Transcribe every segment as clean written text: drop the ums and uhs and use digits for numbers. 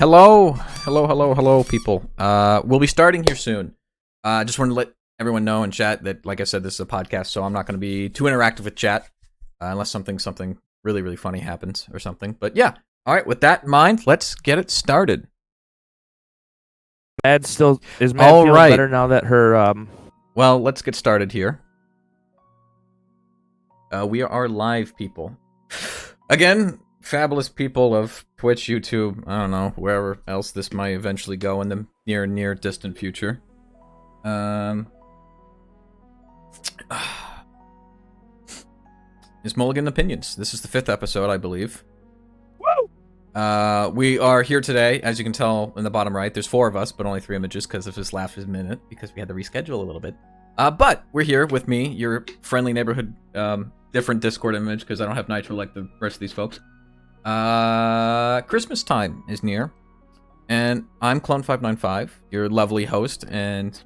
Hello, people. We'll be starting here soon. Just want to let everyone know in chat that, like I said, this is a podcast, so I'm not going to be too interactive with chat unless something really, really funny happens or something. But yeah, all right. With that in mind, let's get it started. Mad still is Mad All feeling right. better now that her Well, let's get started here. We are live, people. Again, fabulous people of Twitch, YouTube, I don't know, wherever else this might eventually go in the near distant future. Is Mulligan Opinions. This is the 5th episode, I believe. Woo! We are here today, as you can tell in the bottom right. There's 4 of us, but only 3 images because of this last minute, because we had to reschedule a little bit. But we're here with me, your friendly neighborhood, different Discord image, because I don't have Nitro like the rest of these folks. Christmas time is near, and I'm Clone595, your lovely host and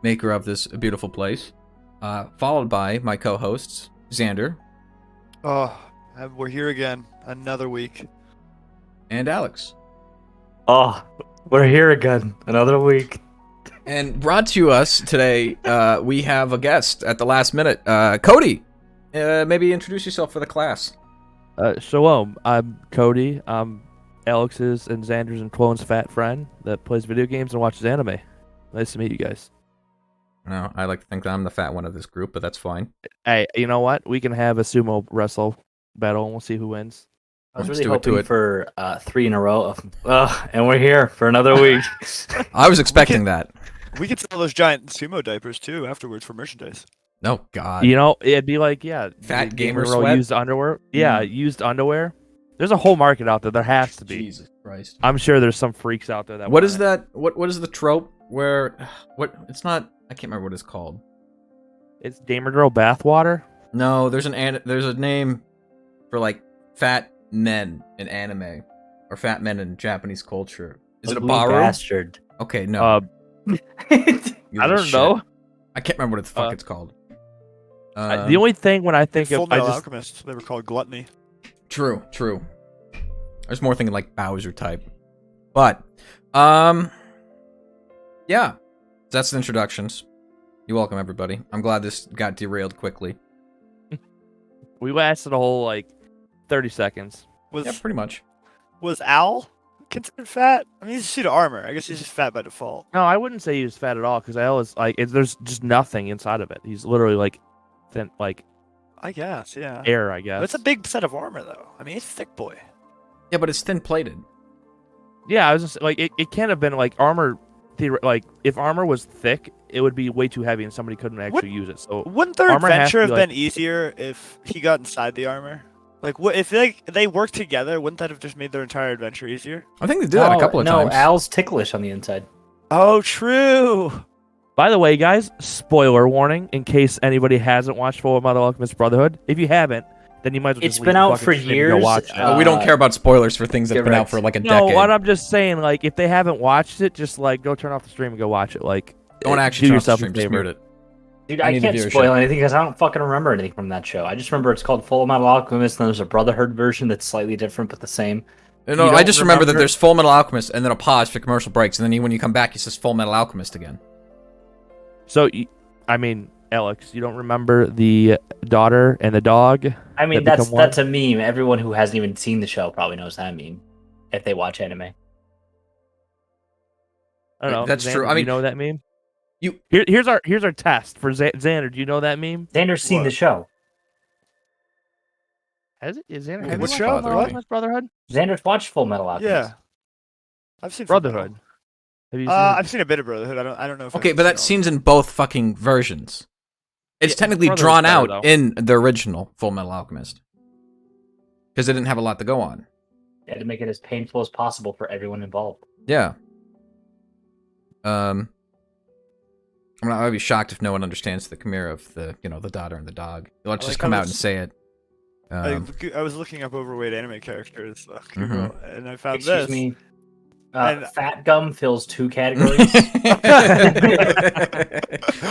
maker of this beautiful place, followed by my co-hosts, Xander. Oh, we're here again. Another week. And Alex. Oh, we're here again. Another week. And brought to us today, we have a guest at the last minute. Cody, maybe introduce yourself for the class. Shalom. I'm Cody. I'm Alex's and Xander's and Clone's fat friend that plays video games and watches anime. Nice to meet you guys. No, I like to think that I'm the fat one of this group, but that's fine. Hey, you know what? We can have a sumo wrestle battle and we'll see who wins. I was Let's really do it to hoping it. for 3 in a row. And we're here for another week. I was expecting that. We could sell those giant sumo diapers too afterwards for merchandise. No, God. You know, it'd be like, Fat gamer roll sweat? used underwear. Yeah, used underwear. There's a whole market out there. There has to be. Jesus Christ. I'm sure there's some freaks out there that What want is it. that? What is the trope where... It's not... I can't remember what it's called. It's Gamer Girl bathwater. No, there's a name for, like, fat men in anime. Or fat men in Japanese culture. Is it a Ugly baru? bastard. Okay, no. I You don't shit. know. I can't remember what the fuck it's called. The only thing when I think Full of, I Metal just Alchemist. They were called Gluttony. True. I was more thinking like Bowser type. But, yeah. That's the introductions. You're welcome, everybody. I'm glad this got derailed quickly. we lasted a whole like 30 seconds. Was Yeah, pretty much. was Al considered fat? I mean, he's a suit of armor. I guess he's just fat by default. No, I wouldn't say he was fat at all because I always like there's just nothing inside of it. He's literally like thin, like I guess, yeah. air, I guess. But it's a big set of armor though. I mean, he's a thick boy. Yeah, but it's thin-plated. Yeah, I was just like it can't have been like armor. Like if armor was thick, it would be way too heavy and somebody couldn't actually use it. So Wouldn't their armor has adventure to have be, like- been easier if he got inside the armor? Like, what if they worked together? Wouldn't that have just made their entire adventure easier? I think they did that a couple of no, times. Al's ticklish on the inside. Oh, true. by the way, guys, spoiler warning in case anybody hasn't watched Full Metal Alchemist Brotherhood. If you haven't, then you might as well It's just been leave the out fucking for stream and go years, watch it. We don't care about spoilers for things that have been out correct. for like a No, decade. what I'm just saying, like, if they haven't watched it, just like go turn off the stream and go watch it. Like, Don't actually do turn off the yourself stream, a just favor. mute it. Dude, I I need the can't viewership. spoil anything because I don't fucking remember anything from that show. I just remember it's called Full Metal Alchemist, and there's a Brotherhood version that's slightly different but the same. No, You I don't just remember that remember- there's Full Metal Alchemist and then a pause for commercial breaks, and then when you come back, he says Full Metal Alchemist again. So, I mean, Alex, you don't remember the daughter and the dog? I mean, that that's become one? that's a meme. Everyone who hasn't even seen the show probably knows that meme if they watch anime. I don't know. That's Xander, true. I do mean, you know that meme? you- here's our test for Xander. Do you know that meme? Xander's seen What? the show. Has it? Is Xander? What Have you show? watched What? Alchemist Brotherhood? Xander's watched Full Metal Alchemist. Yeah, I've seen Full Metal. Brotherhood. Have you seen? I've seen a bit of Brotherhood. I don't know if. Okay, I've but that seen scene's in both fucking versions. It's Yeah, technically Brotherhood's drawn better, out though. in the original Full Metal Alchemist. Because they didn't have a lot to go on. Yeah, to make it as painful as possible for everyone involved. Yeah. I'd be shocked if no one understands the Chimera of the daughter and the dog. They'll just like come how out and it's- say it. I was looking up overweight anime characters, Google, and I found Excuse this. me. And- Fat gum fills 2 categories.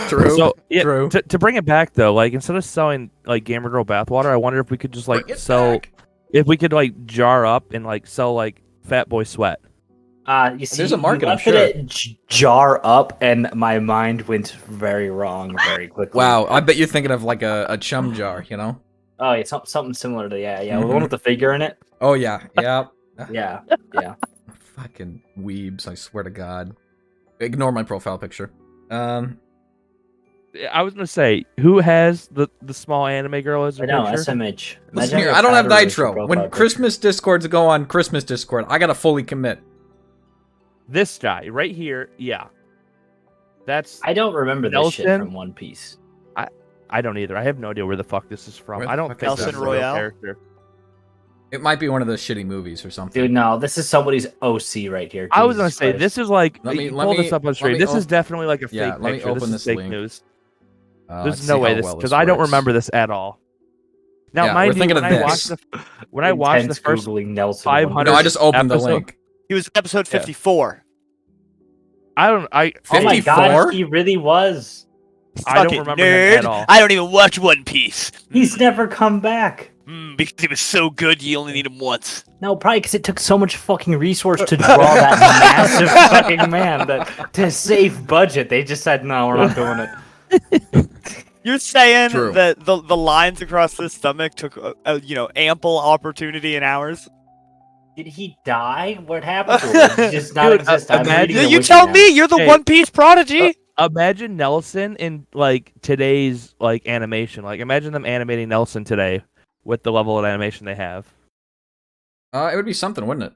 True. So yeah, True. to bring it back though, like instead of selling like Gamer Girl bathwater, I wonder if we could just like Bring it sell, back. if we could like jar up and like sell like Fat Boy Sweat. You see, There's a market, you I'm left sure. it jar up, and my mind went very wrong very quickly. Wow, I bet you're thinking of like a chum jar, you know? Oh, yeah, something similar to the Mhm. one with the figure in it. Oh yeah, yeah. Yeah. Fucking weebs, I swear to God. Ignore my profile picture. I was gonna say, who has the small anime girl as I a know, picture? SMH. Listen Imagine here, how I don't have fat or rich your Nitro. profile When picture. Christmas Discords go on Christmas Discord, I gotta fully commit. This guy right here, yeah. That's I don't remember this shit Nelson? from One Piece. I don't either. I have no idea where the fuck this is from. Where the I don't fuck think is that's that a from? real Royale? character. It might be one of those shitty movies or something. Dude, no, this is somebody's OC right here. I was gonna Jesus say Christ. this is like Let me- pull this up on let stream. me This is op- definitely like a Yeah, fake let me picture. This open is this fake link. news. Let's There's see no way how this well because I don't works. remember this at all. Now, Yeah, mind we're you, thinking when of I this. watched the Intense first Googling Nelson. 500 No, I just opened the episode- link. He was in episode 54. I Oh my 54? god, he really was. I don't Fucking remember him nerd. at all. I don't even watch One Piece. He's never come back. Because he was so good, you only need him once. No, probably because it took so much fucking resource to draw that massive fucking man that to save budget, they just said, no, we're not doing it. You're saying True. that the lines across his stomach took ample opportunity and hours? Did he die? What happened to him? Did he just not Dude, exist? I'm imagine- reading the You wiki tell now. me, you're the Hey. One Piece prodigy. Imagine Nelson in like today's like animation. Like imagine them animating Nelson today with the level of animation they have. It would be something, wouldn't it?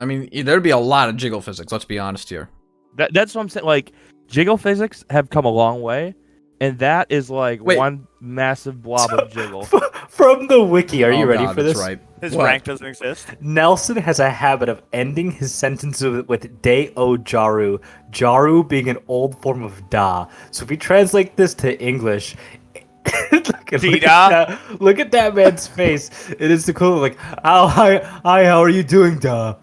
I mean, there'd be a lot of jiggle physics. Let's be honest here. That's what I'm saying. Like jiggle physics have come a long way, and that is like Wait. one massive blob of jiggle. From the wiki, are you Oh, ready God, for that's this? Right. His What? rank doesn't exist. Nelson has a habit of ending his sentences with de o jaru, jaru being an old form of da. So if we translate this to English, look at that man's face. It is the cool like, oh, hi, how are you doing, da?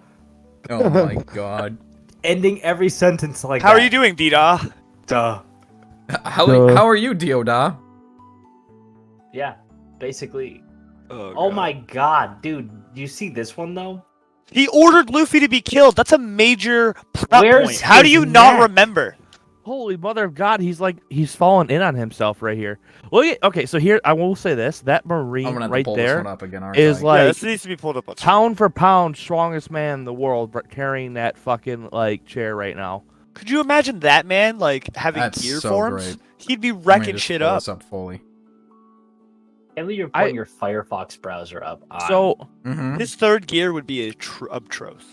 Oh my God. Ending every sentence like How that. are you doing, Dida? Da. How are you, Dioda? Yeah, basically. Oh my god, dude. Do you see this one though? He ordered Luffy to be killed. That's a major plot Where's point. How do his you not neck? remember? Holy mother of God, he's fallen in on himself right here. Look at, okay, so here I will say this: that I'm Marine gonna have to right pull this there one up again, aren't is I? like Yeah, this needs to be pulled up. On pound for pound strongest man in the world, but carrying that fucking like chair right now. Could you imagine that man like having That's gear so forms? great. He'd be Let me wrecking just shit pull up. this up fully. Can't believe you're putting your Firefox browser up. So Mm-hmm. His third gear would be a obtrose.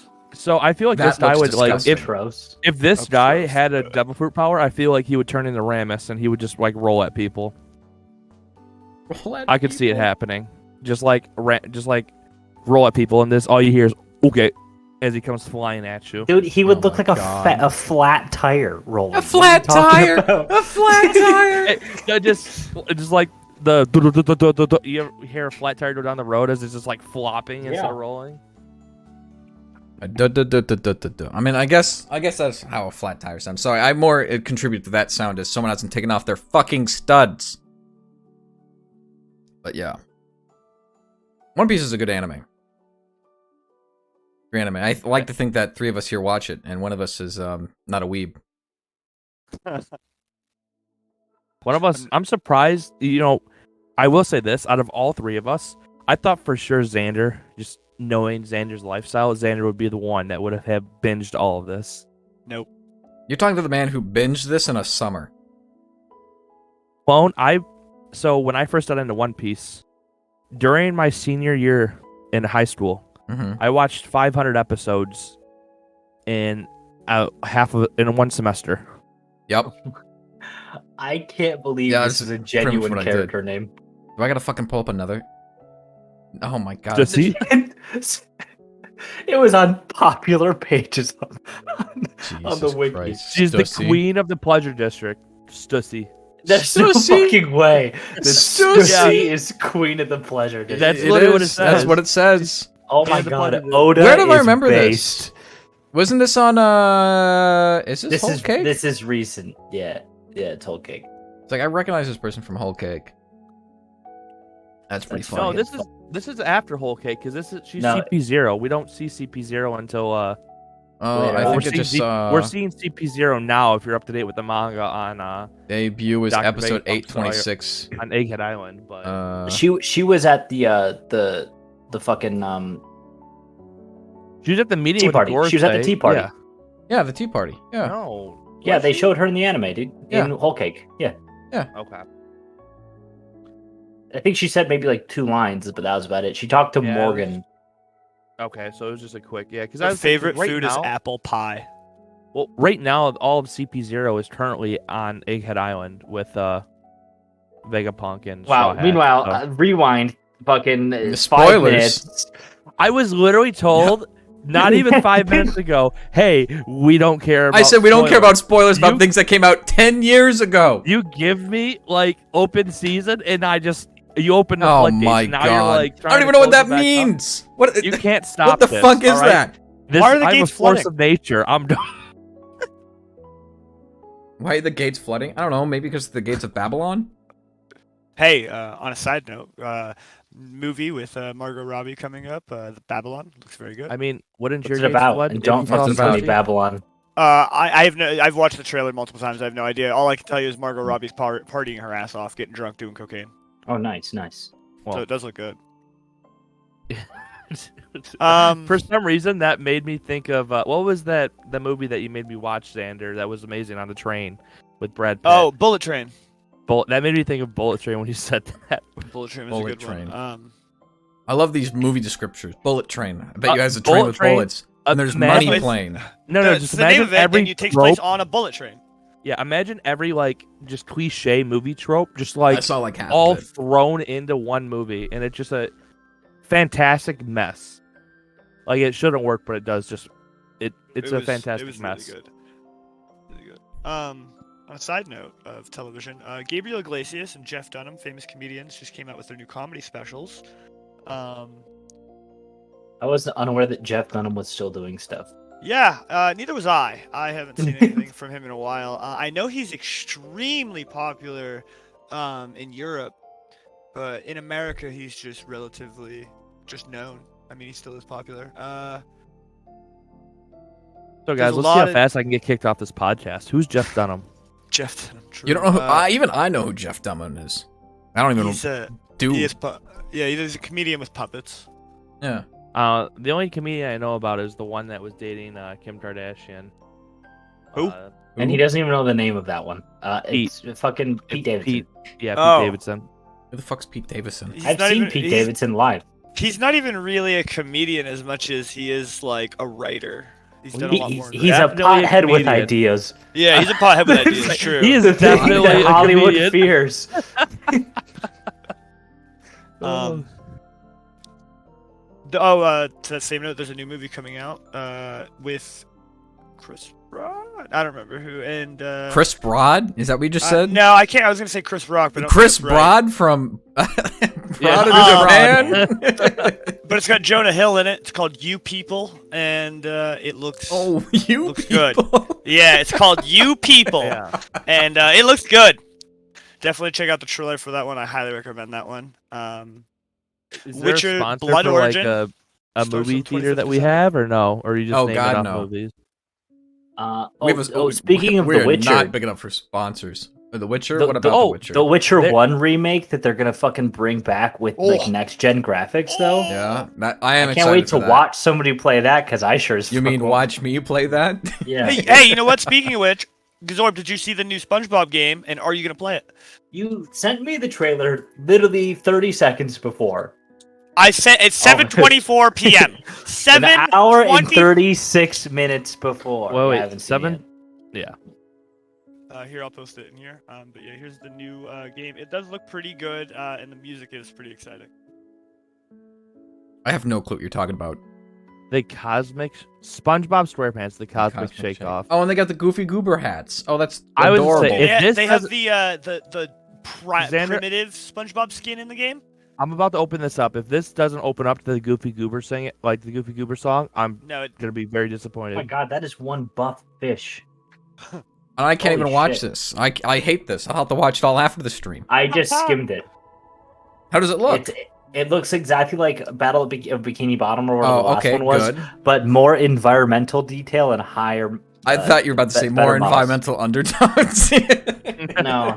I feel like That this guy looks would like disgusting. if this guy Obtuse. had a devil fruit power, I feel like he would turn into Ramus and he would just like roll at people. I could see it happening. Just like roll at people, and this all you hear is okay as he comes flying at you. Dude, he would Oh look my like God. a flat tire rolling. A flat What are you tire. talking about? A flat tire. Just like the you ever hear a flat tire go down the road as it's just like flopping instead Yeah. of rolling. I mean, I guess that's how a flat tire sounds. Sorry, I more contribute to that sound as someone hasn't taken off their fucking studs. But yeah, One Piece is a good anime. Great anime. I like to think that 3 of us here watch it, and one of us is not a weeb. One of us, I'm surprised. You know, I will say this: out of all 3 of us, I thought for sure Xander, just knowing Xander's lifestyle, Xander would be the one that would have binged all of this. Nope. You're talking to the man who binged this in a summer. Clone, so when I first got into One Piece, during my senior year in high school, Mm-hmm. I watched 500 episodes in in one semester. Yep. I can't believe Yeah, this that's is a pretty much genuine what I did. character name. Do I gotta fucking pull up another? Oh my God. Just see, It was on popular pages on the Jesus wiki. Christ. she's the Stussy. queen of the pleasure district, Stussy. There's no Stussy? fucking way that Stussy? Stussy is queen of the pleasure district. That's It literally what it is. That's says. what it says. Oh Queen my of the god, pleasure district. Oda Where do I is remember based. this? Wasn't this on is this Whole Cake? This is recent. Yeah, it's Whole Cake. It's like I recognize this person from Whole Cake. That's pretty That's funny. No, funny. This is after Whole Cake because she's No. CP0. We don't see CP0 until Oh, Later. I we're think it seeing just we're seeing CP0 now. If you're up to date with the manga on debut is Dr. episode Vegapunk, 826. on Egghead Island, but She was at the fucking she was at the meeting tea with party. Gorosei. She was at the tea party. Yeah. Yeah, the tea party. Yeah. No. Yeah, Was they she? showed her in the anime, dude. Yeah. In Whole Cake. Yeah. Okay. I think she said maybe like 2 lines, but that was about it. She talked to Yeah. Morgan. Okay, so it was just a quick, because My favorite food is apple pie. Well, right now, all of CP0 is currently on Egghead Island with Vegapunk and Wow. Straw Hat, Meanwhile, so- rewind. Fucking The 5 spoilers. minutes. I was literally told not even 5 minutes ago, hey, we don't care about I said we don't care spoilers. about spoilers about You- things that came out 10 years ago. You give me, like, open season, and you open the Oh floodgates, my and now god. you're, like, I trying don't to even know what close that it back up. means. What You can't stop What the this, fuck is all right? that? This, Why are the I'm gates a force flooding? of nature. I'm done. Why are the gates flooding? I don't know, maybe because of the gates of Babylon? Hey, on a side note, movie with Margot Robbie coming up, Babylon looks very good. I mean, wouldn't What's your it gates about? flood And if don't you fell fucking What's it tell me about? Babylon. I've watched the trailer multiple times. I have no idea. All I can tell you is Margot Robbie's partying her ass off, getting drunk, doing cocaine. Oh, nice, nice. So Well, it does look good. for some reason, that made me think of what was the movie that you made me watch, Xander? That was amazing on the train with Brad Pitt. Oh, Bullet Train. That made me think of Bullet Train when you said that. Bullet Train was Bullet a good Train. one. I love these movie descriptors. Bullet train. I bet you guys a Bullet train with train, bullets. And there's imagine- money plane. No, It's just the name imagine of it, every and it takes trope. place on a bullet train. Yeah, imagine every just cliche movie trope, just I like saw like half all of it. thrown into one movie, and it's just a fantastic mess. Like it shouldn't work, but it does. It's It a was- fantastic it was mess. Really good. Really good. On a side note of television, Gabriel Iglesias and Jeff Dunham, famous comedians, just came out with their new comedy specials. I was unaware that Jeff Dunham was still doing stuff. Yeah, neither was I. I haven't seen anything from him in a while. I know he's extremely popular in Europe, but in America he's just relatively just known. I mean, he still is popular. So, there's guys, a let's see how lot of- fast I can get kicked off this podcast. Who's Jeff Dunham? Jeff Dunham. True. You don't know who, I know who Jeff Dunham is. I don't even He's do. he is he's a comedian with puppets. Yeah. The only comedian I know about is the one that was dating Kim Kardashian. Who? And he doesn't even know the name of that one. It's fucking Pete Davidson. Pete Oh. Davidson. Who the fuck's Pete Davidson? He's I've not seen even- Pete he's- Davidson live. He's not even really a comedian as much as he is like a writer. He's done a lot more. He's a Definitely a pothead with comedian. ideas. Yeah, he's a pothead with ideas. True. He is The thing definitely that a Hollywood comedian. fears. To that same note, there's a new movie coming out with Chris Rock. I don't remember who. And Chris Broad? Is that what you just said? no, I can't. I was gonna say Chris Rock, but I don't Chris think that's right. Broad from Yeah, Broad in Japan? But it's got Jonah Hill in it. It's called You People, and it looks. Oh, you Looks good. people. Yeah, it's called You People, Yeah. and it looks good. Definitely check out the trailer for that one. I highly recommend that one. Is there Witcher a sponsor Blood for Origin like a starts movie on theater 25th that we December. have, or no? Or are you just Oh, naming God, off no. movies? Speaking of we're The Witcher, not big enough for sponsors. The Witcher? The- What the- about The Witcher? The Witcher There- 1 remake that they're gonna fucking bring back with like Oh. next gen graphics though. Yeah, I am I excited can't wait for to that. watch somebody play that because I sure as You mean fuck won't. watch me play that? Yeah. Hey, you know what? Speaking of which, Gazorb, did you see the new SpongeBob game? And are you gonna play it? You sent me the trailer literally 30 seconds before. I sent it's 7:24 p.m. An hour and 7:20. 36 minutes before. Wait, I haven't seen 7? it. Yeah. Here, I'll post it in here. But yeah, here's the new game. It does look pretty good, and the music is pretty exciting. I have no clue what you're talking about. The Cosmic SpongeBob SquarePants, the Cosmic Shake Shake. Off. Oh, and they got the Goofy Goober hats. Oh, that's I was adorable. saying, If this they have has- the Xander- primitive SpongeBob skin in the game. I'm about to open this up. If this doesn't open up to the Goofy Goober sing like the Goofy Goober song, I'm No, gonna be very Oh disappointed. my god, that is one buff fish. And I can't Holy even watch shit. this. I hate this. I'll have to watch it all after the stream. I just skimmed it. How does it look? It looks exactly like Battle of Bikini Bottom or whatever the last one was, good. but more environmental detail and higher. I thought you were about to say more better models. environmental undertones. No.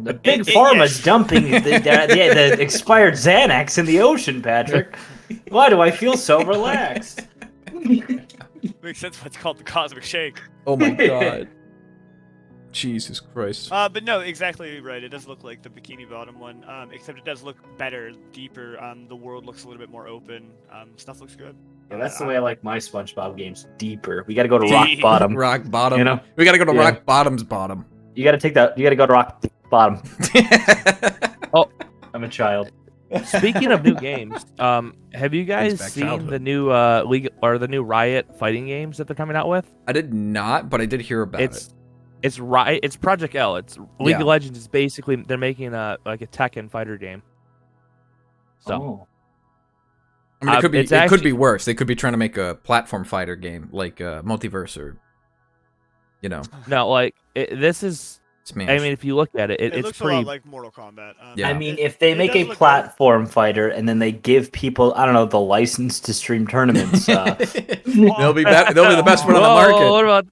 The big pharma's dumping the expired Xanax in the ocean, Patrick. Why do I feel so relaxed? Makes sense why it's called the Cosmic Shake. Oh my god. Jesus Christ. But no, exactly right. It does look like the Bikini Bottom one, except it does look better, deeper. The world looks a little bit more open. Stuff looks good. Yeah, that's the way I like my SpongeBob games. Deeper. We got to go to rock bottom. Rock bottom. You know? We got to go to rock bottom's bottom. You got to take that. You got to go to rock bottom. Oh, I'm a child. Speaking of new games, have you guys seen childhood. the new League or the new Riot fighting games that they're coming out with? I did not, but I did hear about it. It's Riot. It's Project L. It's League Yeah. of Legends. Is basically they're making a Tekken fighter game. So Oh. I mean, it it's could actually- be worse. They could be trying to make a platform fighter game like Multiverse or, no, like this is. Smash. I mean, if you look at it, It it's looks a pretty. lot like Mortal Kombat. Yeah. I mean, if they it make does a look platform fighter and then they give people, I don't know, the license to stream tournaments. they'll be the best one on the Whoa, market. what about?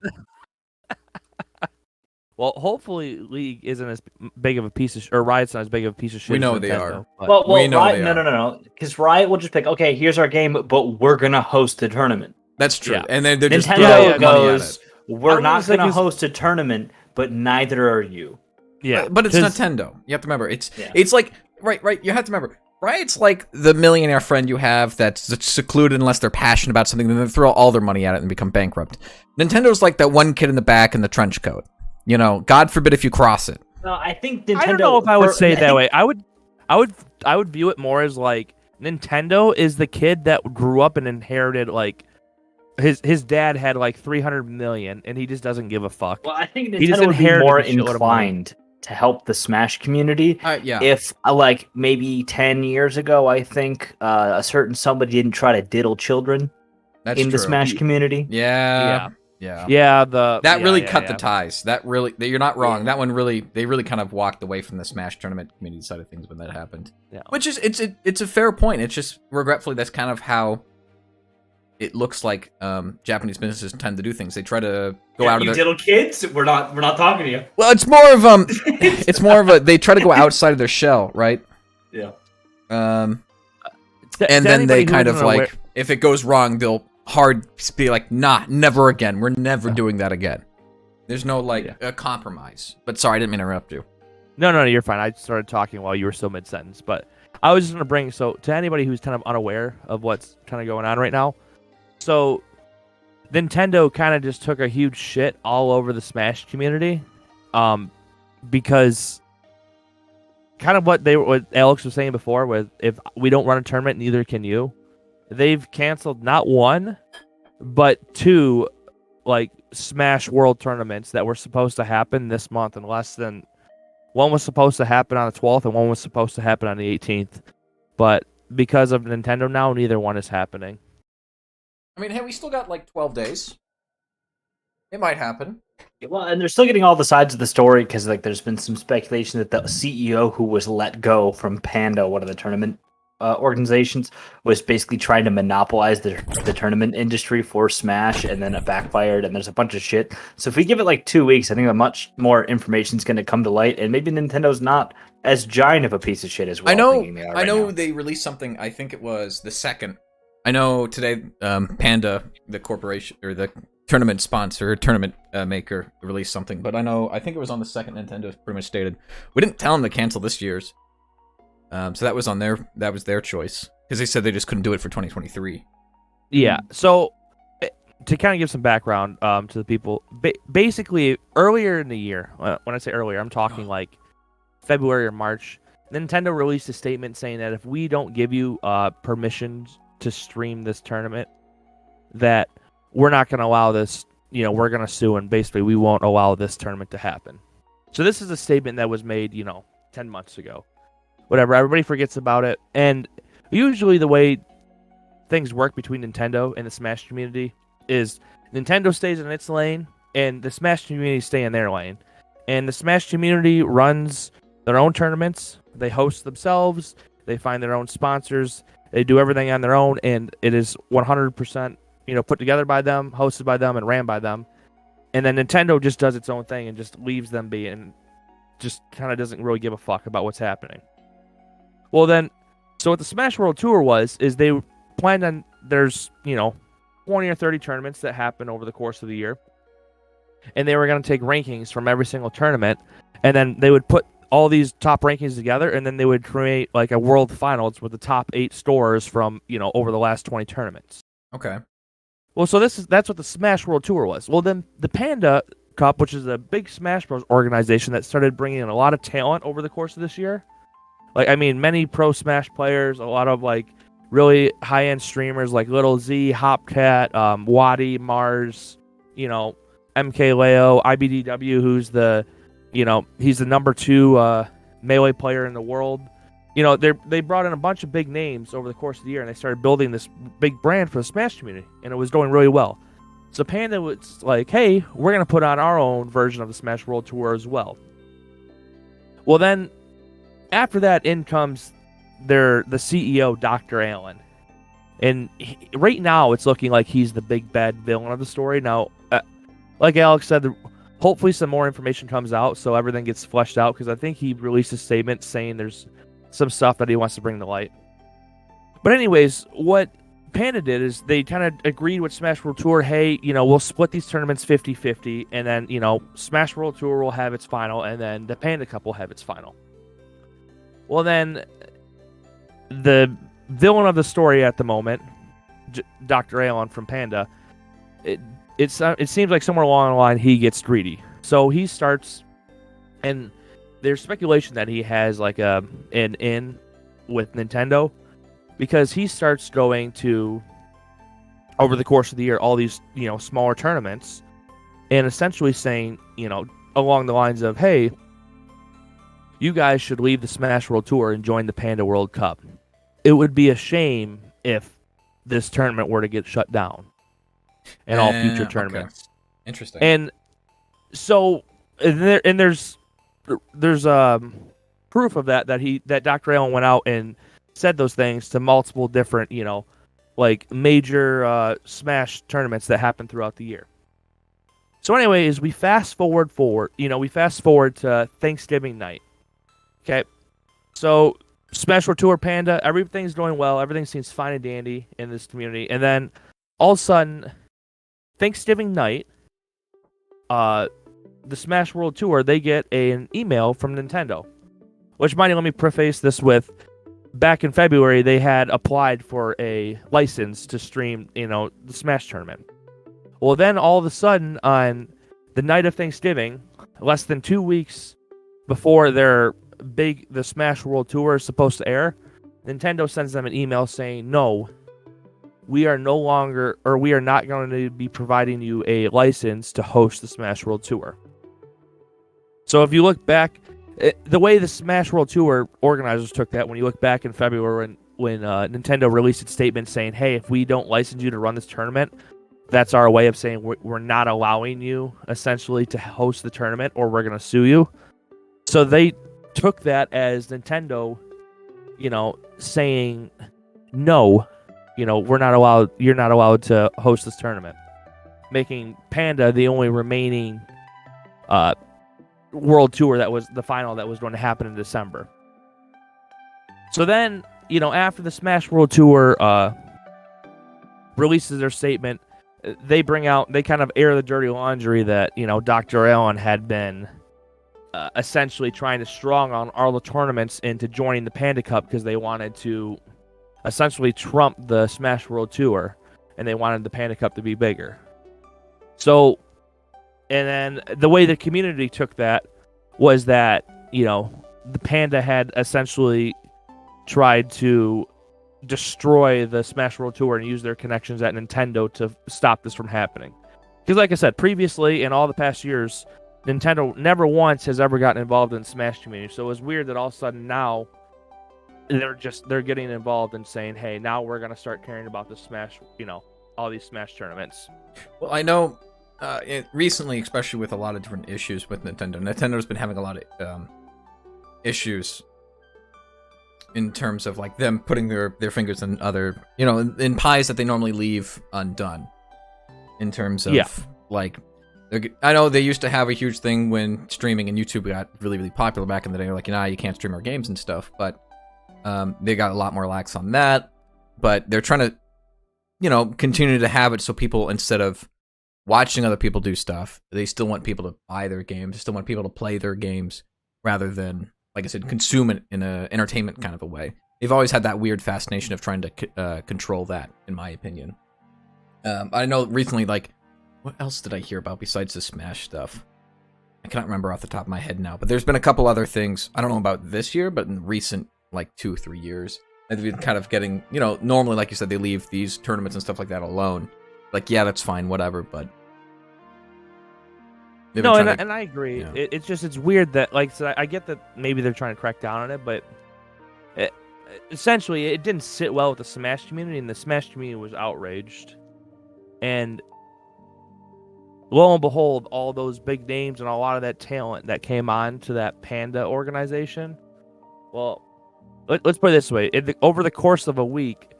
Well, hopefully, League isn't as big of a piece of or Riot's not as big of a piece of shit. We as know they Nintendo, are. but- Well, We know Riot, they are. no. Because Riot will just pick, okay, here's our game, but we're going to host the tournament. That's true. Yeah. And then they're just Nintendo throwing yeah, money at goes, it. we're I not was going to thinking- host a tournament, but neither are you. yeah, But it's 'cause- Nintendo. You have to remember. It's Yeah. like right. You have to remember. Riot's like the millionaire friend you have that's secluded unless they're passionate about something, then they throw all their money at it and become bankrupt. Nintendo's like that one kid in the back in the trench coat. God forbid if you cross it. No, I think Nintendo. I don't know if I would say it that think- way. I would view it more as like Nintendo is the kid that grew up and inherited like his dad had like 300 million and he just doesn't give a fuck. Well, I think He just Nintendo would be inherited more a shitload of money. inclined to help the Smash community. Yeah. If, like, maybe 10 years ago, I think a certain somebody didn't try to diddle children That's in true. the Smash community. Yeah. That Really cut the ties. That really, you're not wrong. That one really, they really kind of walked away from the Smash tournament community side of things when that happened. Yeah. Which is, it's a fair point. It's just, regretfully, that's kind of how it looks like Japanese businesses tend to do things. They try to go out of their... diddle kids? We're not talking to you. Well, it's more of they try to go outside of their shell, right? Yeah. And then they kind of like, if it goes wrong, they'll hard be like, nah, never again. We're never doing that again. There's no a compromise. But sorry, I didn't mean to interrupt you. No, you're fine. I started talking while you were still mid-sentence, but I was just going to bring, so to anybody who's kind of unaware of what's kind of going on right now, so Nintendo kind of just took a huge shit all over the Smash community, because kind of what Alex was saying before, with if we don't run a tournament, neither can you. They've canceled not one, but two, like Smash World tournaments that were supposed to happen this month, and less than one was supposed to happen on the 12th, and one was supposed to happen on the 18th. But because of Nintendo now, neither one is happening. I mean, hey, we still got like 12 days. It might happen. Well, and they're still getting all the sides of the story because, like, there's been some speculation that the CEO who was let go from Panda, one of the tournament organizations, was basically trying to monopolize the tournament industry for Smash, and then it backfired, and there's a bunch of shit. So if we give it like 2 weeks, I think that much more information is going to come to light, and maybe Nintendo's not as giant of a piece of shit as well. I know. thinking they are right now. They released something. I think it was the second. I know today, Panda, the corporation or the tournament sponsor, tournament maker, released something. But I think it was on the second. Nintendo pretty much stated we didn't tell them to cancel this year's. So that was their choice because they said they just couldn't do it for 2023. Yeah. So to kind of give some background to the people, basically earlier in the year, when I say earlier, I'm talking like February or March, Nintendo released a statement saying that if we don't give you permissions to stream this tournament, that we're not going to allow this, we're going to sue, and basically we won't allow this tournament to happen. So this is a statement that was made, 10 months ago. Whatever, everybody forgets about it. And usually the way things work between Nintendo and the Smash community is Nintendo stays in its lane and the Smash community stay in their lane. And the Smash community runs their own tournaments. They host themselves. They find their own sponsors. They do everything on their own, and it is 100%, put together by them, hosted by them, and ran by them. And then Nintendo just does its own thing and just leaves them be and just kind of doesn't really give a fuck about what's happening. Well, then, so what the Smash World Tour is they planned on, there's, 20 or 30 tournaments that happen over the course of the year. And they were going to take rankings from every single tournament, and then they would put all these top rankings together, and then they would create like a world finals with the top 8 stores from, over the last 20 tournaments. Okay. Well, so that's what the Smash World Tour was. Well, then the Panda Cup, which is a big Smash Bros. Organization that started bringing in a lot of talent over the course of this year. Many pro Smash players, a lot of really high-end streamers like Little Z, Hopcat, Waddy, Mars, MK Leo, IBDW, who's he's the number 2 Melee player in the world. They brought in a bunch of big names over the course of the year, and they started building this big brand for the Smash community, and it was going really well. So Panda was like, hey, we're going to put on our own version of the Smash World Tour as well. Well, then, after that, in comes the CEO, Dr. Allen. And right now, it's looking like he's the big bad villain of the story. Now, like Alex said, hopefully some more information comes out so everything gets fleshed out, because I think he released a statement saying there's some stuff that he wants to bring to light. But anyways, what Panda did is they kind of agreed with Smash World Tour, hey, we'll split these tournaments 50-50, and then, Smash World Tour will have its final, and then the Panda Cup will have its final. Well, then, the villain of the story at the moment, Dr. Allen from Panda, it seems like somewhere along the line he gets greedy. So he starts, and there's speculation that he has an in with Nintendo, because he starts going to, over the course of the year, all these smaller tournaments, and essentially saying along the lines of, hey, you guys should leave the Smash World Tour and join the Panda World Cup. It would be a shame if this tournament were to get shut down and all future tournaments. Okay. Interesting. And so, there's proof of that Dr. Allen went out and said those things to multiple different, major Smash tournaments that happen throughout the year. So anyways, we fast forward to Thanksgiving night. Okay. So Smash World Tour Panda, everything's going well. Everything seems fine and dandy in this community. And then all of a sudden, Thanksgiving night, the Smash World Tour, they get an email from Nintendo. Which, mind you, let me preface this with, back in February, they had applied for a license to stream, the Smash tournament. Well, then all of a sudden, on the night of Thanksgiving, less than 2 weeks before the Smash World Tour is supposed to air, Nintendo sends them an email saying, no, we are not going to be providing you a license to host the Smash World Tour. So if you look back, the way the Smash World Tour organizers took that, when you look back in February when Nintendo released its statement saying, hey, if we don't license you to run this tournament, that's our way of saying we're not allowing you, essentially, to host the tournament, or we're going to sue you. So they took that as Nintendo, saying, no, you're not allowed to host this tournament, making Panda the only remaining World Tour that was the final that was going to happen in December. So then, after the Smash World Tour releases their statement, they kind of air the dirty laundry that, Dr. Allen had been essentially trying to strong on all the tournaments into joining the Panda Cup because they wanted to essentially trump the Smash World Tour, and they wanted the Panda Cup to be bigger. So, and then the way the community took that was that, the Panda had essentially tried to destroy the Smash World Tour and use their connections at Nintendo to stop this from happening. Because like I said, previously, in all the past years, Nintendo never once has ever gotten involved in the Smash community. So it was weird that all of a sudden now they're getting involved and saying, hey, now we're going to start caring about the Smash, all these Smash tournaments. Well, I know recently, especially with a lot of different issues with Nintendo's been having a lot of issues in terms of like them putting their fingers in other, you know, in pies that they normally leave undone. In terms of like, I know they used to have a huge thing when streaming and YouTube got really, really popular back in the day. They're like, nah, you can't stream our games and stuff. But they got a lot more lax on that. But they're trying to, you know, continue to have it so people, instead of watching other people do stuff, they still want people to buy their games. They still want people to play their games rather than, like I said, consume it in a entertainment kind of a way. They've always had that weird fascination of trying to control that, in my opinion. I know recently, like, what else did I hear about besides the Smash stuff? I cannot remember off the top of my head now, but there's been a couple other things. I don't know about this year, but in recent, like, 2 or 3 years, they've been kind of getting, you know, normally, like you said, they leave these tournaments and stuff like that alone. Like, yeah, that's fine, whatever, but... No, and I agree. Yeah. It's weird that, like, so I get that maybe they're trying to crack down on it, but essentially, it didn't sit well with the Smash community, and the Smash community was outraged. And lo and behold, all those big names and a lot of that talent that came on to that Panda organization, well, let's put it this way. Over the course of a week,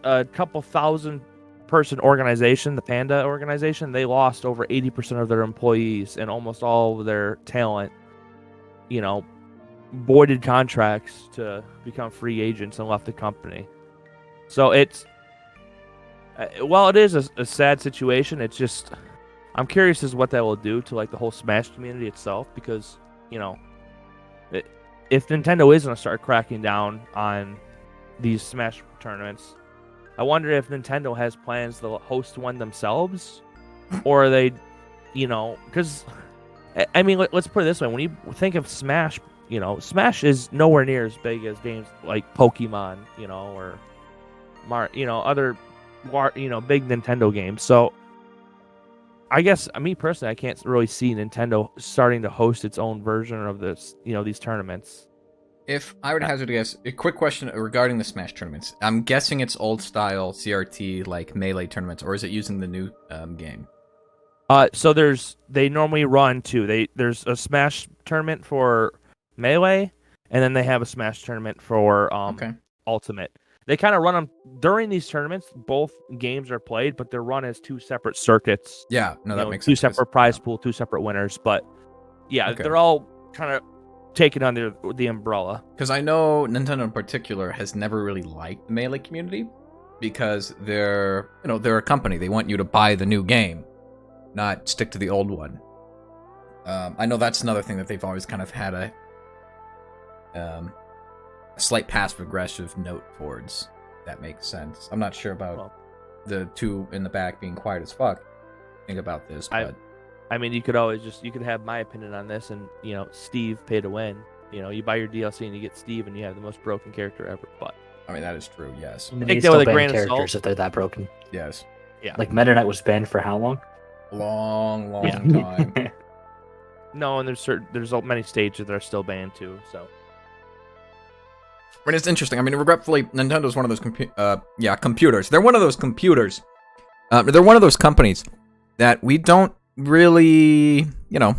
a couple thousand person organization, the Panda organization, they lost over 80% of their employees and almost all of their talent, you know, voided contracts to become free agents and left the company. So it's, while it is a sad situation, it's just, I'm curious as what that will do to like the whole Smash community itself, because, you know, if Nintendo is going to start cracking down on these Smash tournaments, I wonder if Nintendo has plans to host one themselves, or are they, you know, because, I mean, let's put it this way. When you think of Smash, you know, Smash is nowhere near as big as games like Pokemon, you know, or other, you know, big Nintendo games. So I guess, me personally, I can't really see Nintendo starting to host its own version of this, you know, these tournaments. If I were to hazard a guess, a quick question regarding the Smash tournaments. I'm guessing it's old style CRT, like Melee tournaments, or is it using the new game? So they normally run two. There's a Smash tournament for Melee, and then they have a Smash tournament for Ultimate. They kind of run them during these tournaments. Both games are played, but they're run as two separate circuits. Yeah, no, that makes sense. Two separate prize pool, two separate winners. But yeah, they're all kind of taken under the umbrella. Because I know Nintendo in particular has never really liked the Melee community, because they're a company. They want you to buy the new game, not stick to the old one. I know that's another thing that they've always kind of had a slight passive-aggressive note towards. That makes sense. I'm not sure about the two in the back being quiet as fuck. Think about this, but... I mean, you could have my opinion on this, and, you know, Steve pay to win. You know, you buy your DLC and you get Steve, and you have the most broken character ever. But I mean, that is true, yes. I think that with a grain of salt, if they're that broken. Yes. Yeah. Like, Meta Knight was banned for how long? Long time. No, and there's many stages that are still banned too, so... I mean, it's interesting. I mean, regretfully, Nintendo's one of those computers. They're one of those computers. They're one of those companies that we don't really, you know,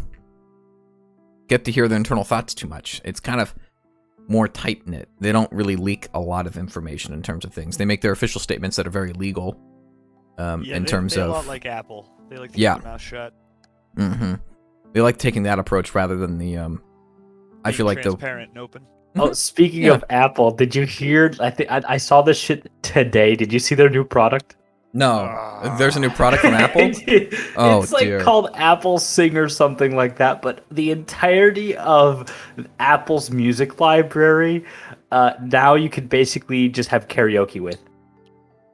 get to hear their internal thoughts too much. It's kind of more tight-knit. They don't really leak a lot of information in terms of things. They make their official statements that are very legal. In terms of... a lot like Apple. They like to keep their mouth shut. Mm-hmm. They like taking that approach rather than the, I feel like transparent and open. Oh, speaking of Apple, did you hear? I saw this shit today. Did you see their new product? No, there's a new product from Apple. It's like called Apple Sing or something like that. But the entirety of Apple's music library, now you can basically just have karaoke with.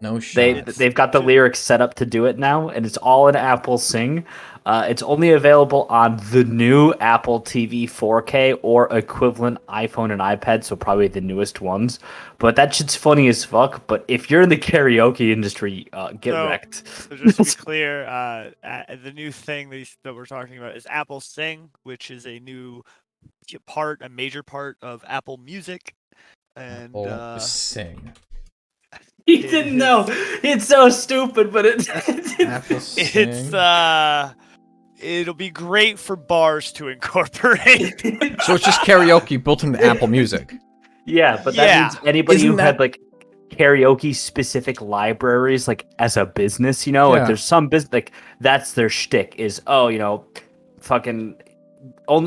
No shit. They've got the lyrics set up to do it now, and it's all in Apple Sing. It's only available on the new Apple TV 4K or equivalent iPhone and iPad, so probably the newest ones. But that shit's funny as fuck. But if you're in the karaoke industry, get wrecked. So just to be clear, the new thing that we're talking about is Apple Sing, which is a major part of Apple Music. And Apple Sing. He didn't know. It's so stupid, but it's it'll be great for bars to incorporate. So it's just karaoke built into Apple Music. Yeah, but that Yeah. means anybody Isn't who that- had like karaoke specific libraries, like as a business, Yeah. like there's some business like that's their shtick is fucking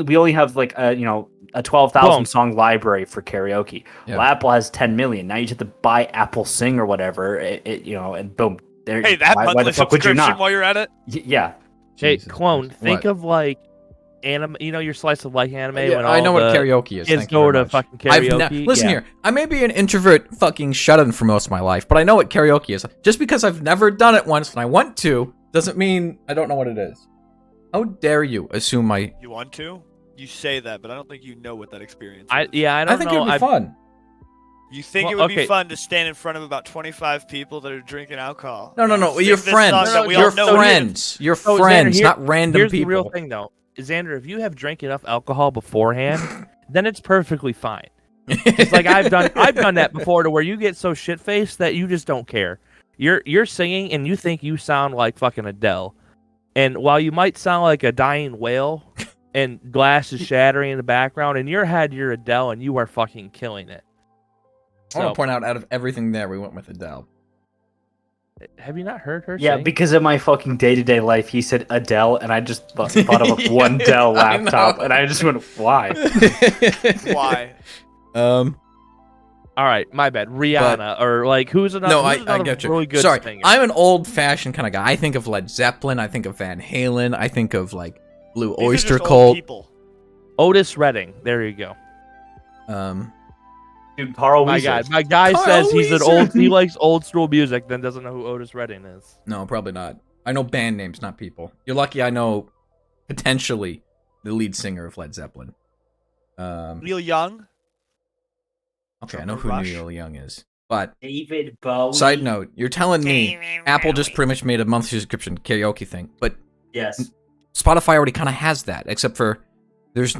we only have like a 12,000 Boom. song library for karaoke. Yeah. Well, Apple has 10 million. Now you just have to buy Apple Sing or whatever. And boom, there. Hey, that why monthly the fuck would you subscription not? while you're at it. Yeah. Hey, Jesus clone, Christ. think What? of like anime. You know your slice of life anime. Yeah, when I know all what the karaoke is. kids Thank you go very to much. fucking I've karaoke. listen Yeah. here. I may be an introvert fucking shut-in for most of my life, but I know what karaoke is. Just because I've never done it once and I want to, doesn't mean I don't know what it is. How dare you assume my... You want to? You say that, but I don't think you know what that experience is. I don't I think know. it would be fun. You think Well, it would okay. be fun to stand in front of about 25 people that are drinking alcohol? No, and your sing this friends. song that we all Your know it is? friends. Your So, Xander, friends, here- not random Here's people. the real thing, though, Xander. If you have drank enough alcohol beforehand, then it's perfectly fine. It's like I've done that before, to where you get so shit faced that you just don't care. You're singing and you think you sound like fucking Adele, and while you might sound like a dying whale, and glass is shattering in the background, in your head you're Adele and you are fucking killing it. I want So, to point out, out of everything there, we went with Adele. have you not heard her Yeah, sing? because of my fucking day-to-day life, he said Adele, and I just thought of Yeah, one Dell I laptop, know. and I just went, why? Why? All right, my bad. Rihanna, or like who's another? No, who's I another get you. really good Sorry, singer? I'm an old-fashioned kind of guy. I think of Led Zeppelin. I think of Van Halen. I think of like Blue These are Oyster just old Cult. people. Otis Redding. There you go. Dude, Carl My Weezer. God, my guy Carl says he Weezer. likes old school music, then doesn't know who Otis Redding is. No, probably not. I know band names, not people. You're lucky I know potentially the lead singer of Led Zeppelin. Neil Young. Okay, I know From who Rush. Neil Young is. But David Bowie. side note, you're telling me Apple just pretty much made a monthly subscription karaoke thing, but Yes. Spotify already kind of has that, except for there's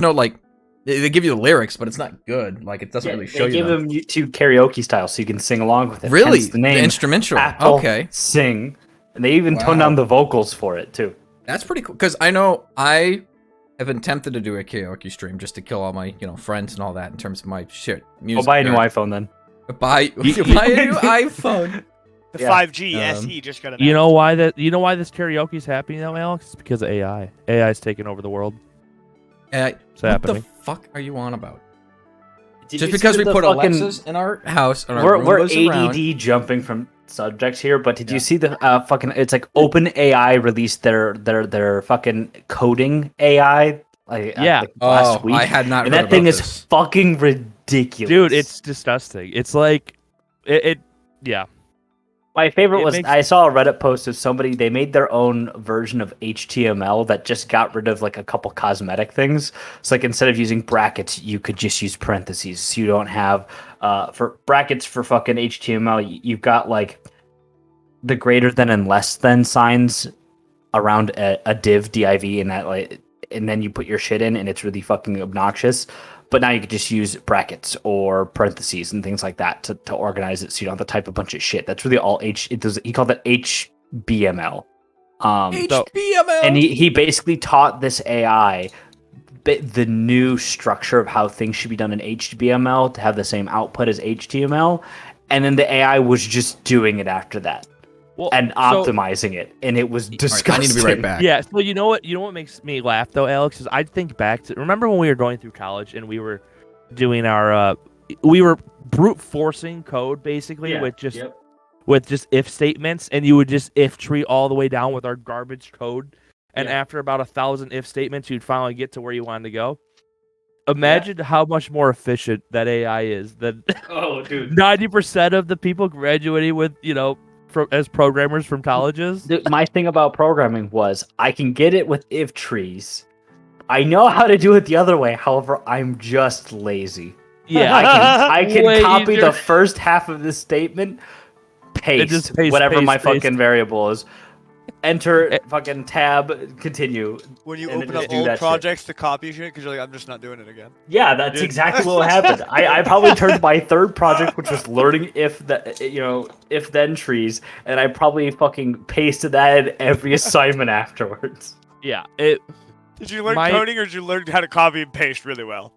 no like they give you the lyrics, but it's not good. Like it doesn't really show they you. give them. them to karaoke style, so you can sing along with it. Really, Hence the name instrumental. Apple Okay, Sing, and they even tone Wow. down the vocals for it too. that's pretty cool. Because I know I have been tempted to do a karaoke stream just to kill all my friends and all that in terms of my shit music. I'll buy a new iPhone then. Buy a new iPhone. The Yeah. 5G Um, SE just got announced. You know why this karaoke is happening though, Alex? It's because of AI. AI is taking over the world. It's What happening. the fuck are you on about? Did Just you because see we the put fucking- Alexas in our house and our we're Roombas around. ADD jumping from subjects here, but did Yeah. you see the fucking? It's like OpenAI released their fucking coding AI Yeah. like last Oh, week, I had not and heard that thing about is this. fucking ridiculous, Dude, it's disgusting. It's like it yeah. My favorite It was makes- I saw a Reddit post of somebody, they made their own version of HTML that just got rid of like a couple cosmetic things. It's like instead of using brackets, you could just use parentheses. So you don't have for brackets for fucking HTML, you've got like the greater than and less than signs around a div and that like, and then you put your shit in and it's really fucking obnoxious. But now you could just use brackets or parentheses and things like that to organize it, so you don't have to type a bunch of shit. That's really all he called that HBML. HTML. And he basically taught this AI the new structure of how things should be done in HTML to have the same output as HTML, and then the AI was just doing it after that Well, and so- optimizing it, and it was All right, disgusting. I need to be right back. Yeah, so you know what makes me laugh though, Alex, is I think back to remember when we were going through college and we were doing our we were brute forcing code basically with just if statements, and you would just if tree all the way down with our garbage code, and after about 1,000 if statements you'd finally get to where you wanted to go. Imagine how much more efficient that AI is than Oh, dude. 90% of the people graduating with, as programmers from colleges. Dude, my thing about programming was I can get it with if trees. I know how to do it the other way. However, I'm just lazy. Yeah, I can Way copy easier. the first half of this statement, paste, just paste, whatever paste, my paste. fucking variable is, enter, fucking tab, continue. When you and open then up do old that shit. projects to copy shit, because you're like, I'm just not doing it again. Yeah, that's Dude. exactly what happened. I probably turned my third project, which was learning if then trees, and I probably fucking pasted that in every assignment afterwards. yeah. Did you learn My- coding, or did you learn how to copy and paste really well?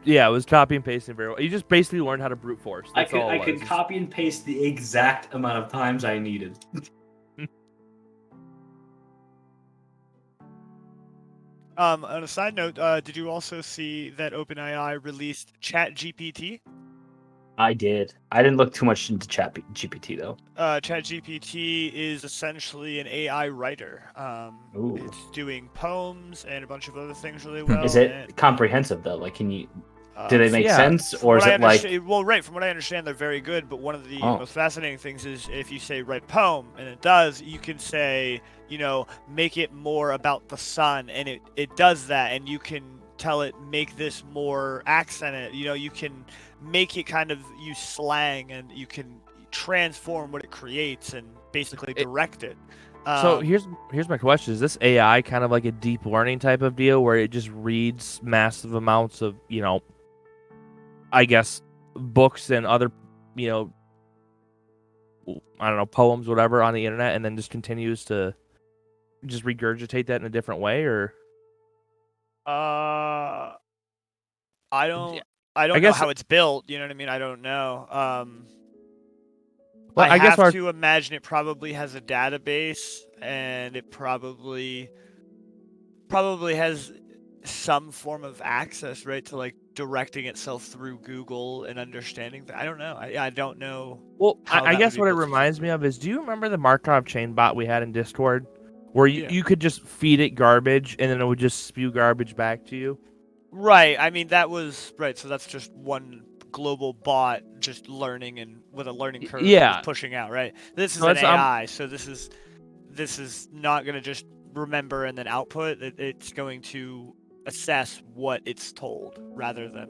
Yeah, it was copy and pasting very well. You just basically learned how to brute force. That's all I it could was. copy and paste the exact amount of times I needed. On a side note, did you also see that OpenAI released ChatGPT? I did. I didn't look too much into GPT though. ChatGPT is essentially an AI writer. Ooh. It's doing poems and a bunch of other things really well. Is it and, comprehensive though? Like, can you? Do they make yeah. sense, from or what is I it like? understand- well, right? From what I understand, they're very good. But one of the Oh. most fascinating things is if you say write a poem, and it does, you can say, make it more about the sun, and it does that, and you can tell it make this more accented. You can make it kind of use slang, and you can transform what it creates and basically direct it. So here's my question: is this AI kind of like a deep learning type of deal where it just reads massive amounts of, I guess, books and other, I don't know, poems, whatever, on the internet, and then just continues to just regurgitate that in a different way, or? I don't I know guess- how it's built. You know what I mean? I don't know. Well, I guess have to imagine it probably has a database, and it probably has some form of access, right, to like directing itself through Google and understanding that. I don't know. I don't know. Well, how I that guess would be what it built reminds me of is, do you remember the Markov chain bot we had in Discord, where Yeah. you could just feed it garbage and then it would just spew garbage back to you? Right. I mean, that was right. So that's just one global bot just learning and with a learning curve Yeah. just pushing out, right? This is So an that's- AI, so this is not going to just remember and then output. It's going to assess what it's told rather than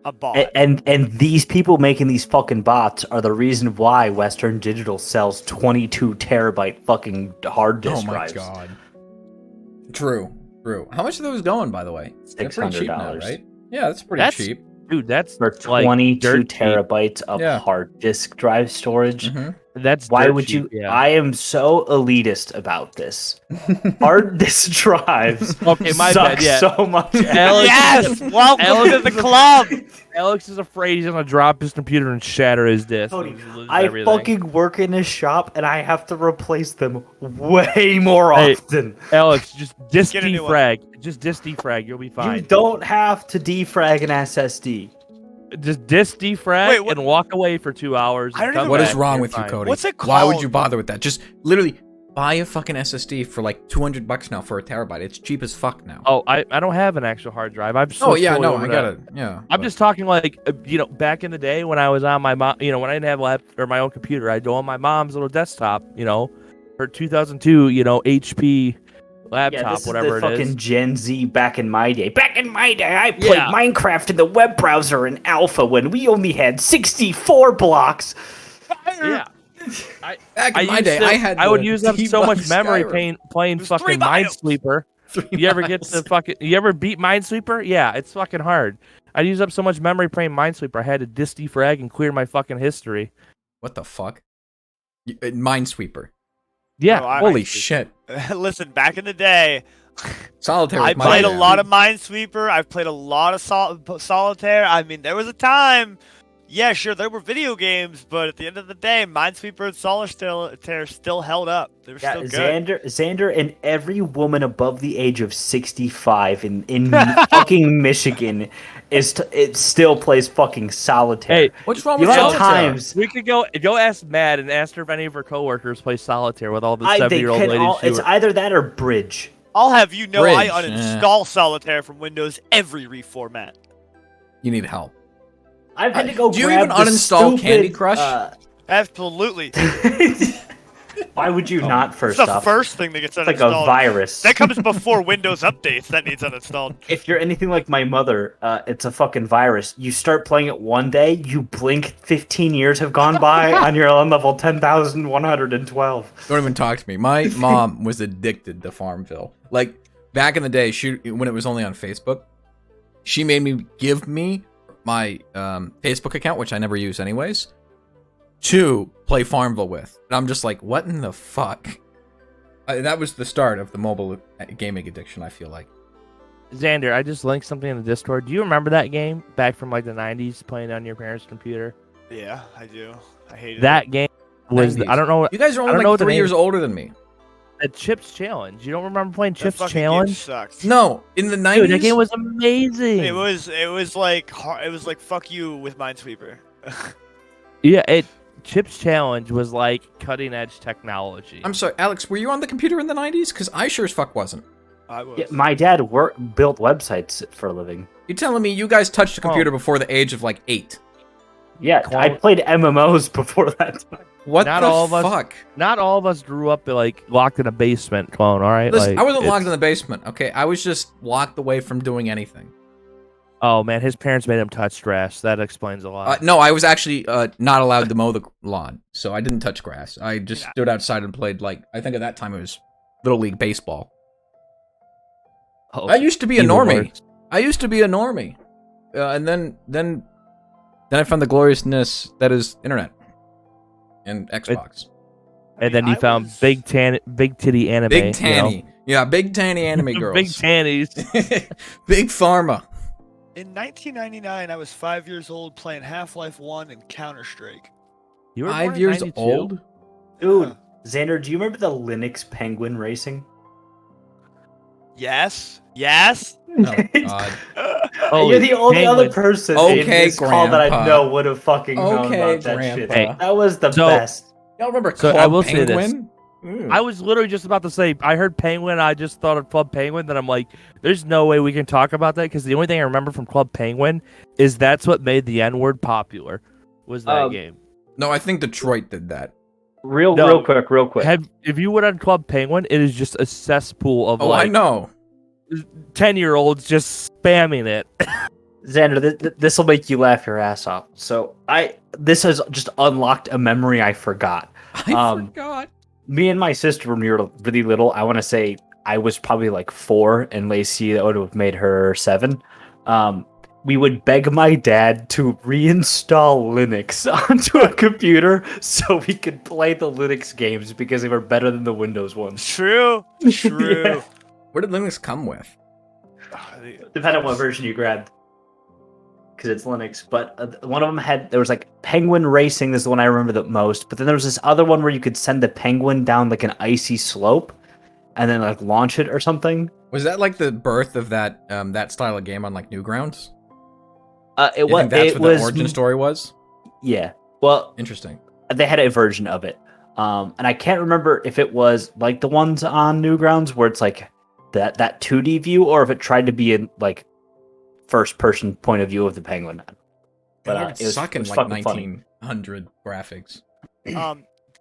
a bot. And these people making these fucking bots are the reason why Western Digital sells 22 terabyte fucking hard disk Oh my drives. god. True. How much are those going, by the way? They're pretty cheap now, $600. right? Yeah, that's pretty That's- cheap. Dude, that's For like 22 dirt cheap. terabytes of Yeah. hard disk drive storage. Mhm. That's Why dirt would cheap, you? Yeah. I am so elitist about this. Hard disk drives Okay, my suck bad, yeah. so much. Alex- Yes, welcome Alex- to the club. Alex is afraid he's gonna drop his computer and shatter his disk. Cody, and just lose I everything. fucking work in a shop and I have to replace them way more Hey, often. Alex, just disk Get a new one. defrag. Just disk defrag. You'll be You fine. don't have to defrag an SSD. Just disk defrag Wait, what- and walk away for 2 hours. I don't and come even- What back is wrong and with you're you, fine. Cody? What's it Why would called? you bother with that? Just literally buy a fucking SSD for like $200 now for a terabyte. It's cheap as fuck now. Oh, I don't have an actual hard drive. I've Oh switched yeah, fully no, over I to- got it. Yeah. I'm but- just talking like back in the day when I was on my mom, when I didn't have my own computer, I'd go on my mom's little desktop, her 2002, HP laptop, Yeah, this whatever is the it fucking is. Gen Z back in my day. Back in my day, I played Yeah. Minecraft in the web browser in alpha when we only had 64 blocks. Yeah. Back in my day, I would the use up so debug much memory Skyrim. playing There's 3 fucking miles. Minesweeper. 3 You ever get miles. to fucking? You ever beat Minesweeper? Yeah, it's fucking hard. I'd use up so much memory playing Minesweeper. I had to disk defrag and clear my fucking history. What the fuck? Minesweeper. Yeah. Oh, I- Holy shit. Listen, back in the day, Solitaire. I was my played a jam. lot of Minesweeper. I've played a lot of Solitaire. I mean, there was a time. Yeah, sure, there were video games, but at the end of the day, Minesweeper and Solitaire still held up. They were Yeah, still good. Xander and every woman above the age of 65 in fucking Michigan it still plays fucking solitaire. Hey, What's wrong the with amount of Solitaire? times we could go ask Matt and ask her if any of her coworkers play solitaire with all the they 70-year-old can ladies. it's either that or bridge. I'll have you know, I Bridge, uninstall Solitaire from Windows every reformat. You need help. I've had to go Do you grab even the uninstall stupid, Candy Crush? Absolutely. Why would you not first It's the off? first thing that gets It's like uninstalled. a virus. That comes before Windows updates. That needs uninstalled. If you're anything like my mother, it's a fucking virus. You start playing it one day, you blink, 15 years have gone by, and you're on level 10,112. Don't even talk to me. My mom was addicted to Farmville. Like, back in the day, when it was only on Facebook, she made me give me my Facebook account, which I never use anyways, to play Farmville with. And I'm just like, what in the fuck? That was the start of the mobile gaming addiction, I feel like. Xander, I just linked something in the Discord. Do you remember that game back from like the 90s playing on your parents' computer? Yeah, I do. I hated That it. game was, 90s. I don't know, You guys are I only don't know like what the 3 years name- older than me. the Chips Challenge. You don't remember playing That Chips fucking game Challenge? sucked. No, in the 90s. Dude, that game was amazing. It was like fuck you with Minesweeper. Yeah, Chips Challenge was like cutting edge technology. I'm sorry, Alex, were you on the computer in the 90s? Because I sure as fuck wasn't. I was. Yeah, my dad built websites for a living. You telling me you guys touched a computer before the age of like 8? Yeah, I played MMOs before that time. What Not the all of us- fuck? Not all of us grew up like locked in a basement, Clone. All right, Listen, like, I wasn't it's- locked in the basement, okay? I was just locked away from doing anything. Oh man, his parents made him touch grass. That explains a lot. No, I was actually not allowed to mow the lawn, so I didn't touch grass. I just stood outside and played, like, I think at that time it was Little League Baseball. Oh, I used to be a even normie. worse. I used to be a normie. And then I found the gloriousness that is internet and Xbox. And then I you found was- big titty anime. Big you know? Tanny. Yeah, big Tanny anime girls. Big tannies. Big Pharma. In 1999, I was 5 years old playing Half-Life 1 and Counter-Strike. You were born 5 in years 92? old? Dude, Xander, do you remember the Linux Penguin racing? Yes. Yes. Oh, God. Oh, You're the only other Penguin. person in Okay, this call that I Grandpa. know would have fucking known Okay, about that shit. Grandpa. That was the So- best. Y'all remember So, I Club will say this. Penguin? Mm. I was literally just about to say, I heard Penguin, I just thought of Club Penguin, then I'm like, there's no way we can talk about that, because the only thing I remember from Club Penguin is that's what made the N-word popular, was that game. No, I think Detroit did that. Real No. real quick. If you went on Club Penguin, it is just a cesspool of Oh, I like know. 10-year-olds just spamming it. Xander, this will make you laugh your ass off. So this has just unlocked a memory I forgot. I forgot. Me and my sister, when we were really little, I want to say I was probably like 4, and Lacey, that would have made her 7. We would beg my dad to reinstall Linux onto a computer so we could play the Linux games because they were better than the Windows ones. True. True. Yeah. Where did Linux come with? Depending on what version you grabbed, because it's Linux. But one of them there was like Penguin Racing. This is the one I remember the most. But then there was this other one where you could send the penguin down like an icy slope, and then like launch it or something. Was that like the birth of that that style of game on like Newgrounds? It You was. think that's It what the was. origin story was? Yeah. Well, Interesting. they had a version of it, and I can't remember if it was like the ones on Newgrounds where it's like that 2D view, or if it tried to be in like first person point of view of the penguin. But it was sucking like fucking funny. 1900 graphics.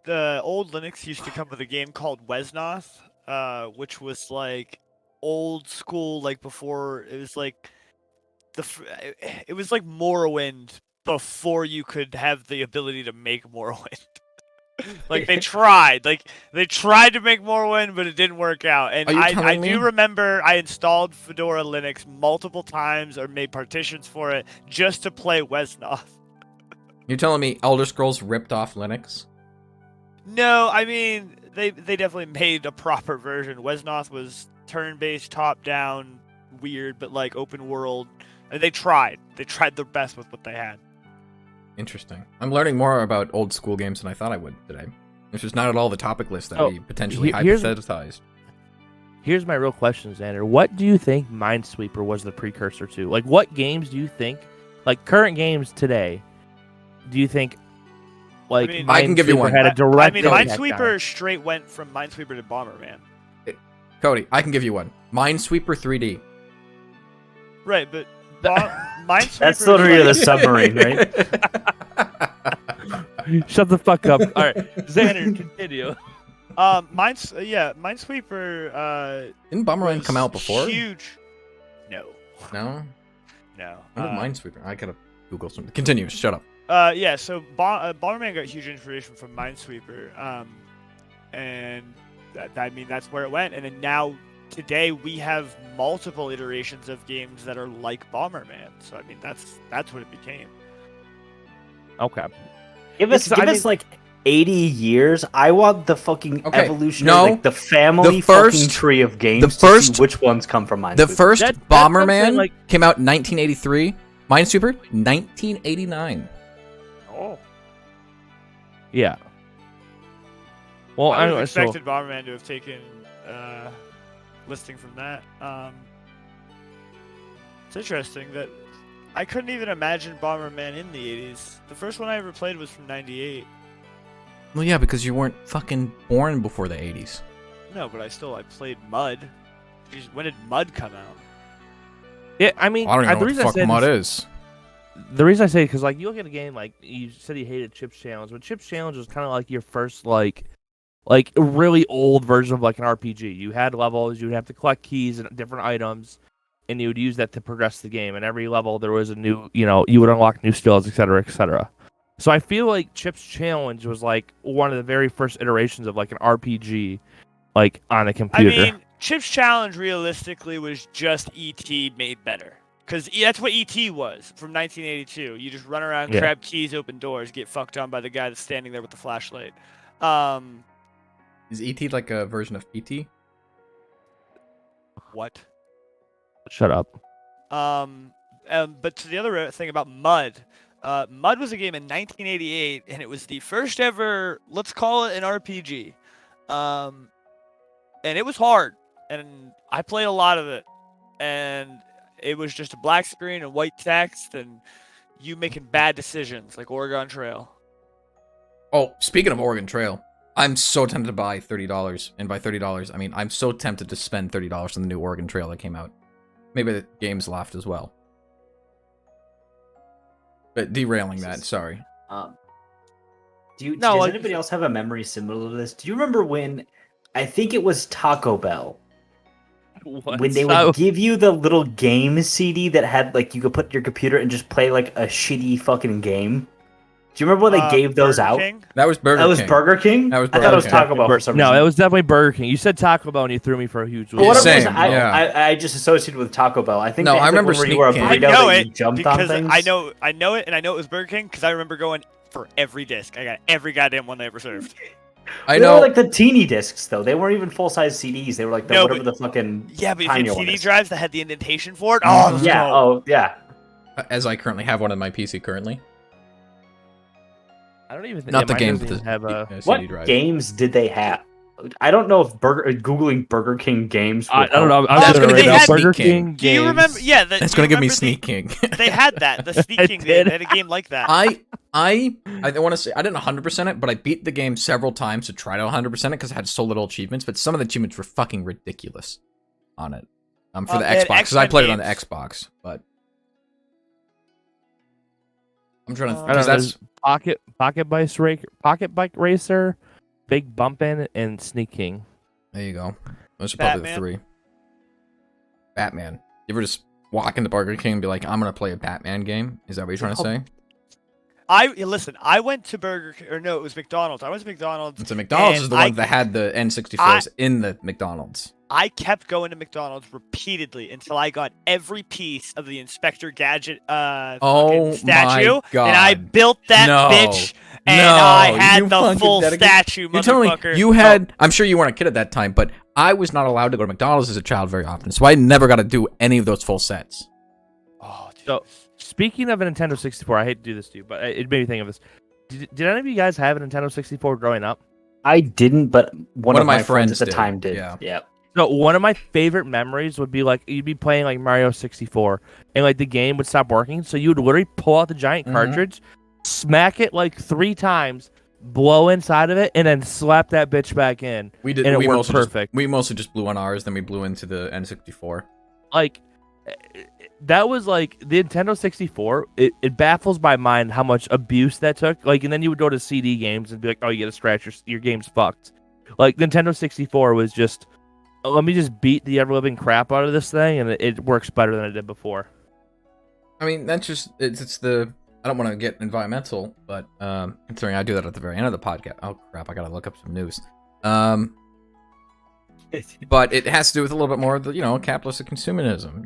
The old Linux used to come with a game called Wesnoth, which was like old school, like before it was like it was like Morrowind before you could have the ability to make Morrowind. Like they tried to make Morrowind, but it didn't work out. And Are you I telling do me? remember I installed Fedora Linux multiple times or made partitions for it just to play Wesnoth. You're telling me Elder Scrolls ripped off Linux? No, I mean they definitely made a proper version. Wesnoth was turn-based, top-down, weird, but like open world. And they tried their best with what they had. Interesting. I'm learning more about old school games than I thought I would today. This is not at all the topic list that Oh, we potentially here's- hypothesized. Here's my real question, Xander. What do you think Minesweeper was the precursor to? Like, what games do you think, like current games today, do you think, like, I mean, I can give you Minesweeper one. had a I direct mean, impact on it? Minesweeper straight went from Minesweeper to Bomberman. Cody, I can give you one. Minesweeper 3D. Right, but Minesweeper. That's literally is the like- submarine, right? Shut the fuck up. All right, Xander, continue. Minesweeper. Didn't Bomberman was come out before? Huge. No. No? No. When did Minesweeper? I gotta Google something. Continue, shut up. Yeah, so Bomberman got huge inspiration from Minesweeper, and I mean that's where it went. And then now today we have multiple iterations of games that are like Bomberman. So I mean that's what it became. Okay. Give us I mean- like 80 years. I want the fucking Okay, evolutionary, no. like the family The first- fucking tree of games. the first- to see which ones come from The Minesweeper. first That's what I'm Bomberman saying, like- came out in 1983. Minesweeper, 1989. Oh. Yeah. Well, I would anyway, have so expected Bomberman to have taken listing from that. It's interesting that I couldn't even imagine Bomberman in the 80s. The first one I ever played was from 98. Well, yeah, because you weren't fucking born before the 80s. No, but I played Mud. Jeez, when did Mud come out? yeah, I mean, I don't even know the what the reason I fuck said mud this- is. The reason I say because like you look at a game like you said you hated Chips Challenge, but Chips Challenge was kind of like your first like a really old version of like an RPG. You had levels, you would have to collect keys and different items, and you would use that to progress the game. And every level there was a new, you would unlock new skills, etc., etc. So I feel like Chips Challenge was like one of the very first iterations of like an RPG, like on a computer. I mean, Chips Challenge realistically was just ET made better. Because that's what ET was from 1982. You just run around, Yeah. grab keys, open doors, get fucked on by the guy that's standing there with the flashlight. Is ET like a version of PT? What? Shut up. But to the other thing about Mud, Mud was a game in 1988, and it was the first ever, let's call it an RPG. And it was hard, and I played a lot of it, and it was just a black screen and white text, and you making bad decisions like Oregon Trail. Oh, speaking of Oregon Trail, I'm so tempted to buy $30, and by $30, I mean I'm so tempted to spend $30 on the new Oregon Trail that came out. Maybe the game's left as well. But derailing that, sorry. Does anybody else have a memory similar to this? Do you remember when, I think it was Taco Bell, when they would give you the little game CD that had, like, you could put your computer and just play, like, a shitty fucking game? Do you remember when they gave those Burger out? King? That was Burger That was King. Burger King? That was I thought Burger it was King. Taco Bell for some No, reason. that was definitely Burger King. You said Taco Bell and you threw me for a huge For loop. whatever Same, reason, yeah. I just associated with Taco Bell. I think No, they I had the remember one where you were a Sneak I King. burrito know that it you jumped on because things. I know it, and I know it was Burger King because I remember going for every disc. I got every goddamn one they ever served. I They know. were like the teeny discs, though. They weren't even full-size CDs. They were like the No, whatever but- the fucking Yeah, but if you tiny had one CD is. drives that had the indentation for it, oh, let's Yeah. go. Oh, yeah. As I currently have one on my PC currently. I don't even think Not the mine game, doesn't but even have a. CD What drive. games did they have? I don't know if googling Burger King games. I would don't help. know. I'm That's doing it gonna right be now. Sneak Burger King. King. Do you games. remember? Yeah, That's gonna give me Sneak King. They had that. The Sneak I King. did. They had a game like that. I want to say I didn't 100% it, but I beat the game several times to try to 100% it because it had so little achievements. But some of the achievements were fucking ridiculous on it. For the They had Xbox, because I X-Men played it on the games. Xbox. But I'm trying to I I because don't know, that's there's Pocket Bike Racer, Big Bumpin', and Sneak King. there you go. Those are probably the Batman. three. Batman. You ever just walk into Burger King and be like, "I'm gonna play a Batman game"? Is that what you're trying to say? Listen. I went to Burger King, or no, it was McDonald's. I went to McDonald's. So McDonald's And is the one that had the N64s in the McDonald's. I kept going to McDonald's repeatedly until I got every piece of the Inspector Gadget Oh fucking statue, my god! and I built that No. bitch, and No, I you had the fucking full dedicated- statue, You're telling me motherfucker. you had? I'm sure you weren't a kid at that time, but I was not allowed to go to McDonald's as a child very often, so I never got to do any of those full sets. Oh, dude. So, speaking of a Nintendo 64, I hate to do this to you, but it made me think of this. Did any of you guys have a Nintendo 64 growing up? I didn't, but one of my friends at the did, time did. yeah. Yeah. So one of my favorite memories would be like you'd be playing like Mario 64, and like the game would stop working, so you would literally pull out the giant Mhm. cartridge, smack it like 3 times, blow inside of it, and then slap that bitch back in. We did. And it we worked mostly perfect. we mostly just blew on ours, then we blew into the N64. Like that was like the Nintendo 64. It baffles my mind how much abuse that took. Like, and then you would go to CD games and be like, "Oh, you get a scratch, your game's fucked." Like Nintendo 64 was just, let me just beat the ever living crap out of this thing, and it works better than it did before. I mean, that's just it's the. I don't want to get environmental, but considering I do that at the very end of the podcast. Oh crap! I gotta look up some news. But it has to do with a little bit more of the, capitalistic consumerism.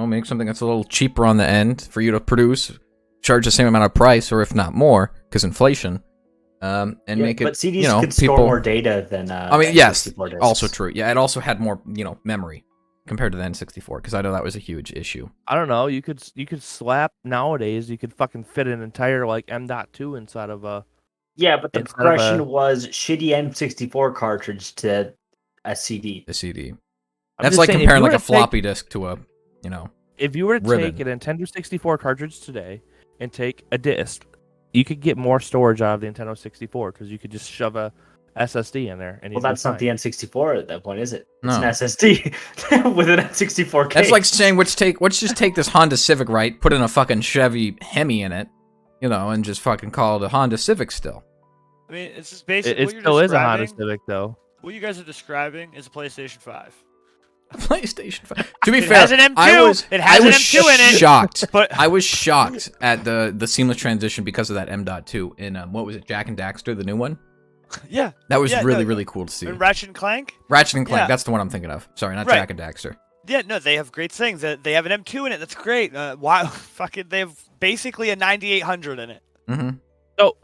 Make something that's a little cheaper on the end for you to produce, charge the same amount of price, or if not more, because inflation. and make it. But CDs you know, could people, store more data than. I mean, yes, N64 discs. also true. Yeah, it also had more, memory compared to the N64 because I know that was a huge issue. I don't know. You could slap nowadays. You could fucking fit an entire like M.2 inside of a. Yeah, but the instead of progression a- was shitty N64 cartridge to a CD. The CD. I'm That's just like saying, if comparing you like were a to take- floppy disk to a, If you were to ribbon. take a Nintendo 64 cartridge today and take a disc, you could get more storage out of the Nintendo 64 because you could just shove a SSD in there. And Well, that's not the N64 at that point, is it? It's No. an SSD with an N64 case. That's like saying let's just take this Honda Civic, right? Put in a fucking Chevy Hemi in it, and just fucking call it a Honda Civic still. I mean, it's just basically It what you're still is a Honda describing. Civic, though. What you guys are describing is a PlayStation 5. PlayStation 5. To be It fair, has an M2. I It was has an M2 in it. shocked. But I was shocked at the seamless transition because of that M.2 in what was it, Jack and Daxter, the new one? yeah, That was Yeah, really no, really cool to see. and Ratchet and Clank. Ratchet and Clank, Yeah. that's the one I'm thinking of. Sorry, not Right. Jack and Daxter. Yeah, no, they have great things. They have an M2 in it. That's great. Why fucking they have basically a 9800 in it. Mm-hmm. So,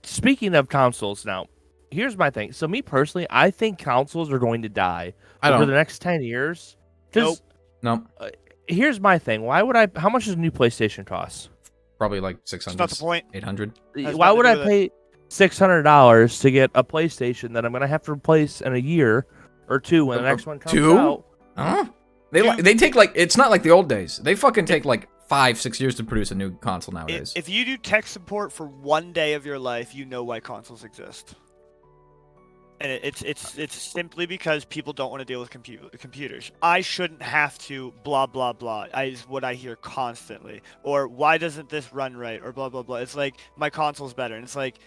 speaking of consoles now, here's my thing. So, me personally, I think consoles are going to die I over don't. the next 10 years. 'Cause No, here's my thing. Why would I? How much does a new PlayStation cost? probably like That's 600, not the point. 800. Has Why nothing would to I do with pay $600 to get a PlayStation that I'm gonna have to replace in a year or two when the next one comes two? out? Huh? They take like, it's not like the old days. They fucking take like 5-6 years to produce a new console nowadays. If you do tech support for one day of your life, you know why consoles exist. And it's simply because people don't want to deal with computers. I shouldn't have to blah blah blah. Is what I hear constantly. Or why doesn't this run right? Or blah blah blah. It's like my console's better, and it's like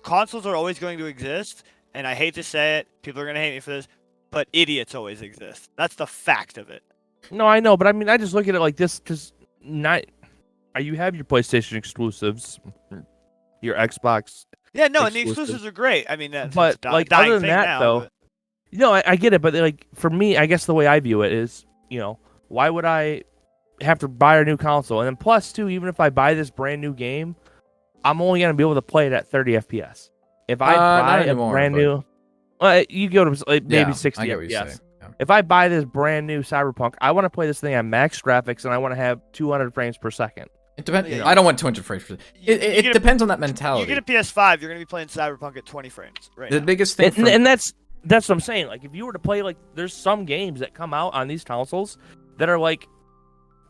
consoles are always going to exist. And I hate to say it, people are gonna hate me for this, but idiots always exist. That's the fact of it. No, I know, but I mean, I just look at it like this because you have your PlayStation exclusives, your Xbox. Yeah, no, and the Exclusive. exclusives are great. I mean, that's But, a like, dying other than thing that, now, though, but- No, I get it, but like for me, I guess the way I view it is, why would I have to buy a new console? And then plus too, even if I buy this brand new game, I'm only gonna be able to play it at 30 FPS. If I Not buy anymore, a brand but- new, you go to like, maybe Yeah, 60 I get what you're FPS. saying. Yeah. If I buy this brand new Cyberpunk, I want to play this thing at max graphics and I want to have 200 frames per second. It depends. Yeah. I don't want 200 frames for You it. get a- Depends on that You mentality. get a PS5, you're gonna be playing Cyberpunk at 20 frames right The now. biggest thing. And that's what I'm saying. Like, if you were to play, like, there's some games that come out on these consoles that are like,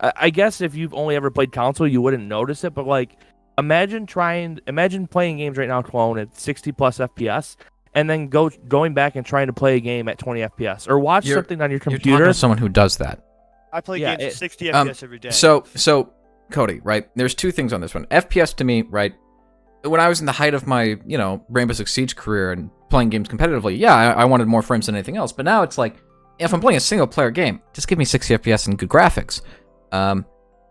I guess if you've only ever played console, you wouldn't notice it. But like, imagine playing games right now, Clone, at 60 plus FPS, and then going back and trying to play a game at 20 FPS, or watch You're- something on your You're talking computer. to someone who does that. I play Yeah, games at it- 60 FPS every day. So Cody, right? There's two things on this one. FPS to me, right? When I was in the height of my, Rainbow Six Siege career and playing games competitively, yeah, I wanted more frames than anything else. But now it's like, if I'm playing a single player game, just give me 60 FPS and good graphics. And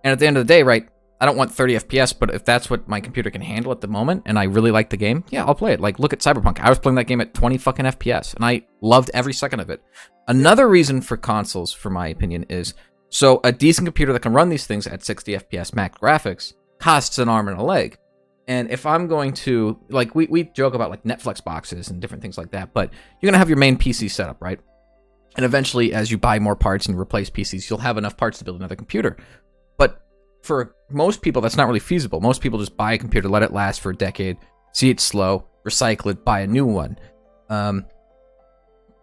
at the end of the day, right? I don't want 30 FPS, but if that's what my computer can handle at the moment, and I really like the game, yeah, I'll play it. Like, look at Cyberpunk. I was playing that game at 20 fucking FPS, and I loved every second of it. Another reason for consoles, for my opinion, is so a decent computer that can run these things at 60 FPS max graphics costs an arm and a leg. And if I'm going to, like, we joke about like Netflix boxes and different things like that, but you're going to have your main PC setup, right? And eventually, as you buy more parts and replace PCs, you'll have enough parts to build another computer. But for most people, that's not really feasible. Most people just buy a computer, let it last for a decade, see it slow, recycle it, buy a new one.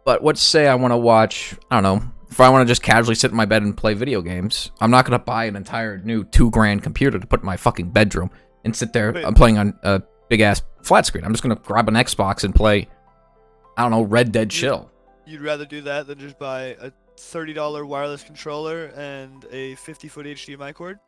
But let's say I want to watch, I don't know, if I want to just casually sit in my bed and play video games, I'm not going to buy an entire new $2,000 computer to put in my fucking bedroom and sit there Wait. I'm playing on a big-ass flat screen. I'm just going to grab an Xbox and play, I don't know, Red Dead Chill. You'd rather do that than just buy a $30 wireless controller and a 50-foot HDMI cord?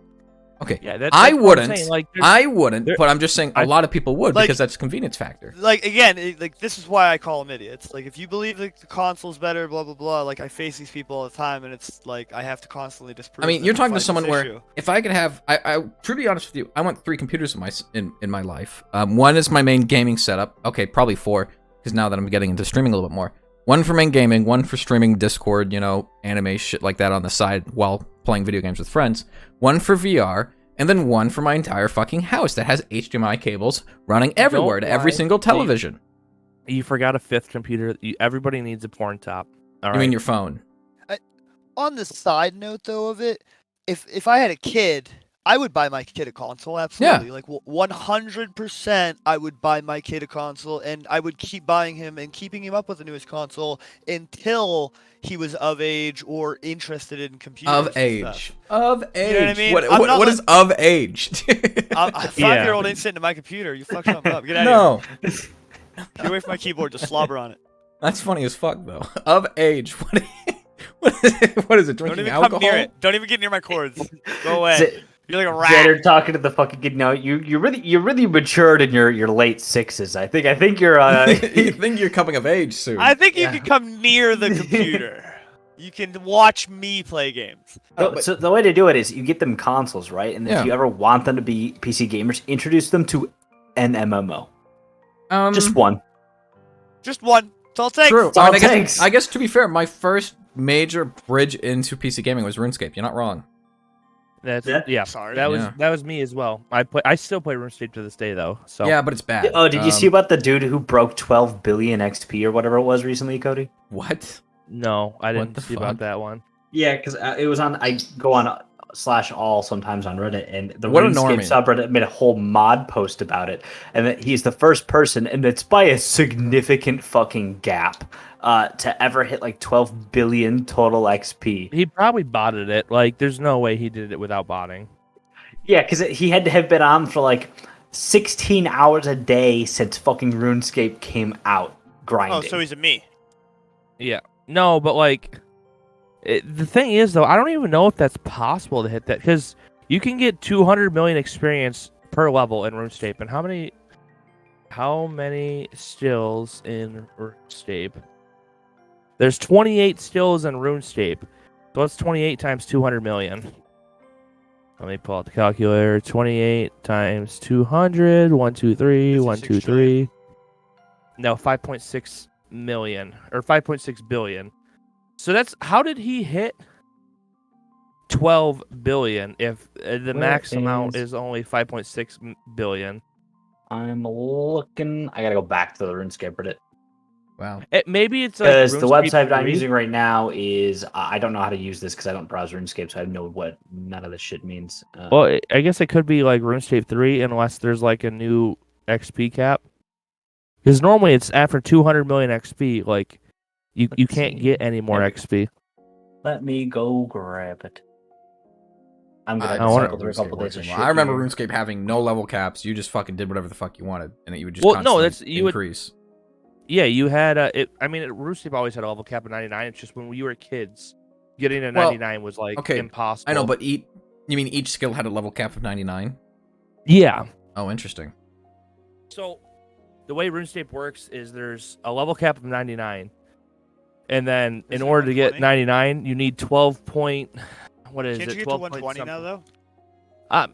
Okay, Yeah, that's I what I'm wouldn't. saying, like, I wouldn't, there- but I'm just saying a lot of people would Like- because that's a convenience factor. Like, again, this is why I call them idiots. Like, if you believe like, the console's better, blah, blah, blah, like, I face these people all the time, and it's like, I have to constantly disprove I mean, them you're and talking to fight someone this where issue. if I could have, I to be honest with you, I want 3 computers in my life. One is my main gaming setup. Okay, probably 4 because now that I'm getting into streaming a little bit more. One for main gaming, one for streaming Discord, anime shit like that on the side while playing video games with friends. One for VR, and then one for my entire fucking house that has HDMI cables running everywhere to every single television. You forgot a fifth computer. Everybody needs a porn top. All right. You mean your phone? On the side note, though, of it, if I had a kid, I would buy my kid a console, absolutely. Yeah. Like 100%, I would buy my kid a console, and I would keep buying him and keeping him up with the newest console until he was of age or interested in computers. Of age. Of age. You know what I mean? What is of age? A 5-year-old ain't sitting at my computer. You fucked something up. Get out of here. No. Get away from my keyboard. Just slobber on it. That's funny as fuck, though. Of age. What is it? Don't Drinking even alcohol? come near it. Don't even get near my cords. Go away. You're like a rat. Xander talking to the fucking kid. No, you're really matured in your late 6s. I think you're. You think you're coming of age soon? I think you can come near the computer. You can watch me play games. So the way to do it is you get them consoles, right? And if you ever want them to be PC gamers, introduce them to an MMO. Just one. Just one. That's all it takes. True. all it I takes. guess to be fair, my first major bridge into PC gaming was RuneScape. You're not wrong. Sorry. That was me as well. I still play RuneScape to this day though. So Yeah, but it's bad. Oh, did you see about the dude who broke 12 billion XP or whatever it was recently, Cody? What? No, I What didn't the see fuck? about that one. Yeah, because it was on. I go on /all sometimes on Reddit, and the What a RuneScape normie. subreddit made a whole mod post about it, and that he's the first person, and it's by a significant fucking gap, to ever hit like 12 billion total XP. He probably botted it. Like, there's no way he did it without botting. Yeah, because he had to have been on for like 16 hours a day since fucking RuneScape came out grinding. Oh, so he's a me. Yeah. No, but like, the thing is though, I don't even know if that's possible to hit that because you can get 200 million experience per level in RuneScape, and how many stills in RuneScape? There's 28 stills in RuneScape, so that's 28 times 200 million. Let me pull out the calculator. 28 times 200. 1, 2, 3. 1, 2, 3. No, 5.6 million or 5.6 billion. So that's how did he hit 12 billion if the max amount is only 5.6 billion? I'm looking. I gotta go back to the RuneScape Reddit. Wow. Maybe it's like Because the RuneScape website I'm 3. using right now is I don't know how to use this because I don't browse RuneScape, so I know what none of this shit means. Well, I guess it could be like RuneScape 3 unless there's like a new XP cap. Because normally it's after 200 million XP, like you can't get any more XP. Let me go grab it. I'm gonna I cycle through a couple days of shit. I remember here. RuneScape having no level caps. You just fucking did whatever the fuck you wanted, and you would just Well, no, constantly you would- increase. Yeah, you had RuneScape always had a level cap of 99. It's just when we were kids, getting a 99 was like impossible. I know, but you mean each skill had a level cap of 99? yeah. Oh, interesting. So the way RuneScape works is there's a level cap of 99, and then in it order to get 120? 99, you need 12 point. What is Can't it? you get to 12 120 now, though?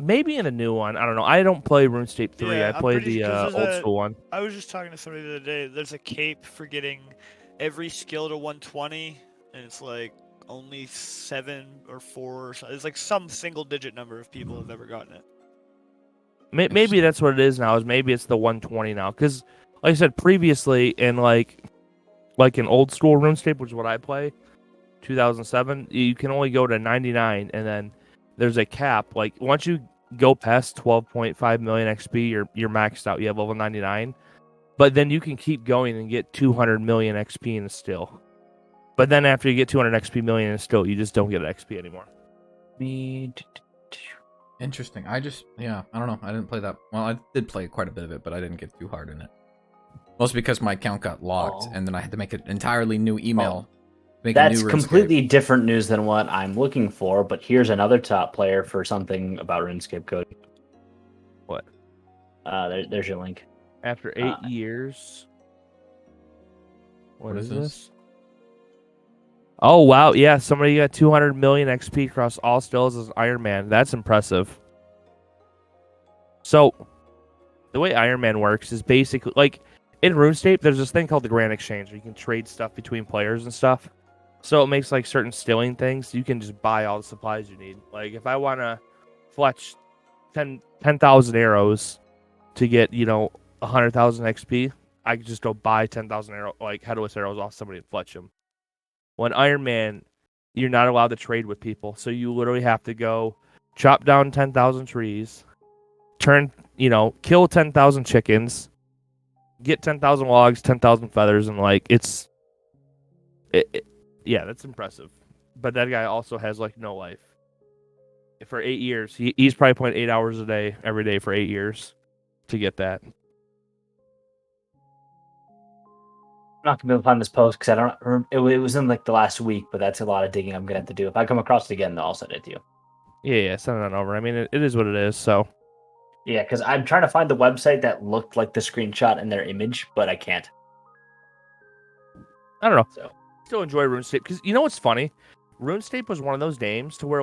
Maybe in a new one. I don't know. I don't play RuneScape 3. Yeah, I I'm play pretty the sure there's old a- school one. I was just talking to somebody the other day. There's a cape for getting every skill to 120, and it's like only 7 or 4 or something. It's like some single-digit number of people have ever gotten it. Maybe that's what it is now. Is maybe it's the 120 now? Because, like I said previously, in like in old school RuneScape, which is what I play, 2007, you can only go to 99, and then there's a cap. Like once you go past 12.5 million XP, you're maxed out. You have level 99, but then you can keep going and get 200 million XP in a still. But then after you get 200 XP million in a still, you just don't get XP anymore. Interesting. I don't know. I didn't play that. Well, I did play quite a bit of it, but I didn't get too hard in it. Mostly because my account got locked, and then I had to make an entirely new email. Make a That's new RuneScape. completely different news than what I'm looking for, but here's another top player for something about RuneScape code. What? There's your link. After 8 years. What is this? Oh wow, yeah, somebody got 200 million XP across all stills as Iron Man. That's impressive. So, the way Iron Man works is basically like in RuneScape, there's this thing called the Grand Exchange where you can trade stuff between players and stuff. So it makes like certain stilling things, you can just buy all the supplies you need. Like if I want to fletch 10,000 arrows to get 100,000 XP. I could just go buy 10,000 headless arrows off somebody and fletch them. When Iron Man, you're not allowed to trade with people, so you literally have to go chop down 10,000 trees, kill 10,000 chickens, get 10,000 logs, 10,000 feathers, and yeah, that's impressive. But that guy also has no life. For 8 years, he's probably playing 8 hours a day every day for 8 years to get that. I'm not gonna be able to find this post because I don't remember. It was in the last week, but that's a lot of digging I'm gonna have to do. If I come across it again, then I'll send it to you. Yeah, send it on over. I mean, it is what it is. So yeah, because I'm trying to find the website that looked like the screenshot in their image, but I can't. I don't know. So still enjoy RuneScape because what's funny? RuneScape was one of those games to where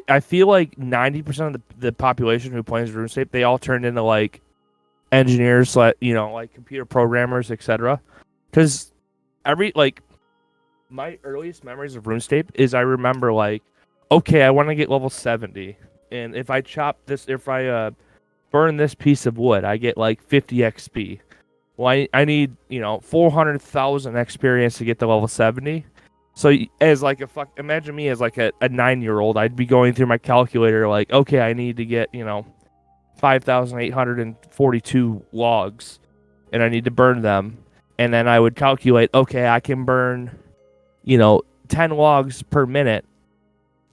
I feel like 90% of the population who plays RuneScape, they all turned into engineers, computer programmers, etc. Because my earliest memories of RuneScape is I remember okay, I want to get level 70, and if I burn this piece of wood, I get 50 XP. Well, I need 400,000 experience to get to level 70. So as imagine me as a 9-year-old, I'd be going through my calculator okay, I need to get 5,842 logs, and I need to burn them, and then I would calculate, okay, I can burn 10 logs per minute.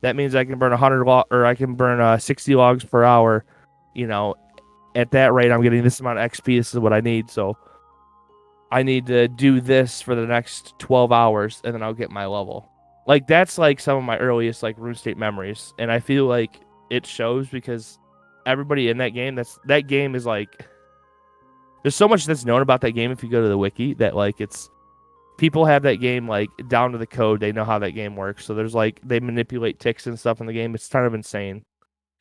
That means I can burn 60 logs per hour. At that rate, I'm getting this amount of XP. This is what I need. So I need to do this for the next 12 hours, and then I'll get my level. That's some of my earliest RuneScape memories, and I feel like it shows because everybody in that game, that game is there's so much that's known about that game if you go to the wiki that it's people have that game down to the code. They know how that game works. So there's they manipulate ticks and stuff in the game. It's kind of insane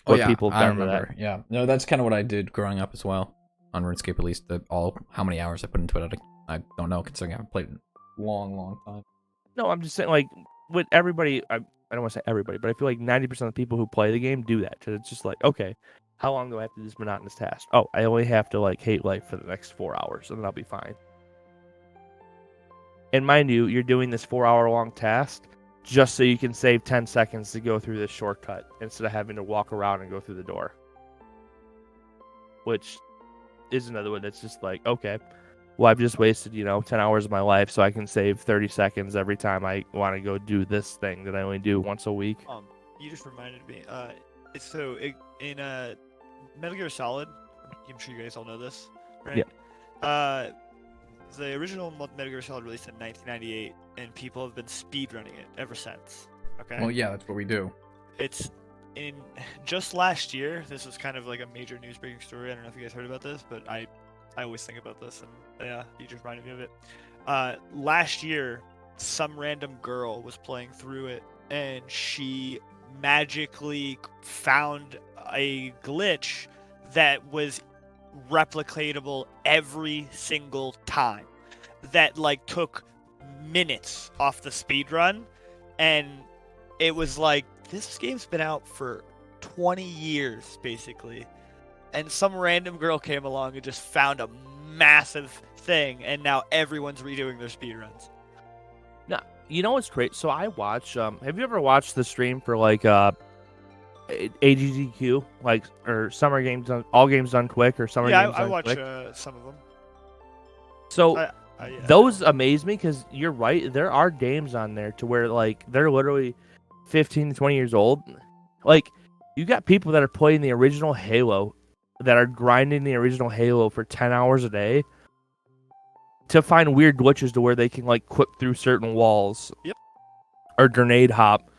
what people have done with that. Yeah, no, that's kind of what I did growing up as well on RuneScape. At least how many hours I put into it, I don't know, considering I haven't played it in a long time. No, I'm just saying with everybody. I don't want to say everybody, but I feel 90% of the people who play the game do that. Because it's just okay, how long do I have to do this monotonous task? Oh, I only have to hate life for the next 4 hours, and then I'll be fine. And mind you, you're doing this 4-hour-long task just so you can save 10 seconds to go through this shortcut instead of having to walk around and go through the door. Which is another one that's just okay, well, I've just wasted, 10 hours of my life so I can save 30 seconds every time I want to go do this thing that I only do once a week. You just reminded me. In Metal Gear Solid, I'm sure you guys all know this, right? Yeah. The original Metal Gear Solid released in 1998, and people have been speedrunning it ever since. Okay. Well, yeah, that's what we do. It's in just last year. This was kind of a major news breaking story. I don't know if you guys heard about this, but I always think about this, and yeah, you just reminded me of it. Last year, some random girl was playing through it, and she magically found a glitch that was replicatable every single time, that took minutes off the speed run, and it was this game's been out for 20 years basically, and some random girl came along and just found a massive thing, and now everyone's redoing their speed runs. Now, what's great? So I watch have you ever watched the stream for AGDQ, or Summer Games Done, All Games Done Quick, or Summer Games Done Quick? Yeah, I watch some of them. So yeah. Those amaze me because you're right. There are games on there to where they're literally 15 to 20 years old. You got people that are playing the original Halo, that are grinding the original Halo for 10 hours a day to find weird glitches to where they can quick through certain walls. Yep. Or grenade hop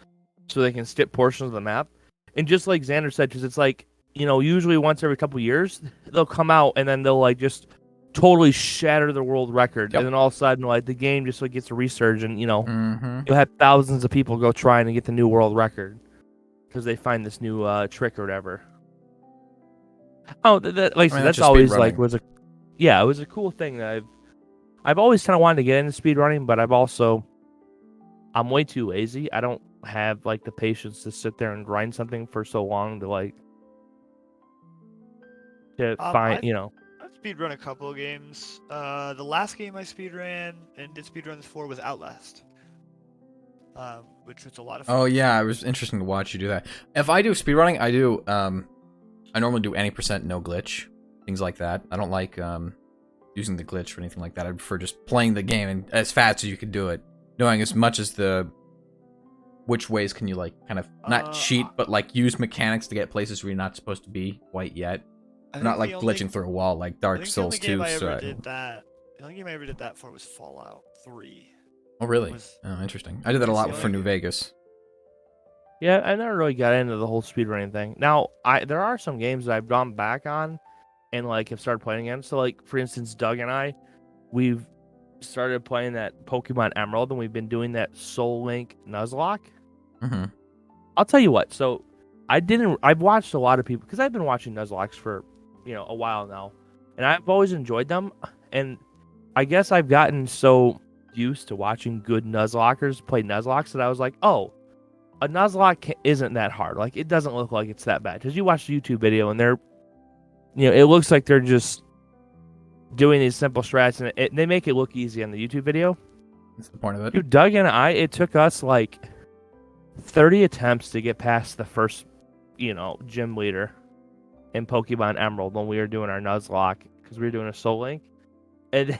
so they can skip portions of the map. And just like Xander said, because it's usually once every couple years, they'll come out and then they'll just totally shatter the world record. Yep. And then all of a sudden, the game just gets a resurge, and you'll have thousands of people go trying to get the new world record because they find this new trick or whatever. Oh, that's always was a it was a cool thing that I've always kind of wanted to get into speedrunning, but I'm way too lazy. I don't have like the patience to sit there and grind something for so long to like to find, I've speedrun a couple of games. The last game I speedran and did speedruns for was Outlast, which was a lot of fun. Oh yeah, it was interesting to watch you do that. If I do speedrunning, I normally do any percent no glitch, things like that. I don't like using the glitch or anything like that. I prefer just playing the game and as fast as you can do it, knowing as much as which ways can you like kind of not cheat, but like use mechanics to get places where you're not supposed to be quite yet. Not like glitching through a wall like Dark Souls 2. The only game I ever did that for was Fallout 3. Oh really? Oh, interesting. I did that a lot for New Vegas. Yeah, I never really got into the whole speedrunning thing. Now, there are some games that I've gone back on and like have started playing again. So like for instance, Doug and I, we've started playing that Pokemon Emerald and we've been doing that Soul Link Nuzlocke. Mm-hmm. I'll tell you what. So I've watched a lot of people because I've been watching Nuzlocks for a while now, and I've always enjoyed them. And I guess I've gotten so used to watching good Nuzlockers play Nuzlocks that I was like, oh, a Nuzlocke isn't that hard. Like it doesn't look like it's that bad because you watch the YouTube video and they're, it looks like they're just doing these simple strats and they make it look easy on the YouTube video. That's the point of it. Dude, Doug and I, it took us like 30 attempts to get past the first, gym leader in Pokemon Emerald when we were doing our Nuzlocke because we were doing a Soul Link. And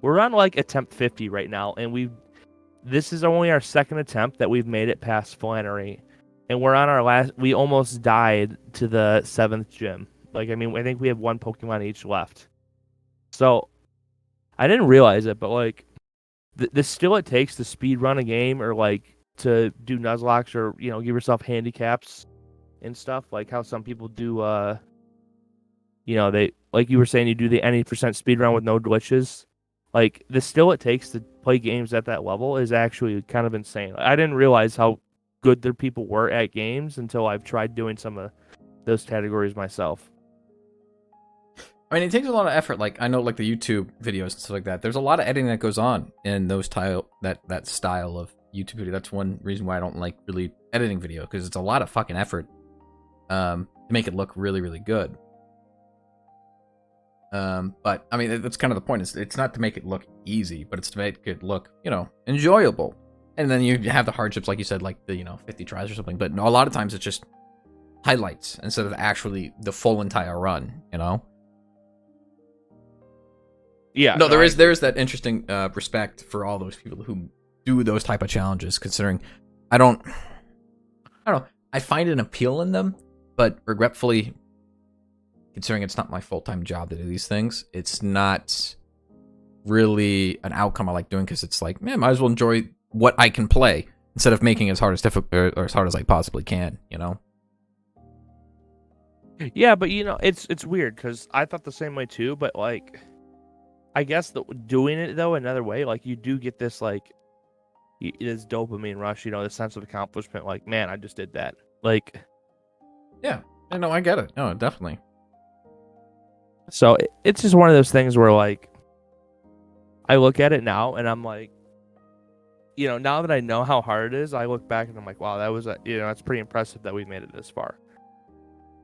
we're on like attempt 50 right now. And this is only our second attempt that we've made it past Flannery. And we're on our last, we almost died to the 7th gym. Like, I think we have one Pokemon each left. So I didn't realize it, but like the skill it takes to speed run a game or like to do Nuzlocks or, give yourself handicaps and stuff, like how some people do, they, like you were saying, you do the any percent speed run with no glitches. Like the skill it takes to play games at that level is actually kind of insane. I didn't realize how good their people were at games until I've tried doing some of those categories myself. It takes a lot of effort. Like I know, like the YouTube videos and stuff like that. There's a lot of editing that goes on in those that style of YouTube video. That's one reason why I don't like really editing video because it's a lot of fucking effort to make it look really, really good. But that's kind of the point. It's not to make it look easy, but it's to make it look, enjoyable. And then you have the hardships, like you said, like the 50 tries or something. But no, a lot of times it's just highlights instead of actually the full entire run. Yeah. No, there is that interesting respect for all those people who do those type of challenges. Considering, I don't know. I find an appeal in them, but regretfully, considering it's not my full-time job to do these things, it's not really an outcome I like doing because it's like, man, might as well enjoy what I can play instead of making it as hard as difficult or as hard as I possibly can. Yeah, but it's weird because I thought the same way too. But like, I guess doing it though another way, like you do get this like this dopamine rush, the sense of accomplishment. Like, man, I just did that. Like, yeah, no, I get it. No, definitely. So it's just one of those things where like I look at it now and I'm like, now that I know how hard it is, I look back and I'm like, wow, that was it's pretty impressive that we made it this far.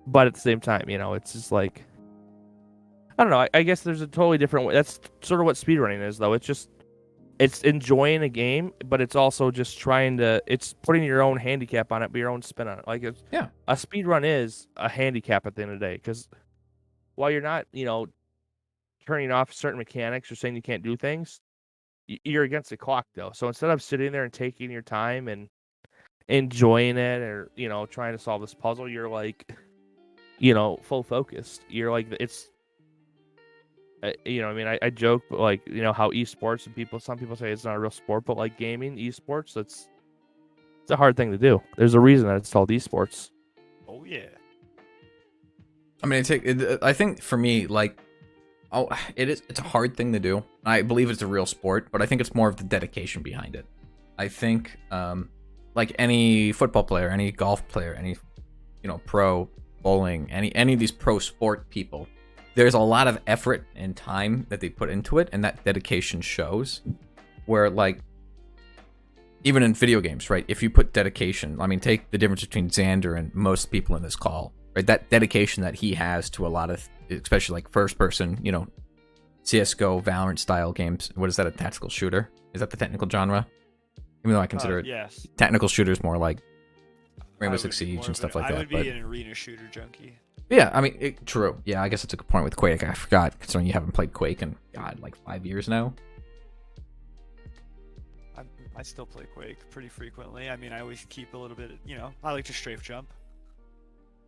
But at the same time, it's just like, I don't know. I guess there's a totally different way. That's sort of what speedrunning is, though. It's enjoying a game, but it's also just it's putting your own handicap on it, but your own spin on it. Like, a speedrun is a handicap at the end of the day, because while you're not, turning off certain mechanics or saying you can't do things, you're against the clock, though. So instead of sitting there and taking your time and enjoying it or, trying to solve this puzzle, you're like, full focused. You're like, it's, I joke, but like, how esports and some people say it's not a real sport, but like gaming, esports, it's a hard thing to do. There's a reason that it's called esports. Oh yeah. I think for me, like, it's a hard thing to do. I believe it's a real sport, but I think it's more of the dedication behind it. I think, like any football player, any golf player, any, pro bowling, any of these pro sport people, there's a lot of effort and time that they put into it, and that dedication shows. Where, like, even in video games, right? If you put dedication, I mean, take the difference between Xander and most people in this call, right? That dedication that he has to a lot of, especially like first person, you know, CS:GO, Valorant style games. What is that? A tactical shooter? Is that the technical genre? Even though I consider it yes. technical shooters more like Rainbow I Six would be Siege more and of stuff an- like I that. would But be an arena shooter junkie. yeah, I mean, true. Yeah, I guess that's a good point with Quake. I forgot, considering you haven't played Quake in, God, like 5 years now. I still play Quake pretty frequently. I mean, I always keep a little bit, you know, I like to strafe jump.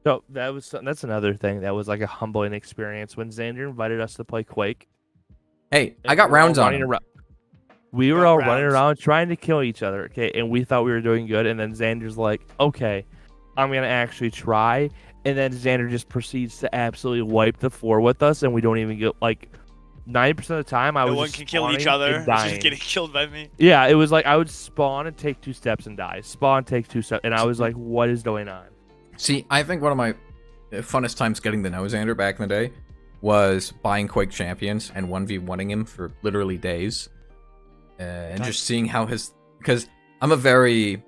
So that's another thing that was like a humbling experience when Xander invited us to play Quake. Hey, I and got we were all rounds on running him. around- We were Got all running rounds. around trying to kill each other, okay? And we thought we were doing good, and then Xander's like, okay, I'm going to actually try. And then Xander just proceeds to absolutely wipe the floor with us, and we don't even get, like, 90% of the time, I No was one just can kill each spawning other. and It's dying. just getting killed by me. Yeah, it was like I would spawn and take 2 steps and die. Spawn, take 2 steps, and I was like, what is going on? See, I think one of my funnest times getting to know Xander back in the day was buying Quake Champions and 1v1ing him for literally days. And just seeing how his... Because I'm a very...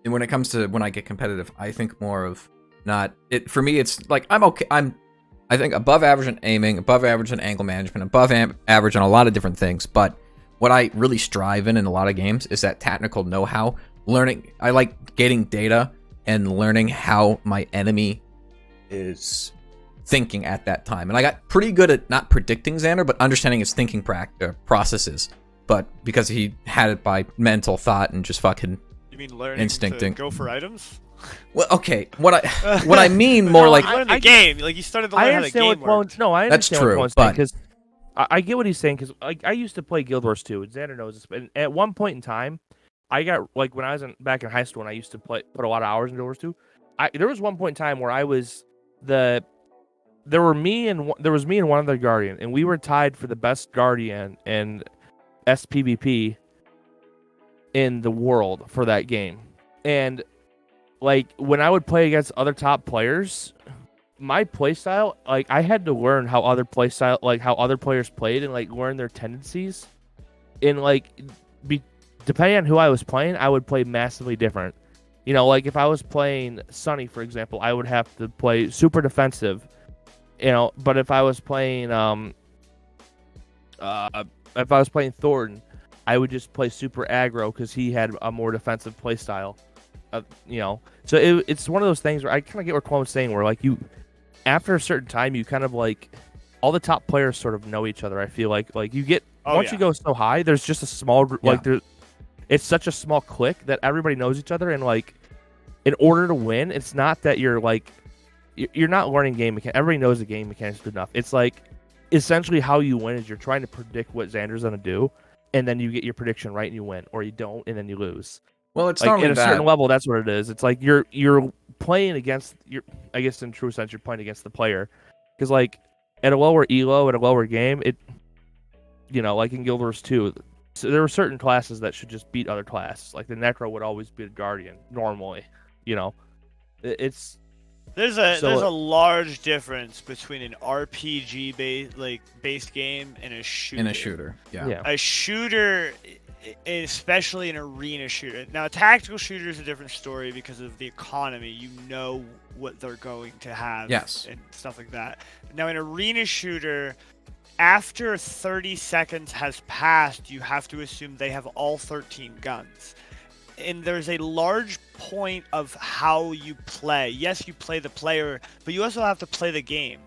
And when it comes to when I get competitive, I think more of not... it. For me, it's like, I'm okay. I think above average in aiming, above average in angle management, above average in a lot of different things. But what I really strive in a lot of games is that technical know-how. Learning... I like getting data and learning how my enemy is thinking at that time. And I got pretty good at not predicting Xander, but understanding his thinking processes. But because he had it by mental thought and just fucking... You mean learning Instincting. to go for items? Well, okay. What I mean more No, like... you learned the I- game. Like, you started to learn I how the understand game what Clone. worked. No, I That's understand true, what Clone's saying but- because I get what he's saying because I used to play Guild Wars 2. And Xander knows this. And at one point in time, I got like when I was back in high school and I used to put a lot of hours in Guild Wars 2. There was one point in time where I was there was me and one other Guardian, and we were tied for the best Guardian in SPVP in the world for that game. And like when I would play against other top players, my playstyle, like I had to learn how other players played and like learn their tendencies. And like depending on who I was playing, I would play massively different. You know, like if I was playing Sunny, for example, I would have to play super defensive. You know, but if I was playing Thornton, I would just play super aggro because he had a more defensive play style. You know, so it's one of those things where I kind of get what Clone's saying, where like after a certain time, you kind of like all the top players sort of know each other. I feel like you get once you go so high, there's just a small it's such a small clique that everybody knows each other, and like in order to win, it's not that you're not learning game mechanics. Everybody knows the game mechanics good enough. It's like essentially how you win is you're trying to predict what Xander's gonna do, and then you get your prediction right and you win, or you don't and then you lose. Well, it's Like not at only a certain that. level, that's what it is. It's like you're playing against I guess in true sense, you're playing against the player, because like at a lower elo, at a lower game, like in Guild Wars 2, so there were certain classes that should just beat other classes. Like the Necro would always beat a Guardian normally. You know, it's There's a large difference between an RPG based game and a shooter. In a shooter, yeah. A shooter, especially an arena shooter. Now, a tactical shooter is a different story because of the economy. You know what they're going to have, Yes. and stuff like that. Now, an arena shooter, after 30 seconds has passed, you have to assume they have all 13 guns. And there's a large point of how you play. Yes, you play the player, but you also have to play the game.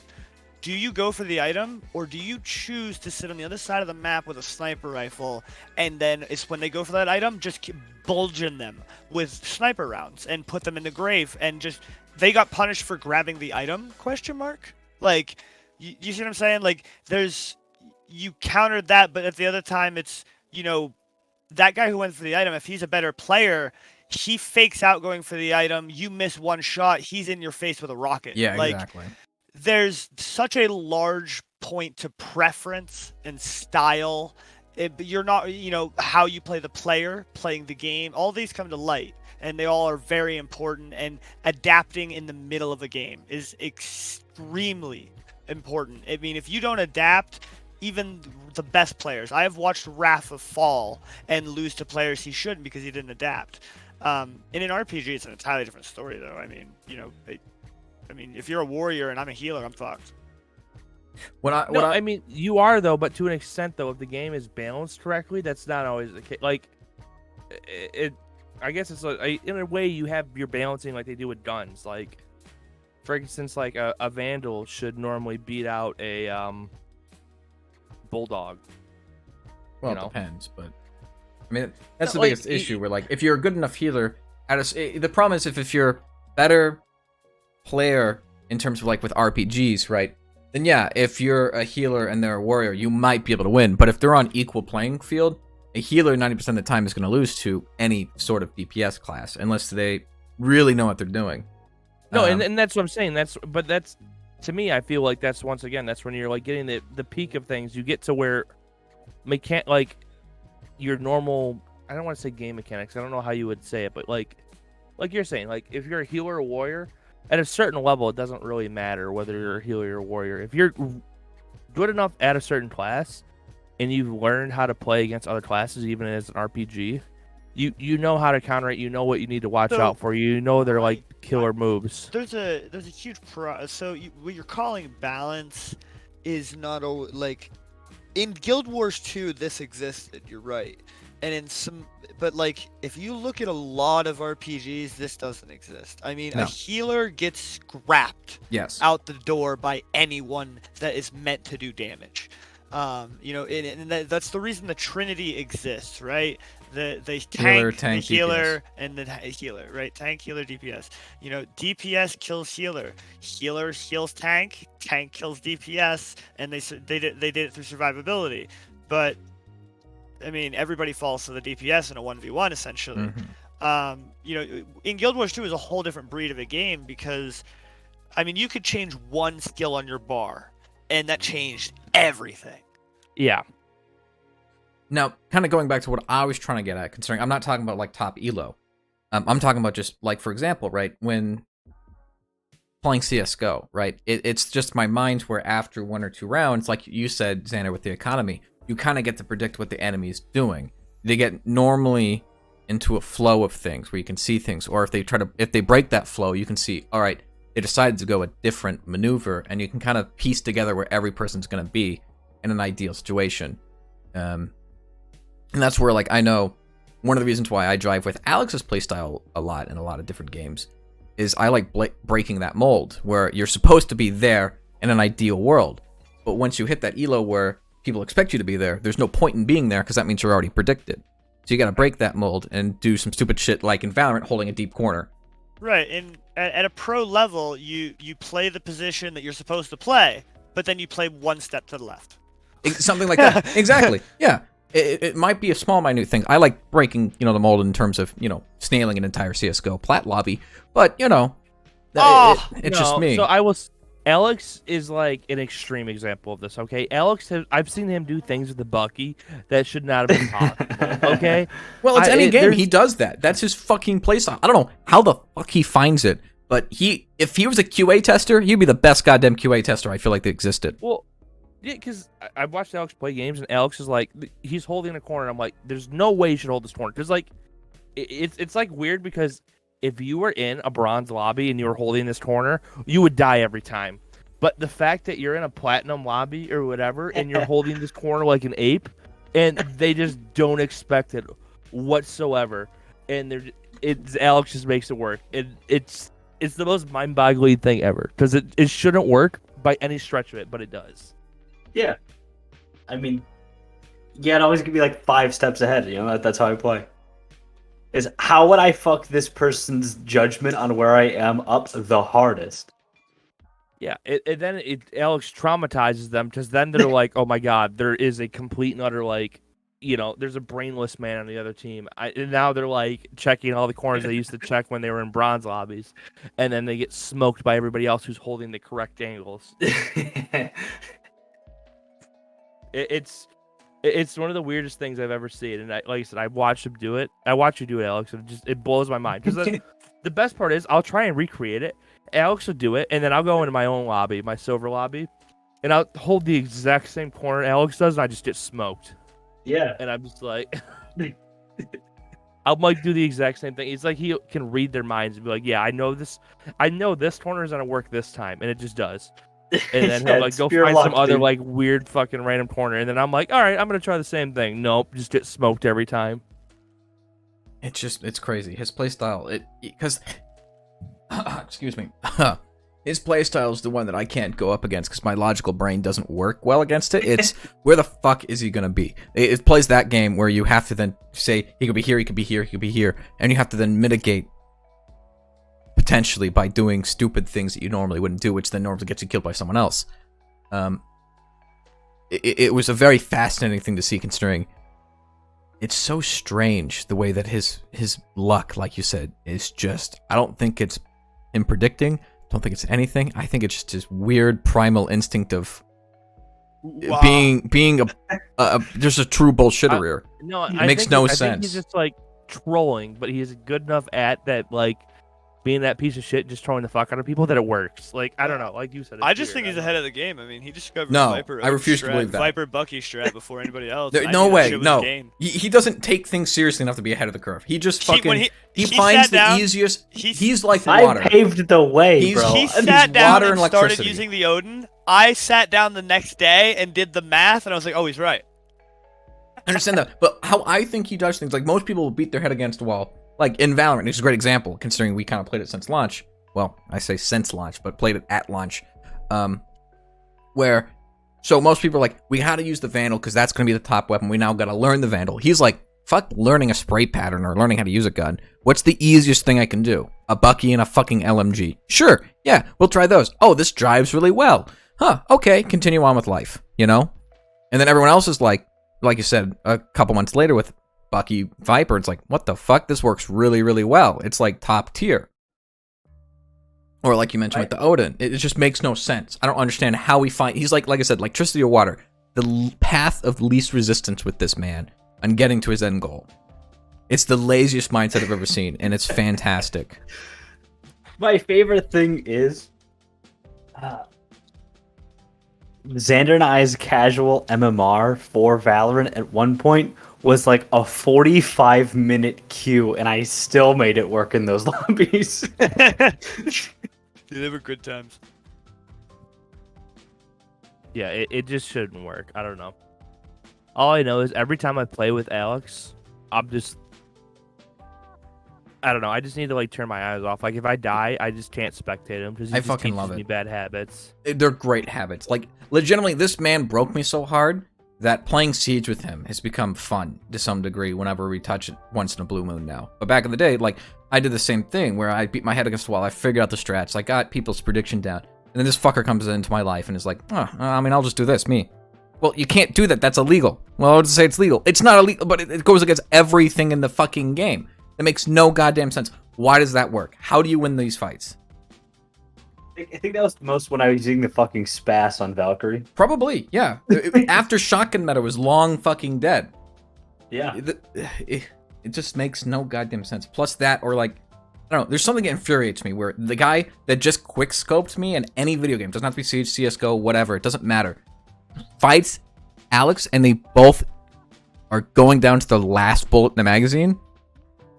Do you go for the item, or do you choose to sit on the other side of the map with a sniper rifle, and then it's when they go for that item, just keep bulging them with sniper rounds and put them in the grave, and just they got punished for grabbing the item? ? Like, you see what I'm saying? Like, you countered that, but at the other time, it's that guy who went for the item, if he's a better player, he fakes out going for the item. You miss one shot, he's in your face with a rocket. Yeah, like, exactly. There's such a large point to preference and style. You're not, how you play the player, playing the game. All these come to light, and they all are very important. And adapting in the middle of a game is extremely important. I mean, if you don't adapt, even the best players. I have watched Rafa fall and lose to players he shouldn't because he didn't adapt. In an RPG, it's an entirely different story, though. I mean, if you're a warrior and I'm a healer, I'm fucked. I mean, you are though, but to an extent, though, if the game is balanced correctly, that's not always the case. Like, I guess it's in a way you're balancing like they do with guns. Like, for instance, like a vandal should normally beat out a bulldog. Well, it depends, but I mean that's the biggest issue. Where like if you're a good enough healer, the problem is if you're better player in terms of like with RPGs, right? Then yeah, if you're a healer and they're a warrior, you might be able to win. But if they're on equal playing field, a healer 90% of the time is going to lose to any sort of DPS class unless they really know what they're doing. No, and that's what I'm saying. That's to me, I feel like that's once again that's when you're like getting the peak of things. You get to where like your normal. I don't want to say game mechanics. I don't know how you would say it, but like you're saying, like if you're a healer or a warrior, at a certain level, it doesn't really matter whether you're a healer or a warrior. If you're good enough at a certain class, and you've learned how to play against other classes, even as an RPG, you know how to counter it. You know what you need to watch out for. You know they're like killer moves. There's a huge what you're calling balance is not like in Guild Wars 2 this existed. You're right, and in some, but like if you look at a lot of RPGs, this doesn't exist. I mean, a healer gets scrapped out the door by anyone that is meant to do damage. And that's the reason the Trinity exists, right? The tank, the healer, DPS. And the healer, right? Tank, healer, DPS. DPS kills healer, healer heals tank, tank kills DPS, and they did it through survivability. But I mean, everybody falls to the DPS in a 1v1 essentially. Mm-hmm. In Guild Wars 2 is a whole different breed of a game because, I mean, you could change one skill on your bar, and that changed everything. Yeah. Now, kind of going back to what I was trying to get at, considering I'm not talking about like top elo. I'm talking about just like, for example, right, when playing CSGO, right, it's just my mind where after 1 or 2 rounds, like you said, Xander, with the economy, you kind of get to predict what the enemy's doing. They get normally into a flow of things where you can see things, or if they break that flow, you can see, all right, they decided to go a different maneuver, and you can kind of piece together where every person's going to be in an ideal situation. And that's where, like, I know one of the reasons why I drive with Alex's playstyle a lot in a lot of different games is I like breaking that mold where you're supposed to be there in an ideal world. But once you hit that elo where people expect you to be there, there's no point in being there because that means you're already predicted. So you got to break that mold and do some stupid shit like in Valorant holding a deep corner. Right, and at a pro level, you play the position that you're supposed to play, but then you play one step to the left. Something like that. Exactly. Yeah. It might be a small, minute thing. I like breaking, the mold in terms of, snailing an entire CSGO plat lobby. But, it's just me. So Alex is like an extreme example of this, okay? I've seen him do things with the Bucky that should not have been possible, okay? Well, it's any game. He does that. That's his fucking playstyle. I don't know how the fuck he finds it, but if he was a QA tester, he'd be the best goddamn QA tester I feel like that existed. Well, yeah, because I watched Alex play games, and Alex is like, he's holding a corner, and I'm like, there's no way you should hold this corner. Because, like, it's like weird because if you were in a bronze lobby and you were holding this corner, you would die every time. But the fact that you're in a platinum lobby or whatever, and you're holding this corner like an ape, and they just don't expect it whatsoever, and Alex just makes it work. It's the most mind-boggling thing ever because it shouldn't work by any stretch of it, but it does. Yeah. I mean, it always could be like 5 steps ahead, that's how I play. Is how would I fuck this person's judgment on where I am up the hardest? Yeah, then Alex traumatizes them because then they're like, oh my god, there is a complete and utter, like, there's a brainless man on the other team. And now they're like checking all the corners they used to check when they were in bronze lobbies. And then they get smoked by everybody else who's holding the correct angles. It's one of the weirdest things I've ever seen, and like I said, I've watched him do it. I watch you do it, Alex, and it blows my mind. Because the best part is, I'll try and recreate it. Alex will do it, and then I'll go into my own lobby, my silver lobby, and I'll hold the exact same corner Alex does, and I just get smoked. Yeah. And I'm just like, I'll like do the exact same thing. It's like he can read their minds and be like, yeah, I know this corner is gonna work this time, and it just does. And then he'll like go find some other like weird fucking random corner, and then I'm like, all right, I'm gonna try the same thing. Nope, just get smoked every time. It's crazy. His playstyle, because excuse me, his playstyle is the one that I can't go up against because my logical brain doesn't work well against it. It's where the fuck is he gonna be? It plays that game where you have to then say he could be here, he could be here, he could be here, and you have to then mitigate potentially by doing stupid things that you normally wouldn't do, which then normally gets you killed by someone else. It was a very fascinating thing to see, considering it's so strange the way that his luck, like you said, is just. I don't think it's him predicting. Don't think it's anything. I think it's just his weird primal instinct of being a just a true bullshitter here. No, it makes no sense. I think he's just like trolling, but he's good enough at that, like being that piece of shit, just trolling the fuck out of people, that it works. Like, I don't know, like you said. I just think he's ahead of the game. I mean, he discovered I refuse to believe that. Viper Bucky strat before anybody else. No way, no. He doesn't take things seriously enough to be ahead of the curve. He just fucking he finds the easiest. He's like water. I paved the way, bro. He sat down and started using the Odin. I sat down the next day and did the math, and I was like, oh, he's right. I understand that, but how I think he does things, like most people will beat their head against a wall. Like in Valorant, it's a great example, considering we kind of played it since launch. Well, I say since launch, but played it at launch. So most people are like, we gotta use the Vandal because that's gonna be the top weapon. We now gotta learn the Vandal. He's like, fuck learning a spray pattern or learning how to use a gun. What's the easiest thing I can do? A Bucky and a fucking LMG. Sure, yeah, we'll try those. Oh, this drives really well. Huh, okay, continue on with life, you know? And then everyone else is like you said, a couple months later with Bucky Viper, it's like, what the fuck? This works really, really well. It's like top tier. Or like you mentioned with the Odin, it just makes no sense. I don't understand how we find. He's like I said, electricity or water. The path of least resistance with this man on getting to his end goal. It's the laziest mindset I've ever seen, and it's fantastic. My favorite thing is Xander and I's casual MMR for Valorant at one point was like a 45-minute queue, and I still made it work in those lobbies. Dude, they were good times. Yeah, it just shouldn't work. I don't know. All I know is every time I play with Alex, I don't know. I just need to like turn my eyes off. Like if I die, I just can't spectate him because he just fucking teaches love it. me bad habits. They're great habits. Like legitimately, this man broke me so hard that playing Siege with him has become fun to some degree whenever we touch it once in a blue moon now. But back in the day, like, I did the same thing where I beat my head against the wall. I figured out the strats. I got people's prediction down. And then this fucker comes into my life and is like, I'll just do this, me. Well, you can't do that. That's illegal. Well, I would say it's legal. It's not illegal, but it goes against everything in the fucking game. That makes no goddamn sense. Why does that work? How do you win these fights? I think that was the most when I was using the fucking Spas on Valkyrie. Probably, yeah. After shotgun meta was long fucking dead. Yeah. It just makes no goddamn sense. Plus that, or like, I don't know, there's something that infuriates me where the guy that just quick scoped me in any video game, doesn't have to be Siege, CSGO, whatever, it doesn't matter, fights Alex and they both are going down to the last bullet in the magazine,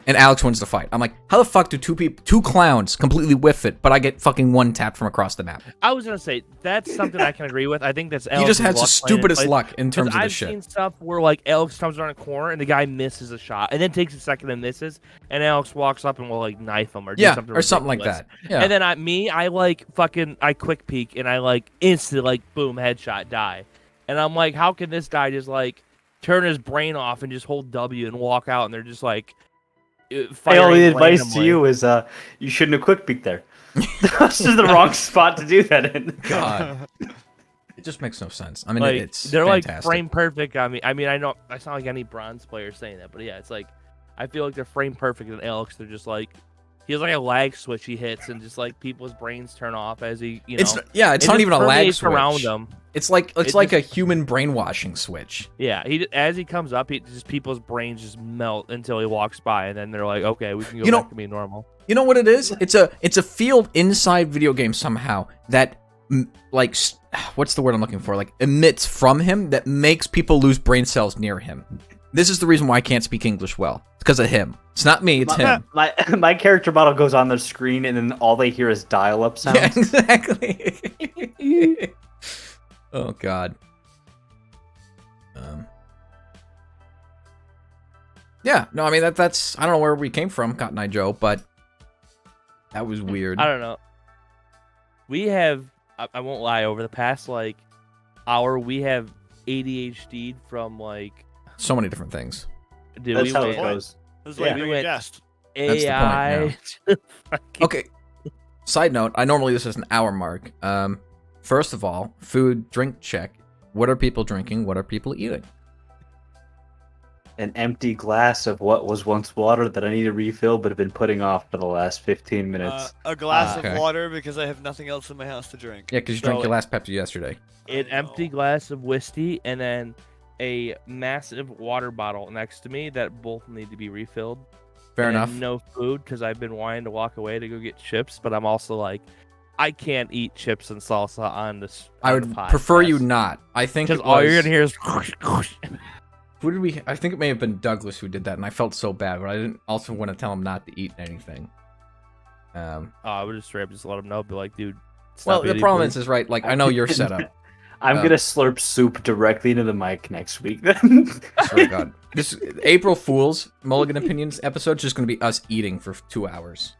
and Alex wins the fight. I'm like, how the fuck do two clowns completely whiff it, but I get fucking one tapped from across the map? I was gonna say that's something I can agree with. I think that's he just has the stupidest luck in terms of this shit. I've seen stuff where like Alex comes around a corner and the guy misses a shot, and then takes a second and misses, and Alex walks up and will like knife him or do something ridiculous. Something like that. Yeah. And then I quick peek and I like instantly like boom headshot die, and I'm like, how can this guy just like turn his brain off and just hold W and walk out, and they're just like. My only advice to you is you shouldn't have quick peeked there. This is the wrong spot to do that in. God, it just makes no sense. I mean, like, it's they're fantastic. Like frame perfect. I mean, I know I sound like any bronze player saying that, but yeah, it's like I feel like they're frame perfect. And Alex, they're just like he has like a lag switch he hits, and just like people's brains turn off as he, you know. It's not even a lag switch around them. It's like a human brainwashing switch. Yeah, as he comes up, people's brains just melt until he walks by, and then they're like, okay, we can go back to being normal. You know what it is? It's a field inside video games somehow that like, what's the word I'm looking for? Like, emits from him that makes people lose brain cells near him. This is the reason why I can't speak English well. It's because of him. It's not me, it's him. My character model goes on the screen, and then all they hear is dial-up sounds. Yeah, exactly. Oh, God. Yeah, no, I mean, that's... I don't know where we came from, Cotton Eye Joe, but that was weird. I don't know. We have... I won't lie, over the past, like, hour, we have ADHD from, like... So many different things. Dude, That's we how went it goes. This is Yeah. like We being a went- guest. That's the point, AI. to fucking- Okay. Side note, I normally this is an hour mark. First of all, food, drink check. What are people drinking? What are people eating? An empty glass of what was once water that I need to refill, but have been putting off for the last 15 minutes. A glass Okay. of water because I have nothing else in my house to drink. Yeah, because you So- drank your last Pepsi yesterday. An empty glass of whiskey and then a massive water bottle next to me that both need to be refilled. Fair And enough. No food because I've been wanting to walk away to go get chips, but I'm also like, I can't eat chips and salsa on this. I would prefer you not. I think because it all you're was- gonna hear is. Who did we? I think it may have been Douglas who did that, and I felt so bad, but I didn't also want to tell him not to eat anything. Oh, I would just straight up just let him know, be like, dude. Well, stop the eating problem food. is right. Like I know you're set up. I'm gonna slurp soup directly into the mic next week. Then. I swear to God. This April Fool's Mulligan Opinions episode is just going to be us eating for 2 hours.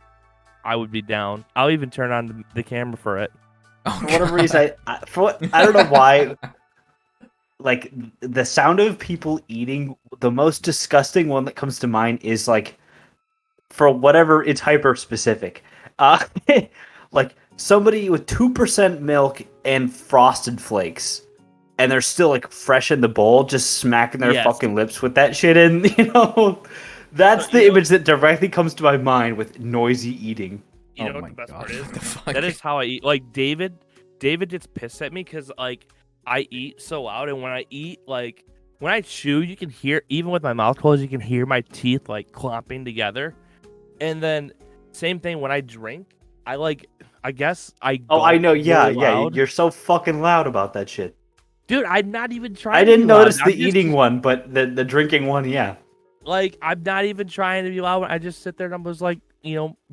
I would be down. I'll even turn on the camera for it. Oh, For whatever reason, I don't know why. Like the sound of people eating, the most disgusting one that comes to mind is like, for whatever, it's hyper specific. Like somebody with 2% milk and Frosted Flakes, and they're still like fresh in the bowl, just smacking their Yes. fucking lips with that shit in. That's the image that directly comes to my mind with noisy eating. You know oh what my the best God. part is? What the fuck? That is how I eat. Like David gets pissed at me because like I eat so loud, and when I eat, like when I chew, you can hear, even with my mouth closed, you can hear my teeth like clomping together. And then same thing when I drink, I guess I. Oh, I know. gulp Yeah, really yeah. loud. You're so fucking loud about that shit. Dude, I'm not even trying. I to didn't be loud. notice I'm the just- eating one, but the drinking one, yeah. Like I'm not even trying to be loud. I just sit there and I was like,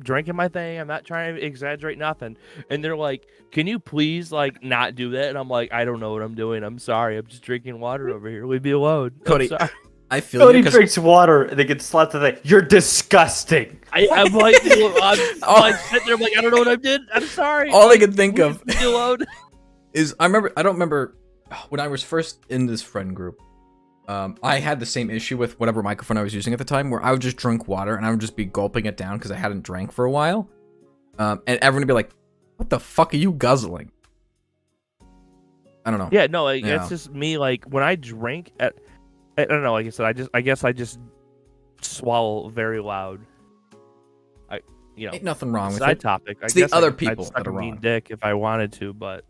drinking my thing. I'm not trying to exaggerate nothing. And they're like, "Can you please like not do that?" And I'm like, "I don't know what I'm doing. I'm sorry. I'm just drinking water over here. Leave me alone." I'm Cody, sorry. I feel Cody you 'cause- drinks water and they get slapped with it. You're disgusting. I'm like, I'm like sitting there, I'm like, I don't know what I did. I'm sorry. all I can think of Leave me alone. is I don't remember when I was first in this friend group. I had the same issue with whatever microphone I was using at the time, where I would just drink water and I would just be gulping it down because I hadn't drank for a while, and everyone would be like, "What the fuck are you guzzling?" I don't know. Yeah, no, like Yeah. it's just me. Like when I drink, I don't know. Like I said, I guess I just swallow very loud. Ain't nothing wrong with Side it. topic. I It's the guess other I'd people suck that a are mean wrong. dick if I wanted to, but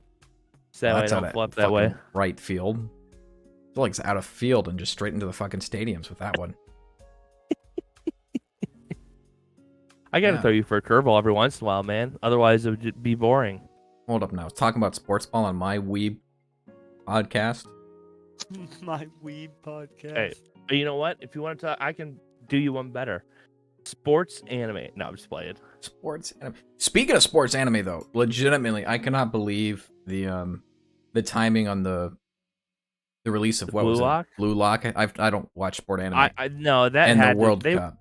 sadly I That's out don't of flip that way. fucking right field. I feel like it's out of field and just straight into the fucking stadiums with that one. I gotta Yeah. throw you for a curveball every once in a while, man. Otherwise, it would just be boring. Hold up now. I was talking about sports ball on my weeb podcast. My weed podcast. Hey. But you know what? If you want to talk, I can do you one better. Sports anime. No, I'm just playing. Sports anime. Speaking of sports anime, though, legitimately, I cannot believe the timing on the release of The what Blue was Lock? it? Blue Lock. I don't watch sport anime. I no, that and had the World to, Cup.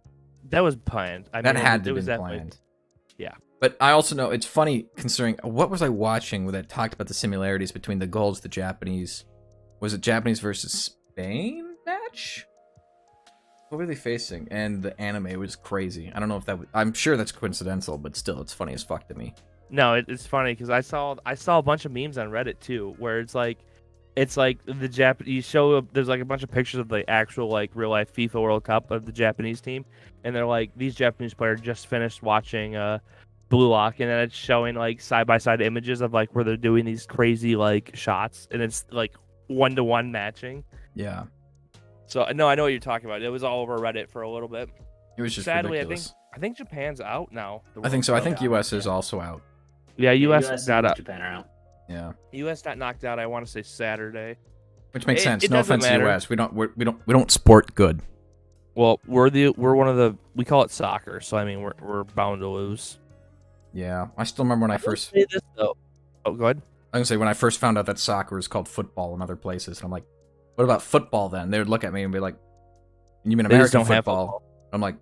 that was planned. I That mean, had it to was be definitely- planned. Yeah. But I also know it's funny considering what was I watching that talked about the similarities between the goals, the Japanese. Was it Japanese versus Spain match? What were they facing? And the anime was crazy. I don't know if that was, I'm sure that's coincidental, but still, it's funny as fuck to me. No, it's funny because I saw a bunch of memes on Reddit too, where it's like the Japanese show. There's like a bunch of pictures of the actual like real life FIFA World Cup of the Japanese team, and they're like these Japanese players just finished watching Blue Lock, and then it's showing like side by side images of like where they're doing these crazy like shots, and it's like 1-to-1 matching. Yeah, So no, I know what you're talking about. It was all over Reddit for a little bit. it was just Sadly, ridiculous. I think Japan's out now. the I think World so. I Cup. think U.S. is also out. Yeah, U.S. is not and up. Japan are out. Yeah, U.S. got knocked out. I want to say Saturday. which makes sense. It No doesn't offense to matter. U.S. We don't sport good. Well, we're one of the, we call it soccer, so I mean we're bound to lose. Yeah, I still remember when I will first. say this though. Oh, go ahead. I was gonna say when I first found out that soccer is called football in other places, and I'm like, "What about football then?" They would look at me and be like, "You mean They just American don't have football?" I'm like,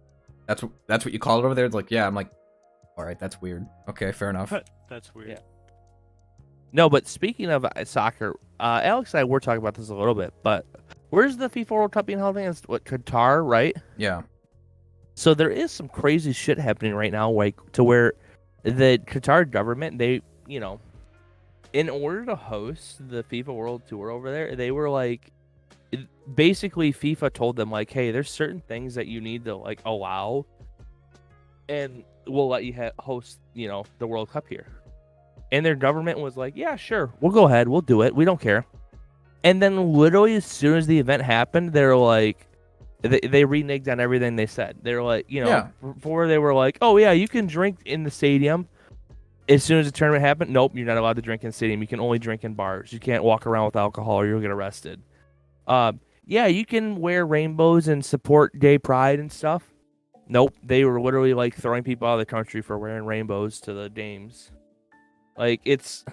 "That's what you call it over there?" It's like, "Yeah." I'm like, "All right, that's weird. Okay, fair enough." That's weird. Yeah. No, but speaking of soccer, Alex and I were talking about this a little bit, but where's the FIFA World Cup being held against? What, Qatar, right? Yeah, So there is some crazy shit happening right now, like to where the Qatar government, they, in order to host the FIFA World Tour over there, they were like, basically FIFA told them like, hey, there's certain things that you need to like allow, and we'll let you host, the World Cup here. And their government was like, yeah, sure, we'll go ahead, we'll do it, we don't care. And then literally as soon as the event happened, they're like, they reneged on everything they said. They're like, before they were like, oh yeah, you can drink in the stadium. As soon as the tournament happened, nope, you're not allowed to drink in the stadium. You can only drink in bars. You can't walk around with alcohol or you'll get arrested. Yeah, you can wear rainbows and support gay pride and stuff. Nope, they were literally like throwing people out of the country for wearing rainbows to the games. Like it's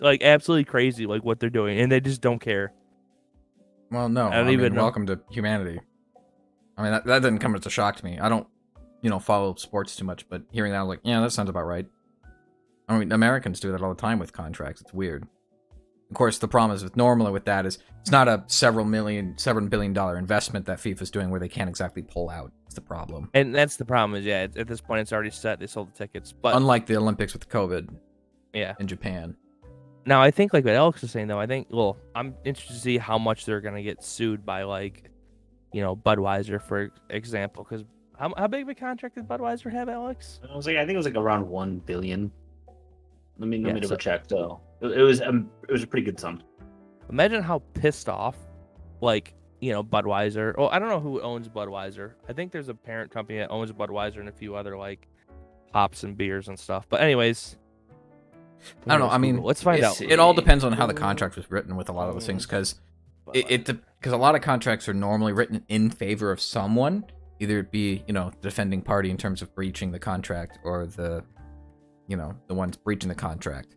like absolutely crazy, like what they're doing, and they just don't care. well, no, I mean, welcome to humanity. I mean, that didn't come as a shock to me. I don't, follow sports too much, but hearing that, I was like, yeah, that sounds about right. I mean, Americans do that all the time with contracts. It's weird. Of course, the problem is normally with that is it's not a $7 billion investment that FIFA's doing where they can't exactly pull out. It's the problem. And that's the problem is, yeah, at this point it's already set. They sold the tickets, but unlike the Olympics with COVID, yeah, in Japan. Now I think like what Alex was saying though, I'm interested to see how much they're gonna get sued by like, Budweiser for example, because how big of a contract did Budweiser have, Alex? I think it was like around 1 billion. Let me double check though. It was a pretty good sum. Imagine how pissed off, like, Budweiser. Well, I don't know who owns Budweiser. I think there's a parent company that owns Budweiser and a few other like hops and beers and stuff. But anyways, I don't know. I mean, let's find out. It all depends on how the contract was written with a lot of those things, because because a lot of contracts are normally written in favor of someone, either it be the defending party in terms of breaching the contract or the the ones breaching the contract.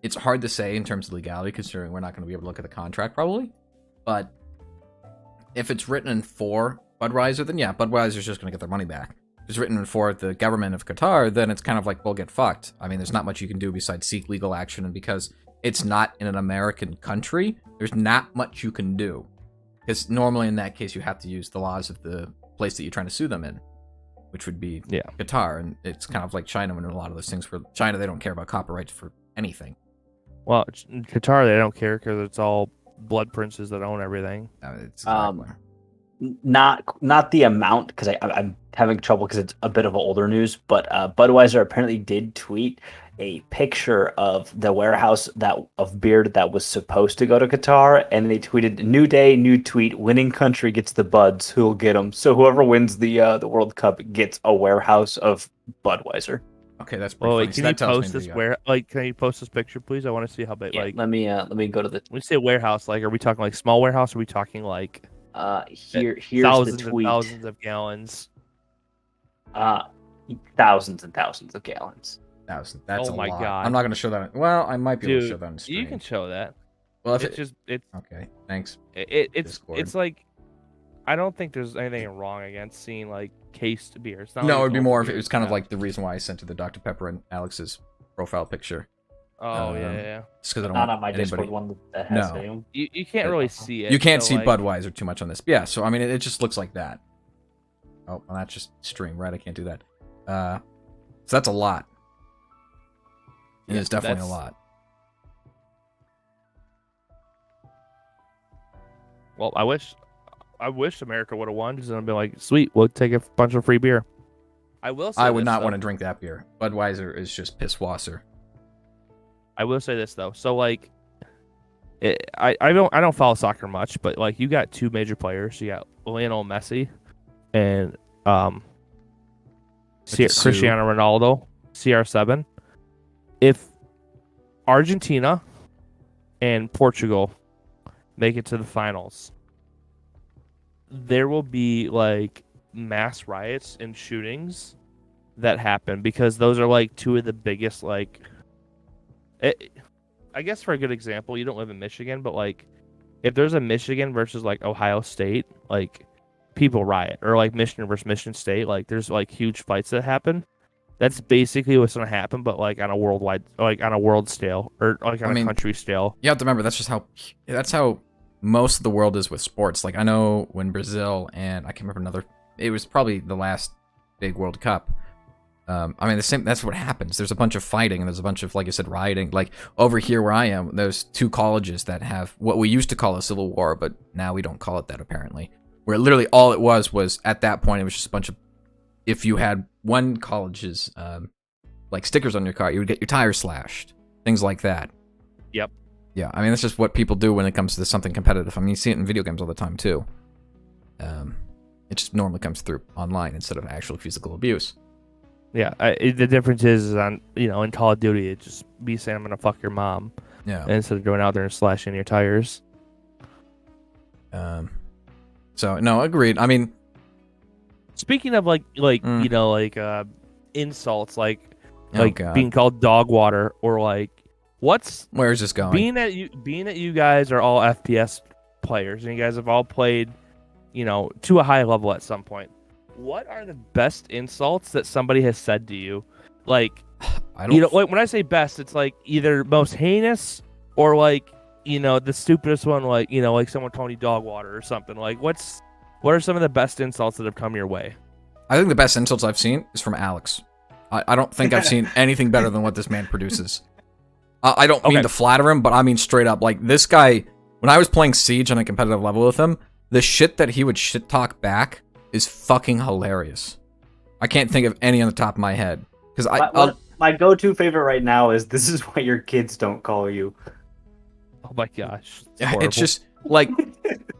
It's hard to say in terms of legality, considering we're not going to be able to look at the contract probably. But if it's written for Budweiser, then yeah, Budweiser's just going to get their money back. If it's written for the government of Qatar, then it's kind of like, we'll get fucked. I mean, there's not much you can do besides seek legal action, and because it's not in an American country, there's not much you can do. Because normally in that case, you have to use the laws of the place that you're trying to sue them in, which would be Qatar. And it's kind of like China when a lot of those things, for China, they don't care about copyrights for anything. Well, in Qatar, they don't care because it's all blood princes that own everything. Not the amount, because I'm having trouble because it's a bit of older news, but Budweiser apparently did tweet a picture of the warehouse of beer that was supposed to go to Qatar, and they tweeted, "New day, new tweet, winning country gets the buds, who'll get them?" So whoever wins the World Cup gets a warehouse of Budweiser. Okay, that's pretty funny. Can you post this can you post this picture, please? I want to see how big. Yeah, let me go to the. When we say warehouse, like, are we talking like small warehouse? Or are we talking like here's thousands the tweet. And thousands of gallons? Thousands and thousands of gallons. That's oh a my lot. god! I'm not going to show that. Well, I might be able to show that on screen. You can show that. Well, if it's okay. Thanks. It's like, I don't think there's anything wrong against seeing like cased beer. It's not no, like it'd be more if it was kind of like the reason why I sent to the Dr. Pepper and Alex's profile picture. Oh yeah. Just because I don't not want on my anybody... Discord one that has video. You can't really see it. You can't see like... Budweiser too much on this. Yeah, so I mean, it just looks like that. Oh, well, that's just stream, right? I can't do that. So that's a lot. Yeah, it's definitely a lot. Well, I wish America would have won, because then I'd be like, sweet, we'll take a bunch of free beer. I will say I would not want to drink that beer. Budweiser is just pisswasser. I will say this though. So like, I don't follow soccer much, but like, you got two major players. You got Lionel Messi and Cristiano Ronaldo, CR7. if Argentina and Portugal make it to the finals, there will be like mass riots and shootings that happen because those are like two of the biggest like. I guess for a good example, you don't live in Michigan, but like if there's a Michigan versus like Ohio State, like people riot, or like Michigan versus Michigan State, like there's like huge fights that happen. That's basically what's going to happen, but like on a worldwide, like on a world scale, or like on a country scale. You have to remember that's how most of the world is with sports. Like I know when Brazil and I can't remember it was probably the last big World Cup. I mean, the same. That's what happens. There's a bunch of fighting, and there's a bunch of, like I said, rioting. Like over here where I am, there's 2 colleges that have what we used to call a civil war, but now we don't call it that apparently. Where literally all it was at that point, it was just a bunch of. If you had one college's like stickers on your car, you would get your tires slashed, things like that. Yep. Yeah, I mean that's just what people do when it comes to something competitive. I mean you see it in video games all the time too. It just normally comes through online instead of actual physical abuse. Yeah, the difference is on in Call of Duty, it just be saying I'm gonna fuck your mom. Yeah. Instead of going out there and slashing your tires. So no, agreed. I mean, speaking of insults, like God. being called dog water, or like where is this going? Being that you guys are all FPS players and you guys have all played, to a high level at some point. What are the best insults that somebody has said to you? Like, like when I say best, it's like either most heinous or like, the stupidest one, like, like someone calling you dog water or something. Like, what are some of the best insults that have come your way? I think the best insults I've seen is from Alex. I don't think I've seen anything better than what this man produces. I don't mean to flatter him, but I mean straight up. Like, this guy, when I was playing Siege on a competitive level with him, the shit that he would shit talk back is fucking hilarious. I can't think of any on the top of my head. Because my go-to favorite right now is "This is why your kids don't call you." Oh my gosh. It's just like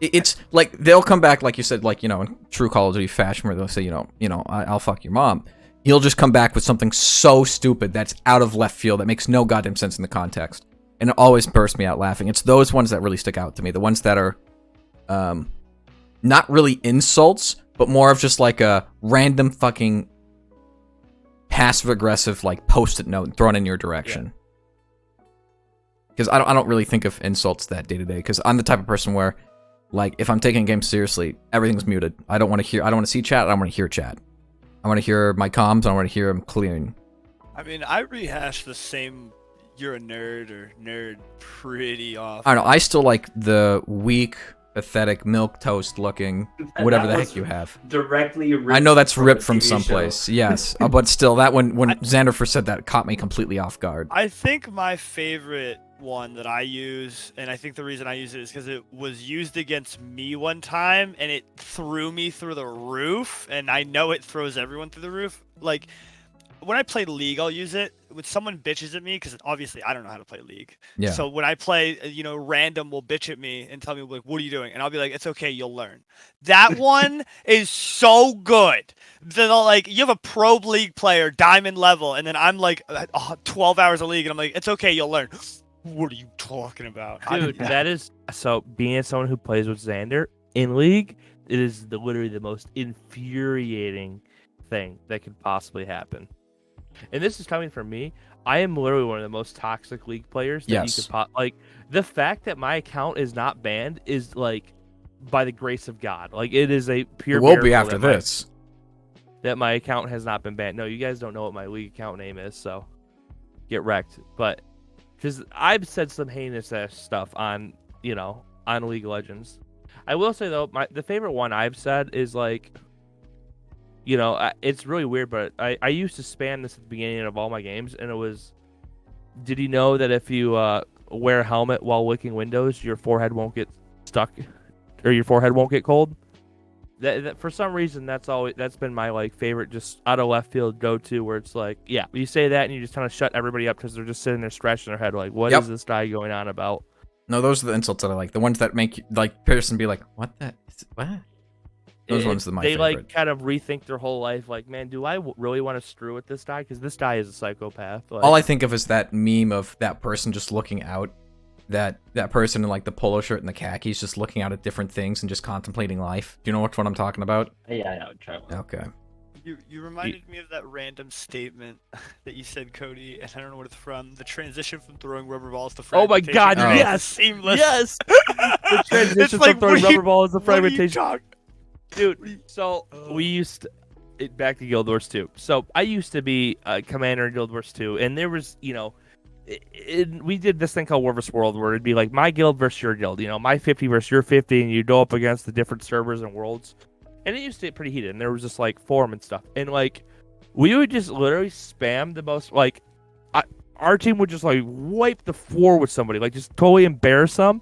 it's like they'll come back like you said, like in true Call of Duty fashion, where they'll say, I'll fuck your mom. He'll just come back with something so stupid that's out of left field that makes no goddamn sense in the context, and it always bursts me out laughing. It's those ones that really stick out to me. The ones that are, not really insults, but more of just like a random fucking passive aggressive like post-it note thrown in your direction. Because I don't really think of insults that day to day. Because I'm the type of person where, like, if I'm taking a game seriously, everything's muted. I don't want to see chat. I don't want to hear chat. I want to hear my comms. I want to hear them clearing. I mean, I rehash the same "you're a nerd" or "nerd" pretty often. I don't know. I still like the weak, pathetic, milquetoast looking, whatever the heck you have. Directly ripped. I know that's ripped from someplace. Yes, but still, that when Xander first said that, caught me completely off guard. I think my favorite one that I use, and I think the reason I use it is because it was used against me one time, and it threw me through the roof, and I know it throws everyone through the roof. Like, when I play League, I'll use it when someone bitches at me, because obviously I don't know how to play League. Yeah. So when I play, random will bitch at me and tell me, like, what are you doing? And I'll be like, it's okay, you'll learn. That one is so good. Like, you have a pro League player, diamond level, and then I'm like 12 hours of League, and I'm like, it's okay, you'll learn. What are you talking about? Dude, that is... So, being someone who plays with Xander in League, it is literally the most infuriating thing that could possibly happen. And this is coming from me. I am literally one of the most toxic League players that you could like, the fact that my account is not banned is, like, by the grace of God. Like, it is a pure miracle. It will be after this. That my account has not been banned. No, you guys don't know what my League account name is, so get wrecked. But... because I've said some heinous ass stuff on League of Legends. I will say though, the favorite one I've said is like, it's really weird, but I used to spam this at the beginning of all my games, and it was, did you know that if you wear a helmet while licking windows, your forehead won't get stuck, or your forehead won't get cold? That for some reason that's been my like favorite, just out of left field go to, where it's like, yeah, you say that and you just kind of shut everybody up because they're just sitting there scratching their head like, what is this guy going on about? No, those are the insults that I like. The ones that make you like person be like, what? Those ones are my they favorite. like kind of rethink their whole life. Like, man, do I really want to screw with this guy? Because this guy is a psychopath. Like, All I think of is that meme of that person just looking out, that person in like the polo shirt and the khakis, just looking out at different things and just contemplating life. Do you know which one I'm talking about? Yeah, I know. Trevor. Okay. You reminded me of that random statement that you said, Cody, and I don't know what it's from. The transition from throwing rubber balls to oh my fragmentation god, grenades yes, is seamless. yes. The transition It's like, from throwing what are you- rubber balls to what are you fragmentation. talking- Dude, so Oh. we used to, back to Guild Wars 2. So I used to be a commander in Guild Wars 2, and there was, we did this thing called War vs. World, where it'd be like my guild versus your guild, my 50 versus your 50, and you go up against the different servers and worlds. And it used to get pretty heated, and there was just like forum and stuff. And like, we would just literally spam the most, like, our team would just like wipe the floor with somebody, like just totally embarrass them.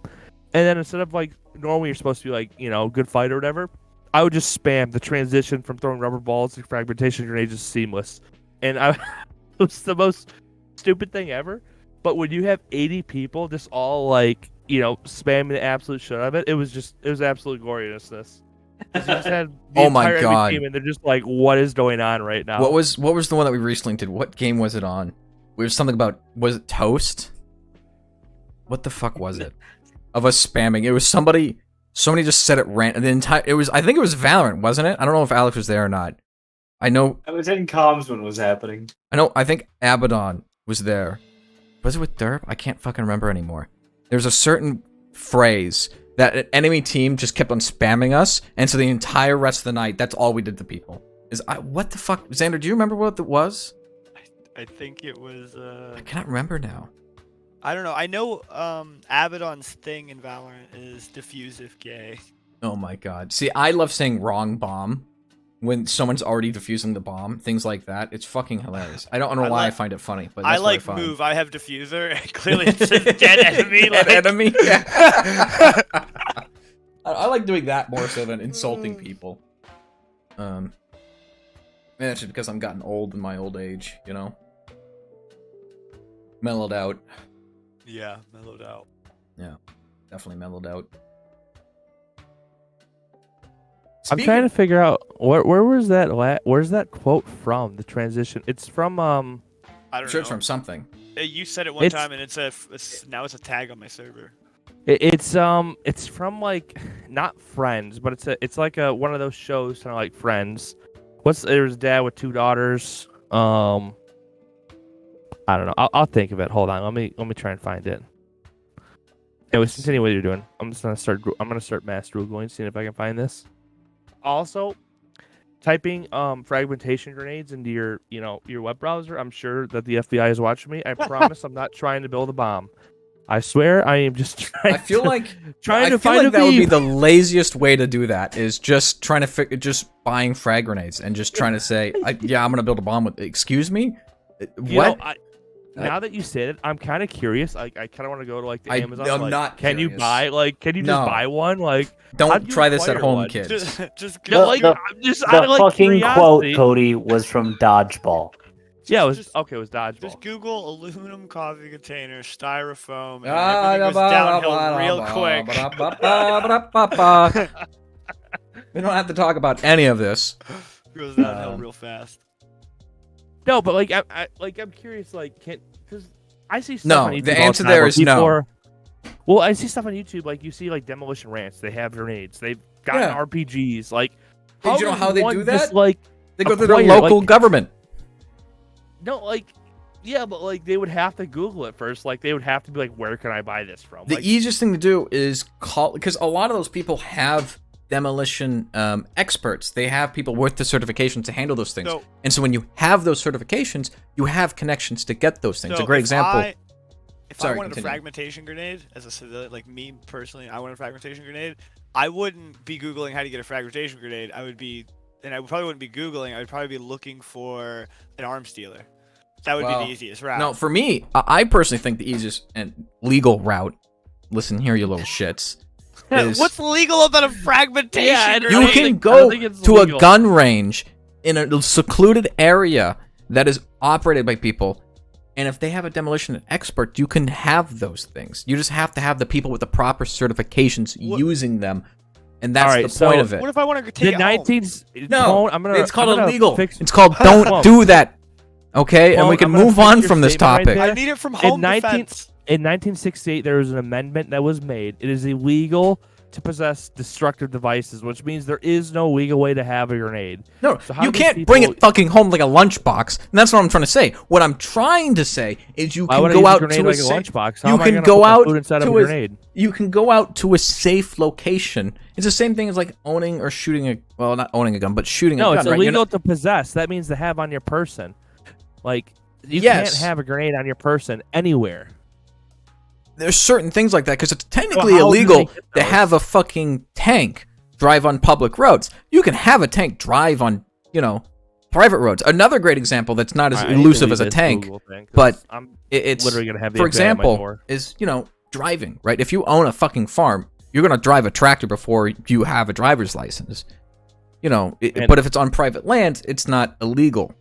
And then instead of like, normally you're supposed to be like, good fight or whatever, I would just spam the transition from throwing rubber balls to fragmentation grenades is seamless. And it was the most stupid thing ever. But when you have 80 people just all like, spamming the absolute shit out of it, it was absolute gloriousness. 'Cause you just had the Oh my entire enemy God. team, and they're just like, what is going on right now? What was the one that we recently did? What game was it on? It was something about, was it Toast? What the fuck was it? Of us spamming. It was somebody just said it ran the entire. I think it was Valorant, wasn't it? I don't know if Alex was there or not. I know. I was in comms when it was happening. I think Abaddon was there. Was it with Derp? I can't fucking remember anymore. There's a certain phrase that an enemy team just kept on spamming us, and so the entire rest of the night, that's all we did to people. What the fuck? Xander, do you remember what it was? I think it was. I cannot remember now. I don't know. I know Abaddon's thing in Valorant is diffuse if gay. Oh my god. See, I love saying wrong bomb when someone's already defusing the bomb. Things like that. It's fucking hilarious. I don't know why I find it funny, but that's I like what I find. move. I have diffuser. And clearly it says dead enemy. Dead like, enemy? Yeah. I like doing that more so than insulting people. Maybe that's just because I'm gotten old in my old age, Mellowed out. Yeah, mellowed out. Yeah, definitely mellowed out. I'm trying to figure out where was that where's that quote from? The transition. It's from I I'm don't sure know. it's from something. You said it one It's- time, and now it's a tag on my server. it's from like not Friends, but it's like one of those shows kind of like Friends. There's a dad with two daughters. I don't know. I'll think of it. Hold on. Let me try and find it. Anyways, continue what you're doing. I'm gonna start mass googling, seeing if I can find this. Also, typing fragmentation grenades into your web browser. I'm sure that the FBI is watching me. I promise I'm not trying to build a bomb. I swear I am just trying. I feel like trying to I feel find like a that would be beef. the laziest way to do that. Is just trying to just buying frag grenades and just trying to say, I'm gonna build a bomb with. Excuse me, what? Now that you said it, I'm kind of curious. I kind of want to go to like the Amazon. I'm like, not Can you curious. buy like? Can you just No. buy one? Like, how Don't do you try this at acquire home, one? kids. Just No, go. like the- I'm just The out of like fucking curiosity. quote, Cody, was from Dodgeball. Yeah, it was just- okay. It was dodgeball. Just Google aluminum coffee container, styrofoam, and Ah, everything goes downhill real quick. We don't have to talk about any of this. Goes downhill real fast. No, but like I'm curious. Like, because I see stuff No, on YouTube the all answer time there where is no. people are- Well, I see stuff on YouTube like you see like demolition rants. They have grenades. They've got Yeah. RPGs. Like, Did you know does how they one do just, that? like, They go through their acquire, local like- government. no, like, yeah, but like they would have to Google it first. Like, they would have to be like, where can I buy this from? The Like, easiest thing to do is call, because a lot of those people have demolition experts. They have people with the certifications to handle those things. So- And so when you have those certifications, you have connections to get those things. So a great if example. If Sorry, I wanted continue. a fragmentation grenade as a civilian, like me personally, I wanted a fragmentation grenade. I wouldn't be googling how to get a fragmentation grenade. I probably wouldn't be googling. I would probably be looking for an arms dealer. That would Well, be the easiest route. No, for me, I personally think the easiest and legal route, listen here, you little shits, is What's legal about a fragmentation Yeah, I- grenade? you I can think- go I think it's to a legal. gun range in a secluded area that is operated by people, and if they have a demolition expert, you can have those things. You just have to have the people with the proper certifications What- using them and that's All right, the so point of it. What if I want to The take it home? 19s. No, I'm gonna, it's called I'm gonna illegal. Fix, It's called don't Well, do that. Okay, and we well, can I'm gonna move fix on your from this statement right topic. there. I need it from home defense. In 1968, there was an amendment that was made. It is illegal to possess destructive devices, which means there is no legal way to have a grenade. No, So how you do these can't bring people- it fucking home like a lunchbox. And that's what I'm trying to say. What I'm trying to say is you Why can would I go use out a grenade to like a a safe. lunchbox? How You am I can gonna go put my out food inside of to a a. grenade? You can go out to a safe location. It's the same thing as like owning or shooting a. Well, not owning a gun, but shooting No, a gun. it's right? You're illegal not- to possess. That means to have on your person. Like you Yes. can't have a grenade on your person anywhere. There's certain things like that because it's technically how do they illegal get to those? have a fucking tank drive on public roads. You can have a tank drive on, private roads. Another great example that's not as I need to elusive leave as a this tank, Google thing, 'cause but I'm it's literally gonna have the for FBI on my example, door. is driving, right? If you own a fucking farm, you're gonna drive a tractor before you have a driver's license. And- But if it's on private land, it's not illegal.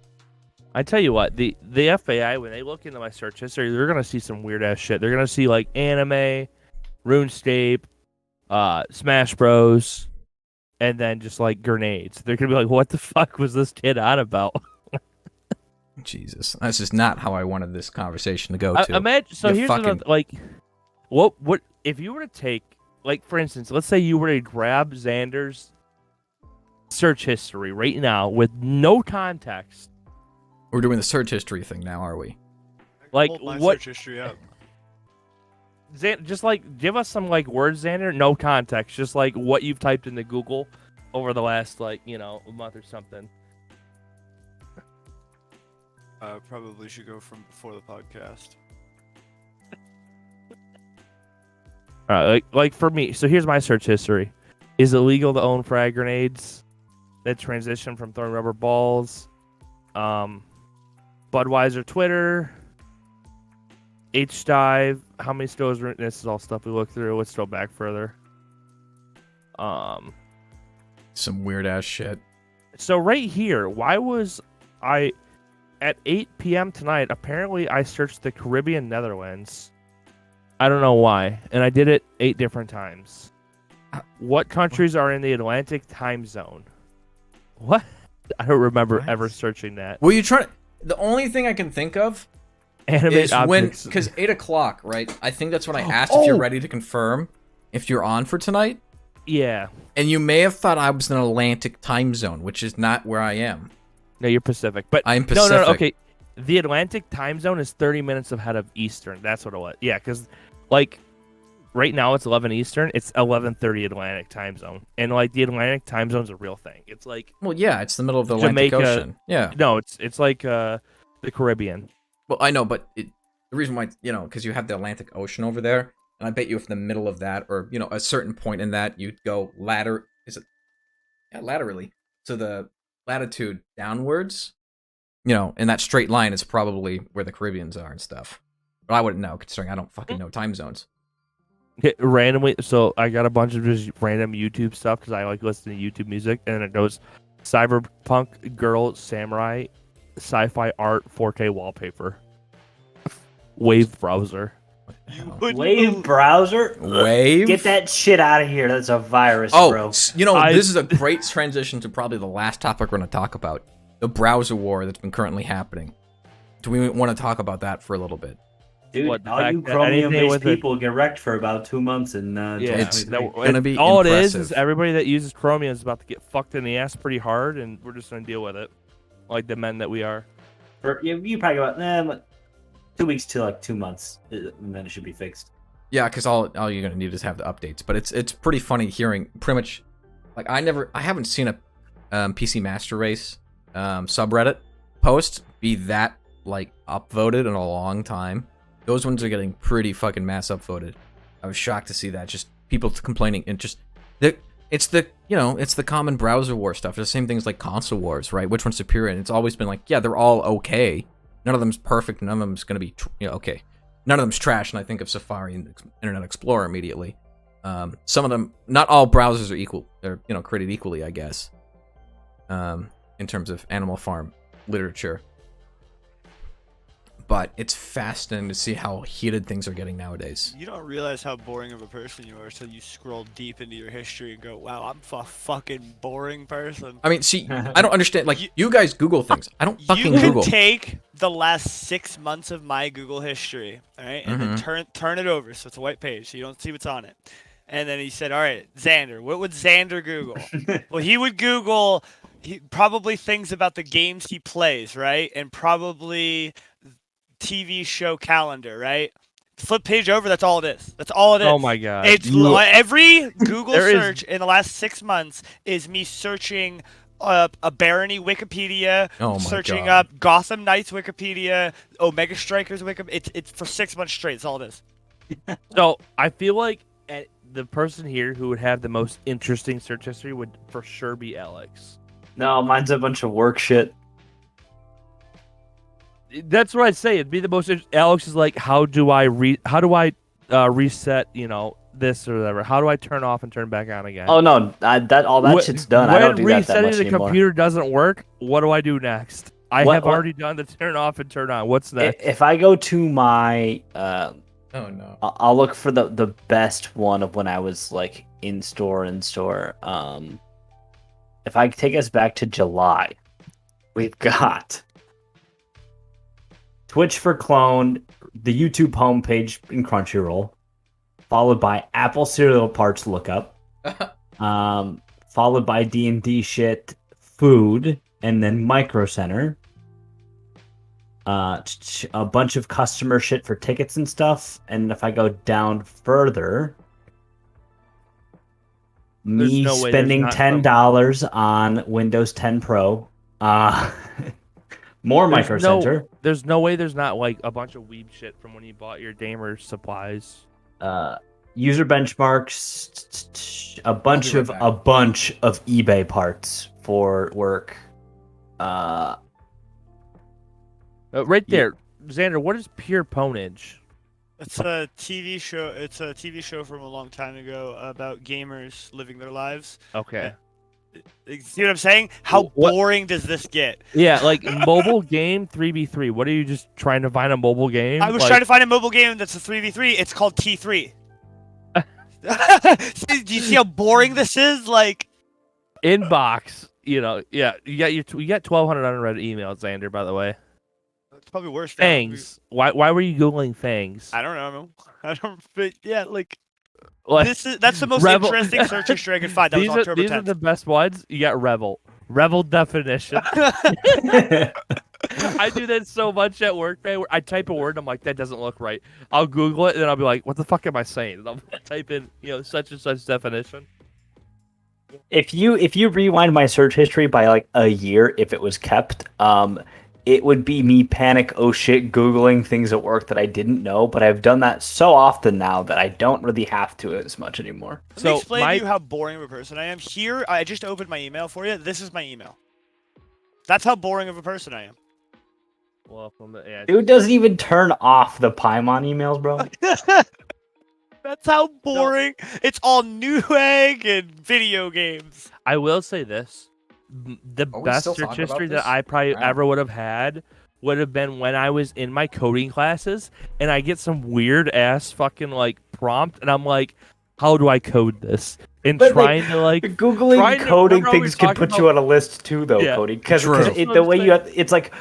I tell you what, the FBI, when they look into my search history, they're gonna see some weird ass shit. They're gonna see like anime, RuneScape, Smash Bros, and then just like grenades. They're gonna be like, "What the fuck was this kid on about?" Jesus, that's just not how I wanted this conversation to go. To Imagine. So You here's fucking- another like, what if you were to take like for instance, let's say you were to grab Xander's search history right now with no context. We're doing the search history thing now, are we? Like, Hold my what- search history up. Just like give us some like words, Xander, no context, just like what you've typed into Google over the last a month or something. Probably should go from before the podcast. All right, like for me, so here's my search history: is it legal to own frag grenades that transition from throwing rubber balls? Budweiser Twitter, H dive. How many stores? This is all stuff we look through. Let's go back further. Some weird ass shit. So right here, why was I at 8 p.m. tonight? Apparently, I searched the Caribbean Netherlands. I don't know why, and I did it 8 different times. What countries are in the Atlantic time zone? What? I don't remember What? ever searching that. Well, you trying? The only thing I can think of Animate is when, objects. because 8:00, right? I think that's when I asked if you're ready to confirm if you're on for tonight, Yeah. and you may have thought I was in Atlantic time zone, which is not where I am. No, you're Pacific. But I'm No, Pacific. okay. The Atlantic time zone is 30 minutes ahead of Eastern. That's what it was. Yeah, because like right now it's 11 Eastern. It's 11:30 Atlantic time zone, and like the Atlantic time zone's a real thing. It's like Well, yeah, it's the middle of the Atlantic Jamaica- Ocean. Yeah. no, it's like the Caribbean. Well, I know, but the reason why, because you have the Atlantic Ocean over there, and I bet you if in the middle of that, or a certain point in that, you'd go laterally to the latitude downwards. In that straight line is probably where the Caribbeans are and stuff. But I wouldn't know, considering I don't fucking know time zones. Randomly, so I got a bunch of just random YouTube stuff because I like listening to YouTube music, and it goes cyberpunk girl samurai sci-fi art 4K wallpaper wave browser. You wouldn't Wave believe- browser? Wave? Get that shit out of here. That's a virus, Oh, bro. this is a great transition to probably the last topic we're going to talk about. The browser war that's been currently happening. Do we want to talk about that for a little bit? Dude, What, the all fact you that anything Chromium-based with it- people get wrecked for about 2 months in Yeah, It's 2023. gonna be all it is impressive. everybody that uses Chromium is about to get fucked in the ass pretty hard, and we're just gonna deal with it, like the men that we are. You probably got 2 weeks to like 2 months, and then it should be fixed. Yeah, because all you're gonna need is have the updates. But it's pretty funny hearing pretty much, like I haven't seen a PC Master Race subreddit post be that like upvoted in a long time. Those ones are getting pretty fucking mass upvoted. I was shocked to see that. Just people complaining and just it's the common browser war stuff. It's the same things like console wars, right? Which one's superior? And it's always been like, yeah, they're all okay. None of them's perfect. None of them's gonna be okay. None of them's trash. And I think of Safari and Internet Explorer immediately. Some of them, not all browsers are equal. They're created equally, I guess. In terms of Animal Farm literature. but it's fascinating to see how heated things are getting nowadays. You don't realize how boring of a person you are until you scroll deep into your history and go, "Wow, I'm a fucking boring person." I mean, see, I don't understand. Like, you guys Google things. I don't fucking You can Google. take the last 6 months of my Google history, all right, and then turn it over so it's a white page so you don't see what's on it. And then he said, "All right, Xander, what would Xander Google?" Well, he would Google probably things about the games he plays, right, and probably TV show calendar, right? Flip page over. That's all it is. That's all it is. Oh my god! It's every Google search in the last 6 months is me searching up a Barony Wikipedia, searching up Gotham Knights Wikipedia, Omega Strikers Wikipedia. It's for 6 months straight. That's all it is. So I feel like the person here who would have the most interesting search history would for sure be Alex. No, mine's a bunch of work shit. That's what I'd say. It'd be the most. Alex is like, how do I reset? You know, this or whatever. How do I turn off and turn back on again? Oh no, that shit's done. I don't do that much When resetting the anymore. computer doesn't work, what do I do next? I have already done the turn off and turn on. What's next? If I go to my, oh no, I'll look for the best one of when I was like in store. If I take us back to July, we've got Twitch for Clone, the YouTube homepage in Crunchyroll, followed by Apple cereal parts lookup, followed by D&D shit, food, and then Micro Center. A bunch of customer shit for tickets and stuff. And if I go down further, spending $10 on Windows 10 Pro. More Micro Center. There's no way there's not like a bunch of weeb shit from when you bought your gamer supplies. User benchmarks, a bunch of eBay parts for work. Right there, Xander. What is pure ponage? It's a TV show. It's a TV show from a long time ago about gamers living their lives. Okay. See what I'm saying? How boring does this get? Yeah, like mobile game 3v3. What are you just trying to find a mobile game? I was trying to find a mobile game that's a 3v3. It's called T3. Do you see how boring this is? Like inbox. You know, yeah. You got 1,200 unread emails, Xander. By the way. It's probably worse. Fangs. Why were you googling Fangs? I don't know. But yeah, like that's the most interesting search history I could find. That was October 10th. These are the best ones. You got Revel definition. I do that so much at work, man. I type a word, I'm like, that doesn't look right. I'll Google it, and then I'll be like, what the fuck am I saying? And I'll type in, such and such definition. If you rewind my search history by like a year, if it was kept, it would be me panic, oh shit, Googling things at work that I didn't know, but I've done that so often now that I don't really have to as much anymore. Let me explain to you how boring of a person I am. Here, I just opened my email for you. This is my email. That's how boring of a person I am. Well, dude doesn't even turn off the Paimon emails, bro. That's how boring. No. It's all Newegg and video games. I will say this. The best search history that I probably ever would have had would have been when I was in my coding classes and I get some weird ass fucking like prompt and I'm like, how do I code this? And trying to Googling coding things can put you on a list too, though, Cody. Because the way it's like.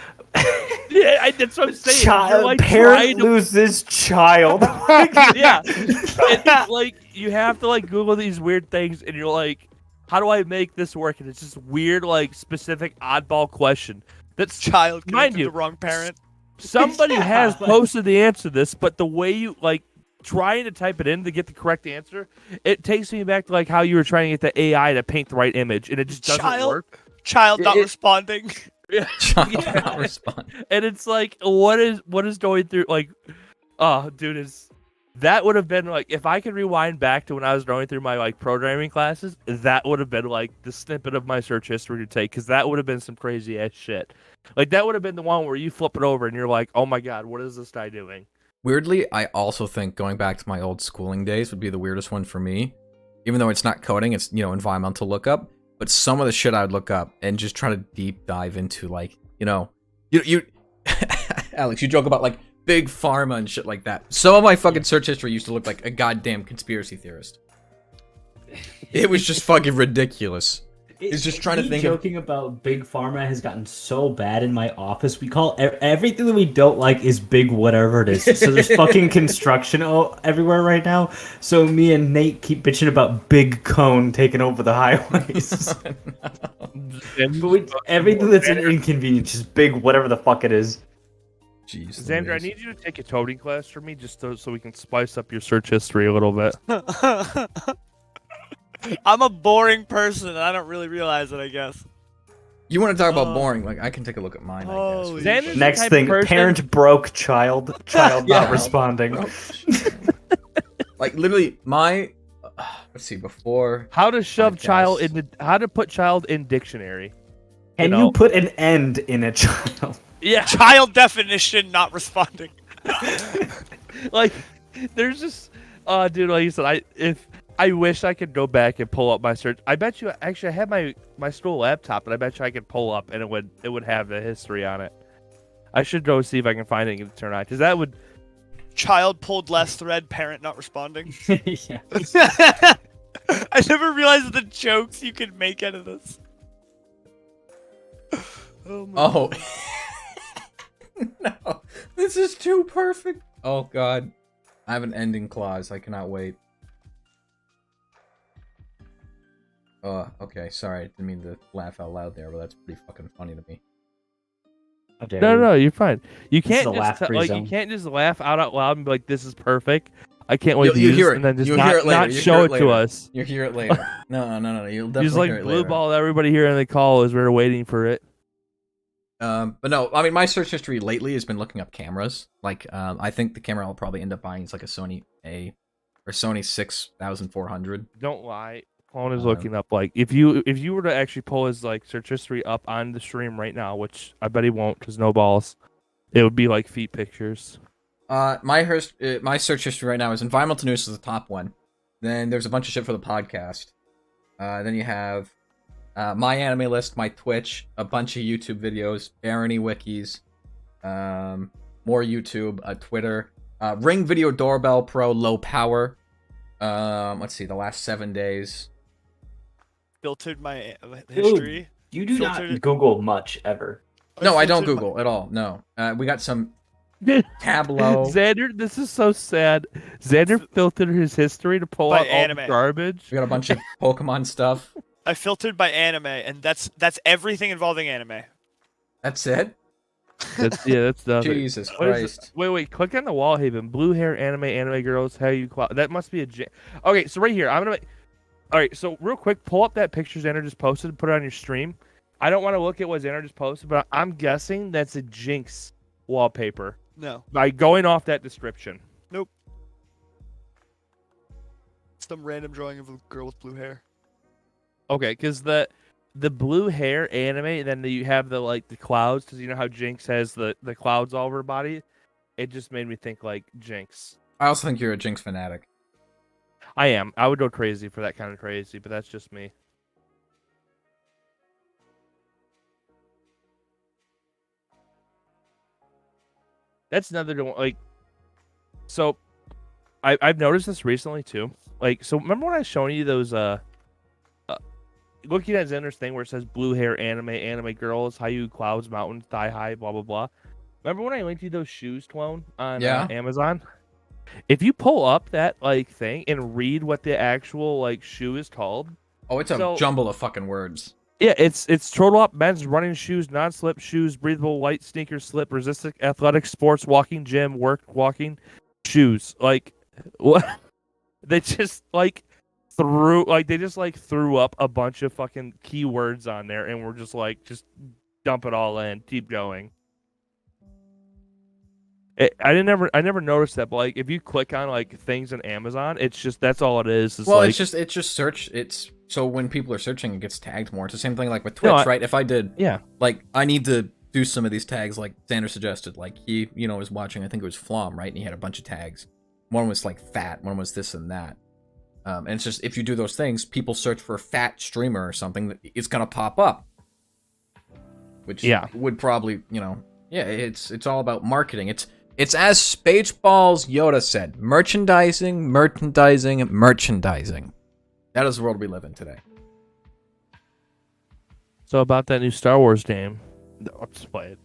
Yeah, that's what I'm saying. Parent loses child. Yeah, it's like you have to like Google these weird things, and you're like, how do I make this work? And it's just weird, like specific oddball question. That's child, mind you, the wrong parent. Somebody has posted the answer to this, but the way you like trying to type it in to get the correct answer, it takes me back to like how you were trying to get the AI to paint the right image, and it just doesn't work. Child not responding. Yeah. Not respond. And it's like, what is going through? Like, oh, dude, that would have been like if I could rewind back to when I was going through my like programming classes. That would have been like the snippet of my search history to take, because that would have been some crazy ass shit. Like that would have been the one where you flip it over and you're like, oh my god, what is this guy doing? Weirdly, I also think going back to my old schooling days would be the weirdest one for me. Even though it's not coding, it's environmental lookup. But some of the shit I would look up and just try to deep dive into, like, you Alex, you joke about like big pharma and shit like that. Some of my fucking search history used to look like a goddamn conspiracy theorist. It was just fucking ridiculous. It's just trying to think. Joking about big pharma has gotten so bad in my office. We call everything that we don't like is big whatever it is. So there's fucking construction everywhere right now. So me and Nate keep bitching about big cone taking over the highways. But everything that's an inconvenience is big whatever the fuck it is. Jeez, Xander, I Louise. need you to take a coding class for me, just so we can spice up your search history a little bit. I'm a boring person, and I don't really realize it, I guess. You want to talk about boring? Like I can take a look at mine. I Holy guess. Xander's Next the type thing, of person- parent broke, child Yeah. not responding. Like literally, my let's see before. How to shove child Podcast. in how to put child in dictionary. And know. you put an end in a child. Yeah, Child definition not responding. like there's just dude, like you said, I wish I could go back and pull up my search. I bet you actually I have my school laptop, and I bet you I could pull up and it would have the history on it. I should go see if I can find it and turn on, because that would. Child pulled last thread, parent not responding. Yeah. I never realized the jokes you could make out of this. Oh my Oh. No, this is too perfect. Oh god, I have an ending clause. I cannot wait. Okay, sorry, I didn't mean to laugh out loud there, but that's pretty fucking funny to me. How dare No, you. no, you're fine. You This is can't a just laugh-free like zone. you can't just laugh out loud and be like, "This is perfect." I can't wait to You'll use hear it, it. and then just You'll hear it later. not You'll show hear it it to later. us. You'll hear it later. No, you'll definitely Just like hear it blue later. ball everybody here in the call as we're waiting for it. But no, I mean my search history lately has been looking up cameras. Like, I think the camera I'll probably end up buying is like a Sony A or Sony 6400. Don't lie. Colin is Um, looking up like if you were to actually pull his like search history up on the stream right now, which I bet he won't because no balls, it would be like feet pictures. My search history right now is environmental news is the top one. Then there's a bunch of shit for the podcast. Then you have my anime list, my Twitch, a bunch of YouTube videos, Barony wikis, more YouTube, Twitter, Ring Video Doorbell Pro low power. Let's see, the last 7 days. filtered my history. You do Filtered- not Google much ever. No, I don't filtered my- Google at all. No, we got some Tableau. Xander, this is so sad. Xander filtered his history to pull By out all anime. the garbage. We got a bunch of Pokemon stuff. I filtered by anime, and that's everything involving anime. That's it. That's nothing. Jesus What is Christ. it? Wait, click on the wall haven. Blue hair, anime girls, how you that must be a okay, so right here, I'm gonna alright, so real quick, pull up that picture Xander just posted and put it on your stream. I don't want to look at what Xander just posted, but I'm guessing that's a Jinx wallpaper. No, By going off that description. some random drawing of a girl with blue hair. Okay, because the blue hair anime, and then you have the like the clouds, because you know how Jinx has the clouds all over her body. It just made me think like Jinx. I also think you're a Jinx fanatic. I am. I would go crazy for that kind of crazy, but that's just me. That's another like. So, I've noticed this recently too. Like, so remember when I was showing you those looking at Xander's thing where it says blue hair anime girls, Hayu clouds mountains thigh high blah blah blah. Remember when I linked you those shoes, Twone, on Yeah. Amazon? If you pull up that like thing and read what the actual like shoe is called, Oh, it's a So- jumble of fucking words. yeah, it's total up men's running shoes, non-slip shoes, breathable white sneakers, slip resistant athletic sports walking gym work walking shoes. Like what? They just like threw up a bunch of fucking keywords on there, and we're just like just dump it all in, keep going. I never noticed that, but like if you click on like things on Amazon, it's just that's all it is. It's Well, like, it's just search. It's so when people are searching, it gets tagged more. It's the same thing like with Twitch, No, right? If I did, yeah. like I need to do some of these tags, like Xander suggested. Like he, was watching. I think it was Flom, right? And he had a bunch of tags. One was like fat. One was this and that. And it's just if you do those things, people search for fat streamer or something, it's gonna pop up. Which Yeah. would probably, Yeah, it's all about marketing. It's as Spaceballs Yoda said, merchandising, merchandising, merchandising. That is the world we live in today. So about that new Star Wars game, I'll just play it.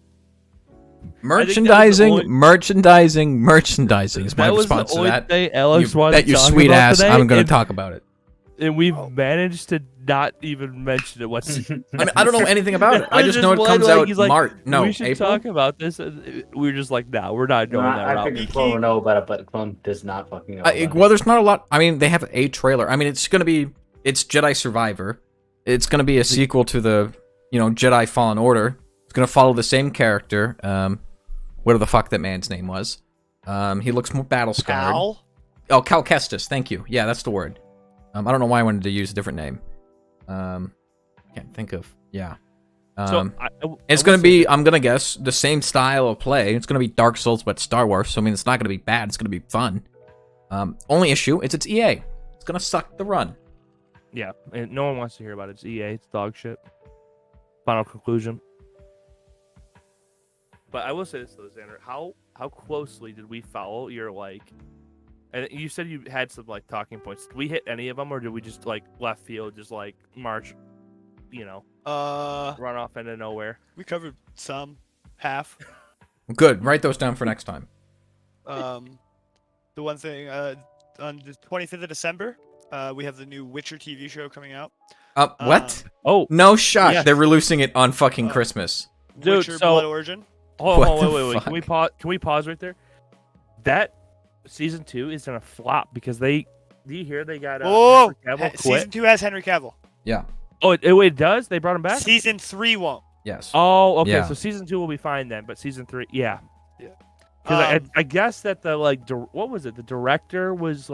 Merchandising, merchandising, merchandising is my response to that. Alex Bet your sweet ass I'm going to talk about it. And we've managed to not even mention it. What's? I mean, I don't know anything about it. I just know it comes out March. No, we should April. talk about this. We were just like, nah, we're not going that route. I figured Clone would know about it, but Clone does not fucking know about it. Well, there's not a lot. I mean, they have a trailer. I mean, it's Jedi Survivor. It's going to be a sequel to the, Jedi Fallen Order. It's going to follow the same character. Whatever the fuck that man's name was. He looks more battle scarred. Cal? Oh, Cal Kestis. Thank you. Yeah, that's the word. I don't know why I wanted to use a different name. Can't think of. Yeah. It's going to be, I'm going to guess, the same style of play. It's going to be Dark Souls, but Star Wars. So, I mean, it's not going to be bad. It's going to be fun. Only issue is it's EA. It's going to suck the run. Yeah, and no one wants to hear about it. It's EA. It's dog shit. Final conclusion. But I will say this, though, Xander. How closely did we follow your, and you said you had some, talking points. Did we hit any of them, or did we just, left field, just, march, run off into nowhere? We covered some, half. Good. Write those down for next time. The one thing, on the 25th of December, we have the new Witcher TV show coming out. What? Oh. No shot. Yes. They're releasing it on fucking Christmas. Dude, Witcher Blood Origin. Hold on, What the wait. fuck? Can we pause right there? That season 2 is gonna flop because do you hear they got Oh, Henry Cavill quit? season 2 has Henry Cavill. Yeah. Oh, it does? They brought him back? Season 3 won't. Yes. Oh, okay. Yeah. So season 2 will be fine then, but season 3, yeah. Yeah. Because I guess that the what was it? The director was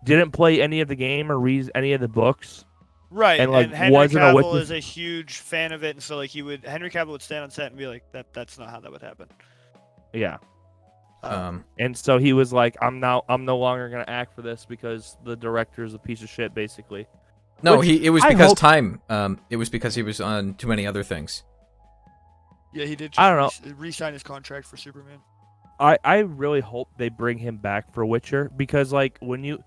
didn't play any of the game or read any of the books. Right, and, Henry wasn't a Cavill witness- is a huge fan of it, and so Henry Cavill would stand on set and be like, "That's not how that would happen." Yeah. Um, And so he was like, I'm no longer gonna act for this because the director's a piece of shit, basically. No, Which it was I because hope- time. It was because he was on too many other things. yeah, he did. I don't know. Re-sign his contract for Superman. I really hope they bring him back for Witcher because when you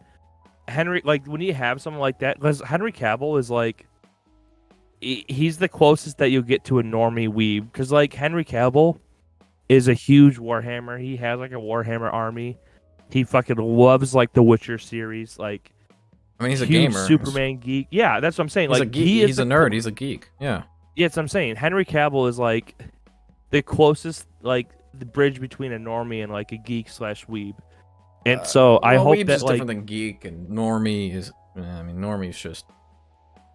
have someone like that, because Henry Cavill is he's the closest that you'll get to a normie weeb because Henry Cavill is a huge Warhammer. He has a Warhammer army. He fucking loves the Witcher series. I mean, he's a huge gamer. Superman geek. Yeah, that's what I'm saying. He's a geek. He's a nerd. He's a geek. Yeah. Yeah, that's what I'm saying. Henry Cavill is the closest the bridge between a normie and a geek / weeb. And so I hope weeb's that is different than geek, and normie is. I mean, normie is just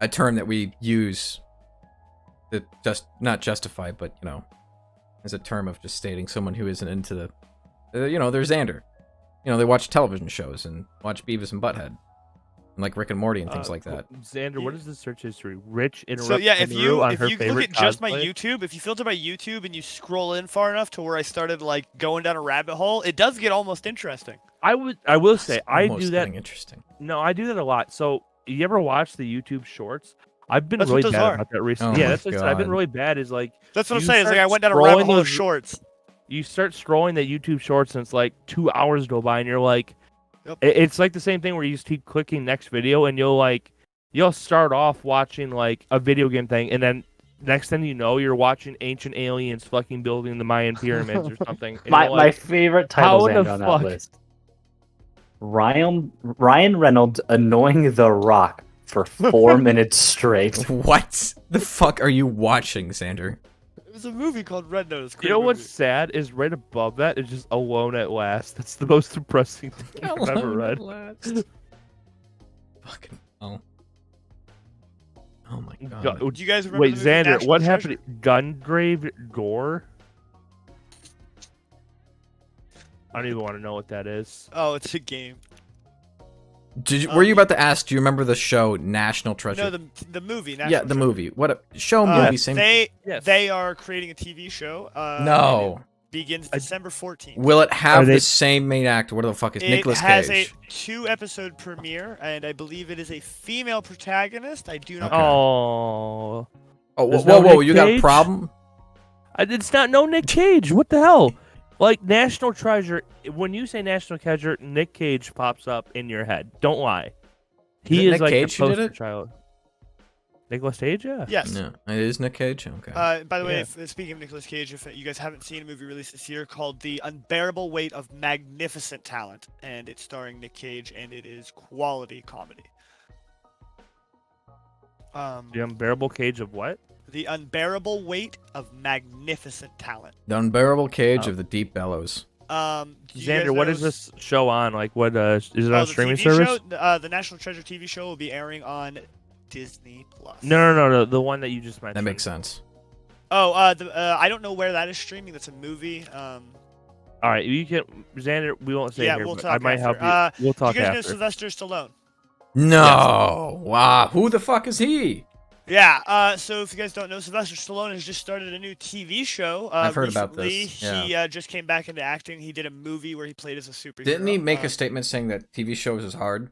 a term that we use to just not justify, but as a term of just stating someone who isn't into the. There's Xander. They watch television shows and watch Beavis and Butthead, and Rick and Morty and things like that. Xander, what is the search history? Rich interrupt. So yeah, if you on look her at favorite just my cosplay? YouTube, if you filter my YouTube and you scroll in far enough to where I started going down a rabbit hole, it does get almost interesting. I will say It's I almost do that. getting interesting. No, I do that a lot. So you ever watch the YouTube Shorts? I've been That's really what those bad are. about that recently. Oh yeah, my that's what I've been God. really bad. Is That's what I'm you saying. It's start I went down a rabbit scrolling hole of those- shorts. you start scrolling the YouTube Shorts and it's 2 hours go by and you're Yep. it's the same thing where you just keep clicking next video and you'll start off watching a video game thing and then next thing you know you're watching ancient aliens fucking building the Mayan pyramids or something. And you're My favorite title how in the on that fuck? list. Ryan Reynolds annoying The Rock for 4 minutes straight. What the fuck are you watching, Xander? It was a movie called Red Notice. You know what's sad is right above that is just Alone at Last. That's the most depressing thing I've ever read. Fucking oh my god. Do you guys remember? Wait, the movie Xander, National what Treasure? happened? Gungrave Gore? I don't even want to know what that is. Oh, it's a game. Were you about to ask? Do you remember the show National Treasure? No, the movie. yeah, National the Treasure. movie. What a show movie? Same. Yes. They are creating a TV show. No. and it begins December 14th. Will it have Are they- the same main actor? What the fuck is It Nicolas has Cage? a 2-episode premiere, and I believe it is a female protagonist. I do not. Okay. Oh. Oh, There's whoa, no whoa! Nick You got a Cage? problem? It's not no Nick Cage. What the hell? Like National Treasure. When you say National Treasure, Nick Cage pops up in your head. Don't lie. He it is Nick like Cage the who did poster it? child. Nicolas Cage, yeah. Yes. No, it is Nick Cage. Okay. By the way, Yeah. speaking of Nicolas Cage, if you guys haven't seen a movie released this year called The Unbearable Weight of Magnificent Talent, and it's starring Nick Cage, and it is quality comedy. The unbearable cage of what? The Unbearable Weight of Magnificent Talent. The unbearable cage Oh. of the deep bellows. Do you guys Xander, what know is this show on? Like, what is it on Oh, a the streaming TV service? show, the National Treasure TV show will be airing on Disney Plus. No, the one that you just mentioned. That makes sense. Oh, I don't know where that is streaming. That's a movie. All right, you can Xander. We won't say Yeah, it here, we'll but talk I might after. help you. We'll talk you guys know after. Sylvester Stallone? No. Wow. Who the fuck is he? Yeah. So if you guys don't know, Sylvester Stallone has just started a new TV show. I've heard about recently. this, yeah. He just came back into acting. He did a movie where he played as a superhero. Didn't he make a statement saying that TV shows is hard?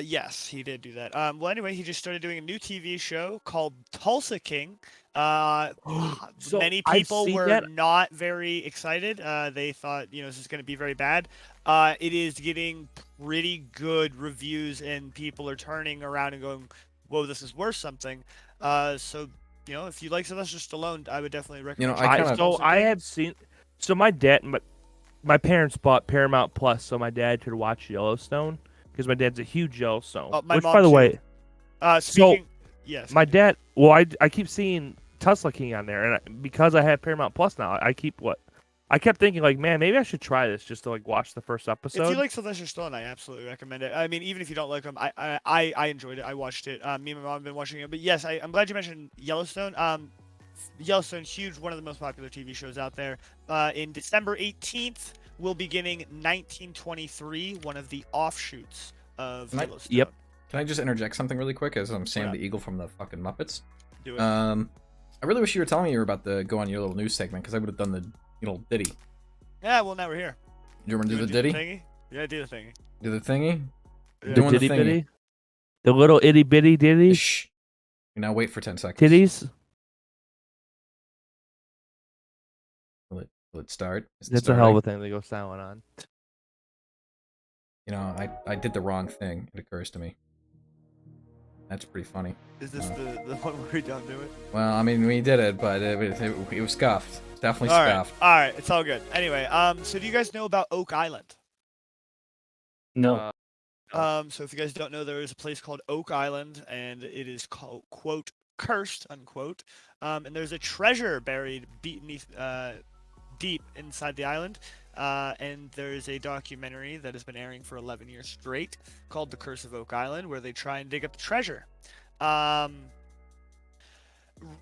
Yes, he did do that. Well, anyway, he just started doing a new TV show called Tulsa King. So, Many I've people seen were that. not very excited. They thought, this is going to be very bad. It is getting pretty good reviews, and people are turning around and going, "Whoa, this is worth something." So, if you like Sylvester Stallone, I would definitely recommend. I kinda- I have seen. So my dad, my parents bought Paramount Plus, so my dad could watch Yellowstone because my dad's a huge Yellowstone. My Which, mom by the too. way, Speaking, yes, my dad. Well, I keep seeing Tesla King on there, and because I have Paramount Plus now, I kept thinking like, man, maybe I should try this just to like watch the first episode. If you like Sylvester Stallone, I absolutely recommend it. I mean, even if you don't like him, I enjoyed it. I watched it. Me and my mom have been watching it. But yes, I'm glad you mentioned Yellowstone. Yellowstone's huge, one of the most popular TV shows out there. In December 18th, we'll be getting 1923, one of the offshoots of Yellowstone. Yep. Can I just interject something really quick as I'm Sam Yeah. the Eagle from the fucking Muppets? Do it. I really wish you were telling me you were about to go on your little news segment because I would have done the little ditty. Yeah, well, now we're here. You want to do You the wanna ditty? thingy? Yeah, do the thingy. Do the thingy? Yeah. Doing the Ditty thingy. bitty, the little itty bitty ditties, Shh. Now wait for 10 seconds. titties. Will it start? Is it That's a hell of a starting? thing to go silent on. I did the wrong thing. It occurs to me. That's pretty funny. Is this the one where we don't do it? Well, I mean, we did it, but it was scuffed. Definitely All right, scuffed. all right, it's all good. Anyway, so do you guys know about Oak Island? No. So if you guys don't know, there is a place called Oak Island, and it is called, quote, cursed, unquote. And there's a treasure buried beneath, deep inside the island. And there is a documentary that has been airing for 11 years straight called The Curse of Oak Island, where they try and dig up the treasure.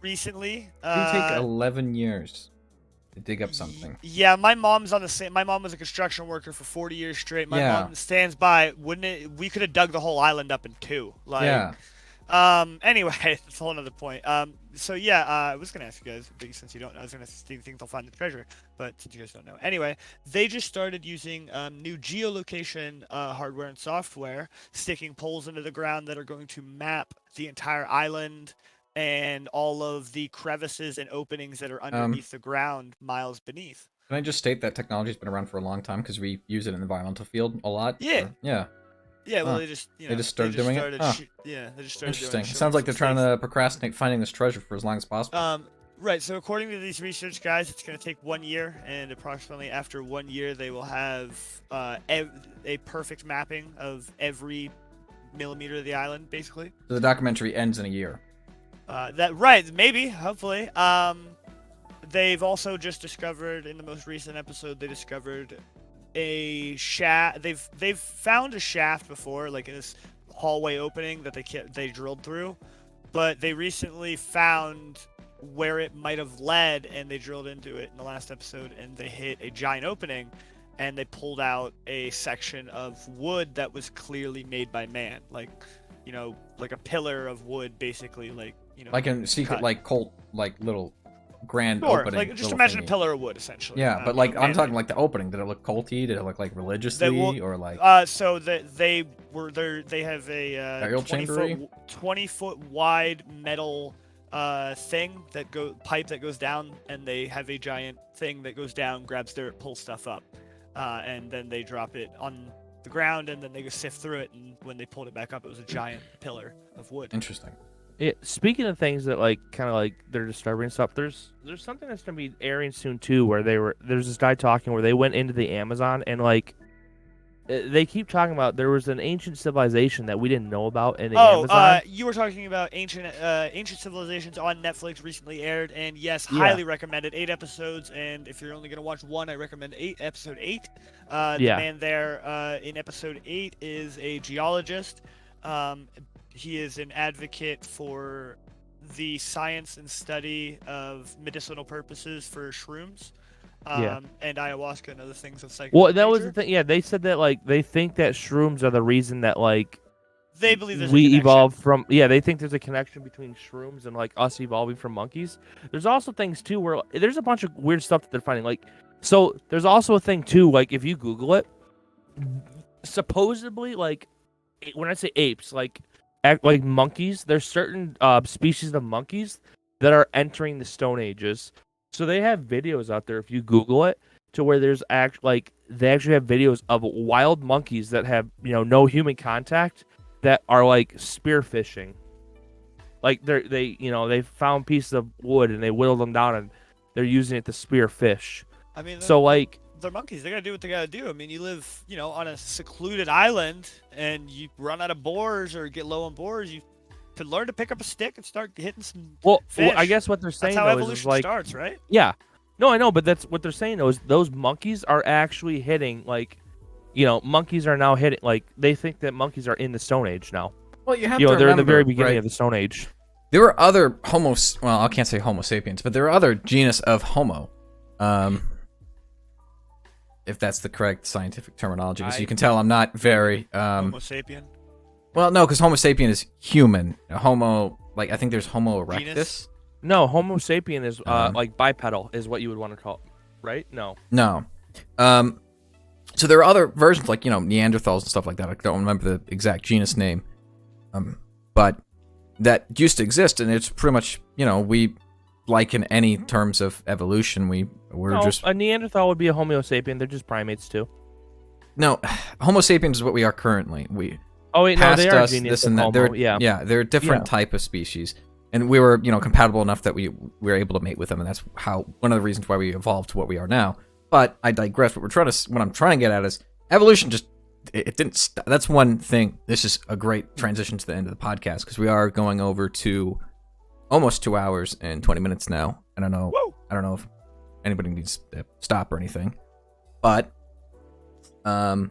Recently, It would take 11 years to dig up something. Yeah, my mom's on the same. My mom was a construction worker for 40 years straight. My Yeah. mom stands by. Wouldn't it? We could have dug the whole island up in two. Like, Yeah. Anyway, that's a whole other point. So yeah, I was gonna ask you guys, but since you don't know, I was gonna see if you think they'll find the treasure, but since you guys don't know, anyway, they just started using new geolocation hardware and software, sticking poles into the ground that are going to map the entire island and all of the crevices and openings that are underneath the ground, miles beneath. Can I just state that technology's been around for a long time because we use it in the environmental field a lot? Yeah. Yeah. Yeah, well, Huh. they just started doing it? Huh. Yeah, they just started doing Interesting. it, It sounds showing like they're some trying things. to procrastinate finding this treasure for as long as possible. Right, so according to these research guys, it's going to take 1 year, and approximately after 1 year, they will have a perfect mapping of every millimeter of the island, basically. So the documentary ends in a year. Right, maybe, hopefully. They've also just discovered, in the most recent episode, they discovered a shaft. They've found a shaft before, like in this hallway opening that they drilled through, but they recently found where it might have led, and they drilled into it in the last episode, and they hit a giant opening, and they pulled out a section of wood that was clearly made by man, like a pillar of wood, basically, like Like in secret, cut. like cult, like little grand Sure, opening. like just little imagine thingy. a pillar of wood, essentially. Yeah, but like I'm man-made. talking like the opening. Did it look culty? Did it look like religiously or like? So they have a Aerial 20 chambery? foot wide metal thing that pipe that goes down, and they have a giant thing that goes down, grabs dirt, pulls stuff up, and then they drop it on the ground, and then they go sift through it, and when they pulled it back up, it was a giant pillar of wood. Interesting. Speaking of things that like kind of like they're disturbing and stuff, there's something that's gonna be airing soon too, where there's this guy talking where they went into the Amazon and like they keep talking about there was an ancient civilization that we didn't know about in the Amazon. You were talking about ancient civilizations on Netflix, recently aired, and yes, highly recommended. 8 episodes, and if you're only gonna watch one, I recommend episode 8. The man there in episode 8 is a geologist. He is an advocate for the science and study of medicinal purposes for shrooms. And ayahuasca and other things of psychedelic Well, that was nature. the thing. Yeah, they said that like they think that shrooms are the reason that like They believe there's we a connection. evolved from. Yeah, they think there's a connection between shrooms and like us evolving from monkeys. There's also things too where there's a bunch of weird stuff that they're finding. Like, so there's also a thing too. Like, if you Google it, supposedly like when I say apes, like monkeys, there's certain species of monkeys that are entering the Stone Ages. So they have videos out there if you Google it to where there's they actually have videos of wild monkeys that have no human contact that are like spearfishing. Like they found pieces of wood and they whittled them down and they're using it to spear fish. I mean, So like they're monkeys. They gotta do what they gotta do. I mean, you live on a secluded island and you run out of boars or get low on boars, you could learn to pick up a stick and start hitting some fish. I guess what they're saying That's how though evolution is like starts, right? yeah. No, I know, but that's what they're saying though is those monkeys are actually hitting like monkeys are now hitting like they think that monkeys are in the Stone Age now. Well, you have to they're remember, in the very beginning right? of the Stone Age. There were other I can't say Homo sapiens, but there were other genus of Homo. If that's the correct scientific terminology. As you can tell, I'm not very... Homo sapien. Well, no, because Homo sapien is human. Homo, like, I think there's Homo erectus. Genus? No, Homo sapien is like bipedal is what you would want to call it, right? No. So there are other versions, like, Neanderthals and stuff like that. I don't remember the exact genus name. But that used to exist, and it's pretty much, we... Like in any terms of evolution, we're just a Neanderthal would be a Homo sapien. They're just primates too. No, Homo sapiens is what we are currently. They are us, genius this and that. Homo, They're a different type of species, and we were compatible enough that we were able to mate with them, and that's one of the reasons why we evolved to what we are now. But I digress. What I'm trying to get at is evolution. It didn't. That's one thing. This is a great transition to the end of the podcast because we are going over to almost 2 hours and 20 minutes now. I don't know. Whoa. I don't know if anybody needs to stop or anything, but I've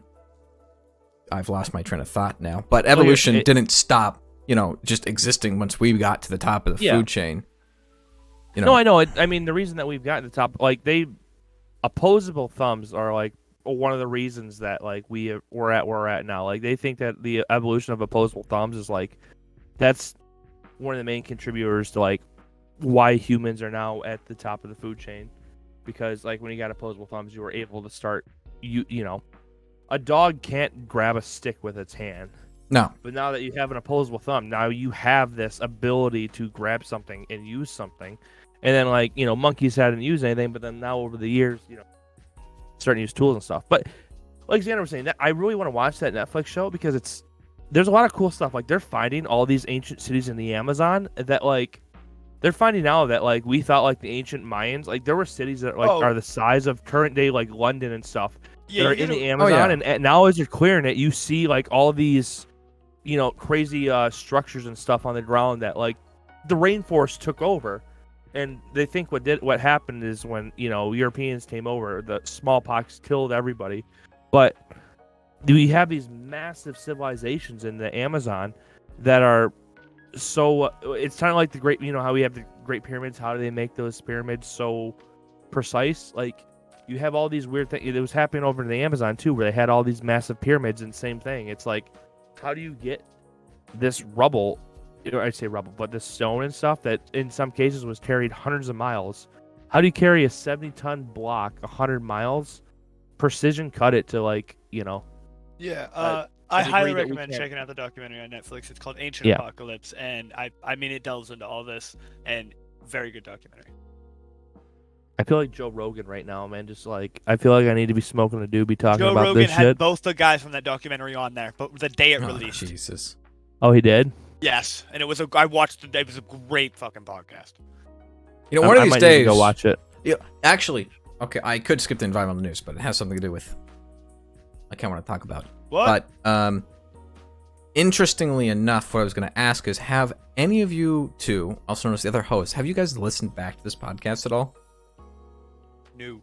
lost my train of thought now. But evolution didn't stop, just existing once we got to the top of the food chain. No, I know. I mean, the reason that we've gotten to the top, like opposable thumbs are like one of the reasons that like we're at where we're at now. Like they think that the evolution of opposable thumbs is like that's one of the main contributors to like why humans are now at the top of the food chain, because like when you got opposable thumbs, you were able to start a dog can't grab a stick with its hand. No. But now that you have an opposable thumb, now you have this ability to grab something and use something. And then like monkeys hadn't used anything, but then now over the years starting to use tools and stuff. But like Xander was saying, that I really want to watch that Netflix show because there's a lot of cool stuff. Like they're finding all these ancient cities in the Amazon that like they're finding now that like we thought like the ancient Mayans, like there were cities that like are the size of current day like London and stuff that are in the Amazon. And now as you're clearing it, you see like all these crazy structures and stuff on the ground that like the rainforest took over. And they think what happened is when Europeans came over, the smallpox killed everybody. But we have these massive civilizations in the Amazon that are so it's kind of like the great how we have the Great Pyramids. How do they make those pyramids so precise? Like you have all these weird things. It was happening over in the Amazon too, where they had all these massive pyramids, and same thing. It's like, how do you get this rubble? I'd say rubble, but the stone and stuff that in some cases was carried hundreds of miles. How do you carry a 70-ton block 100 miles? Precision cut it to like Yeah, I agree highly that we recommend can't- checking out the documentary on Netflix. It's called Ancient Yeah. Apocalypse, and I mean it delves into all this, and very good documentary. I feel like Joe Rogan right now, man. Just like I feel like I need to be smoking a doobie talking Joe about Rogan this had shit. both the guys from that documentary on there, but the day it Oh, released. Jesus. Oh, he did. Yes, and I watched it. It was a great fucking podcast. You know, one of I these might need to days. go watch it. Yeah, actually, okay, I could skip the environmental news, but it has something to do with. I can't want to talk about. What? But interestingly enough, what I was going to ask is, have any of you two, also known as the other hosts, have you guys listened back to this podcast at all? No.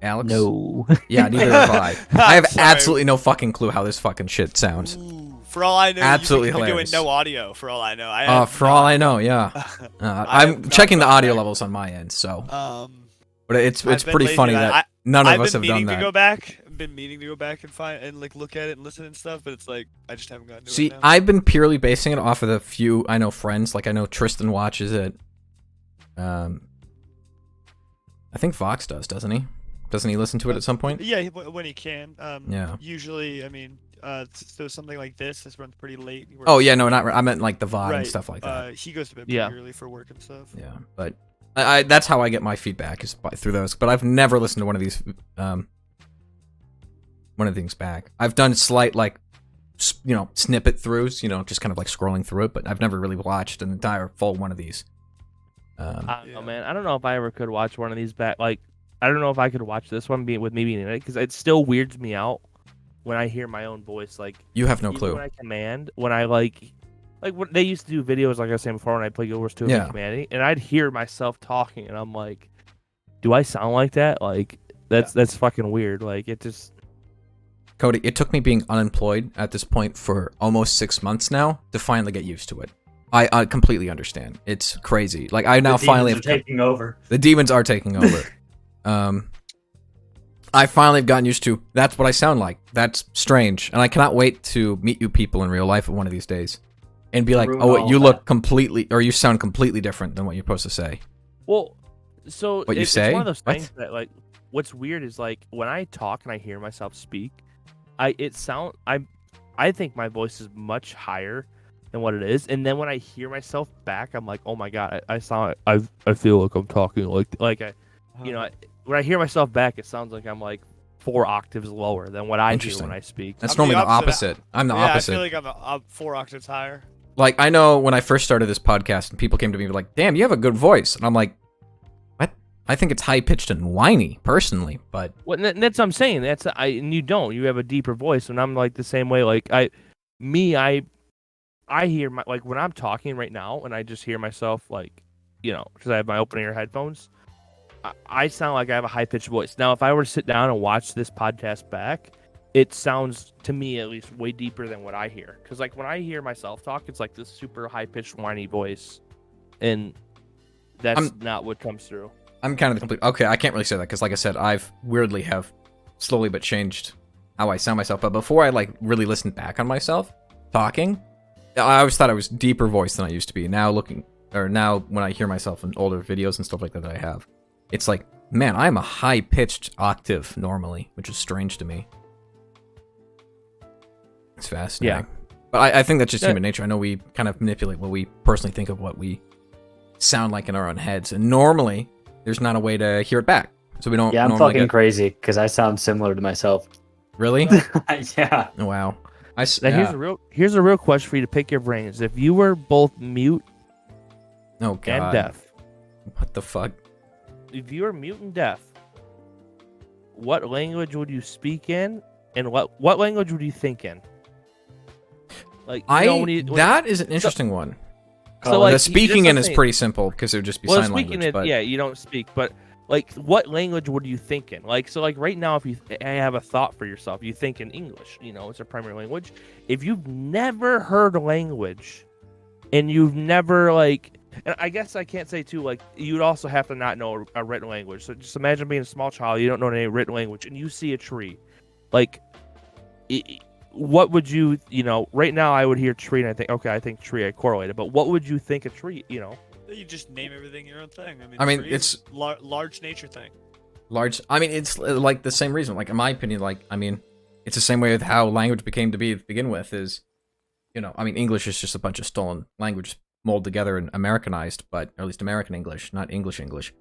Alex? No. Yeah, neither have I. I have Sorry. absolutely no fucking clue how this fucking shit sounds. Ooh, for all I know, Absolutely you could be doing hilarious. no audio. For all I know, For all I know, yeah. I have I'm not checking the gone audio back. levels on my end, so. I've But it's been pretty lazy funny about it. that none of I've us been have done meaning to that. go back. I've been meaning to go back and find and like look at it and listen and stuff, but it's like I just haven't gotten to See, it now. I've been purely basing it off of the few I know friends. Like I know Tristan watches it. I think Vox doesn't he? Doesn't he listen to it at some point? Yeah, when he can. Yeah. Usually, I mean, so something like this runs pretty late. He Oh works- yeah, no, not. I meant like the VOD and right. stuff like that. He goes to bed Yeah. pretty early for work and stuff. Yeah, but I that's how I get my feedback is through those. But I've never listened to one of these things back. I've done slight like snippet throughs, just kind of like scrolling through it, but I've never really watched an entire full one of these. I don't know, Yeah. man. I don't know if I ever could watch one of these back. Like, I don't know if I could watch this one with me being in it because it still weirds me out when I hear my own voice. Like, You have no even clue. when I command, when I like when they used to do videos, like I was saying before, when I play Guild Wars 2 Yeah. commanding, and I'd hear myself talking, and I'm like, do I sound like that? Like, that's fucking weird. Like, it just. Cody, it took me being unemployed at this point for almost 6 months now to finally get used to it. I completely understand. It's crazy. Like I now The finally demons have are taking over. The demons are taking over. I finally have gotten used to that's what I sound like. That's strange. And I cannot wait to meet you people in real life one of these days. And be like, Ruin oh, all you of look that. completely, or you sound completely different than what you're supposed to say. Well, so What you it's say? one of those What? things that like what's weird is like when I talk and I hear myself speak, I think my voice is much higher than what it is, and then when I hear myself back, I'm like, oh my god, I sound I feel like I'm talking like I, when I hear myself back, it sounds like I'm like 4 octaves lower than what I hear Interesting. when I speak. That's I'm the normally the opposite. opposite. I'm the Yeah, opposite. I feel like I'm 4 octaves higher. Like I know when I first started this podcast and people came to me and were like, damn, you have a good voice. And I'm like, what? I think it's high pitched and whiny personally, but Well, that's what I'm saying. And you don't. You have a deeper voice, and I'm like the same way. Like I hear my like when I'm talking right now, and I just hear myself like, because I have my open ear headphones. I sound like I have a high pitched voice. Now, if I were to sit down and watch this podcast back, it sounds to me at least way deeper than what I hear. Because like when I hear myself talk, it's like this super high pitched whiny voice, and that's not what comes through. I'm kind of the complete. Okay, I can't really say that because, like I said, I've weirdly have slowly but changed how I sound myself. But before I like really listened back on myself talking, I always thought I was deeper voice than I used to be. Now now when I hear myself in older videos and stuff like that I have, it's like, man, I'm a high pitched octave normally, which is strange to me. It's fascinating. Yeah. But I think that's just Yeah. human nature. I know we kind of manipulate what we personally think of what we sound like in our own heads, and normally there's not a way to hear it back, so we don't. Yeah, I'm normally fucking get... crazy because I sound similar to myself. Really? Yeah. Oh, wow. Now Yeah. here's a real question for you to pick your brains. If you were both mute Oh god. and deaf, What the fuck? if you were mute and deaf, what language would you speak in, and what language would you think in? Like That is an interesting one. So, like, the speaking that's in what I'm is saying. pretty simple because it would just be sign speaking language. it, But yeah, you don't speak, but like, what language would you think in? Like, so, like, right now, if you have a thought for yourself, you think in English. It's a primary language. If you've never heard a language, and you've never and I guess I can't say too, like, you'd also have to not know a written language. So just imagine being a small child, you don't know any written language, and you see a tree, like. What would you, right now I would hear tree and I think, okay, I think tree, I correlated, but what would you think a tree, You just name everything your own thing. I mean, tree it's- is large nature thing. large. I mean, it's like the same reason. Like in my opinion, like I mean, it's the same way with how language became to be to begin with. Is I mean, English is just a bunch of stolen language molded together and Americanized, or at least American English, not English English.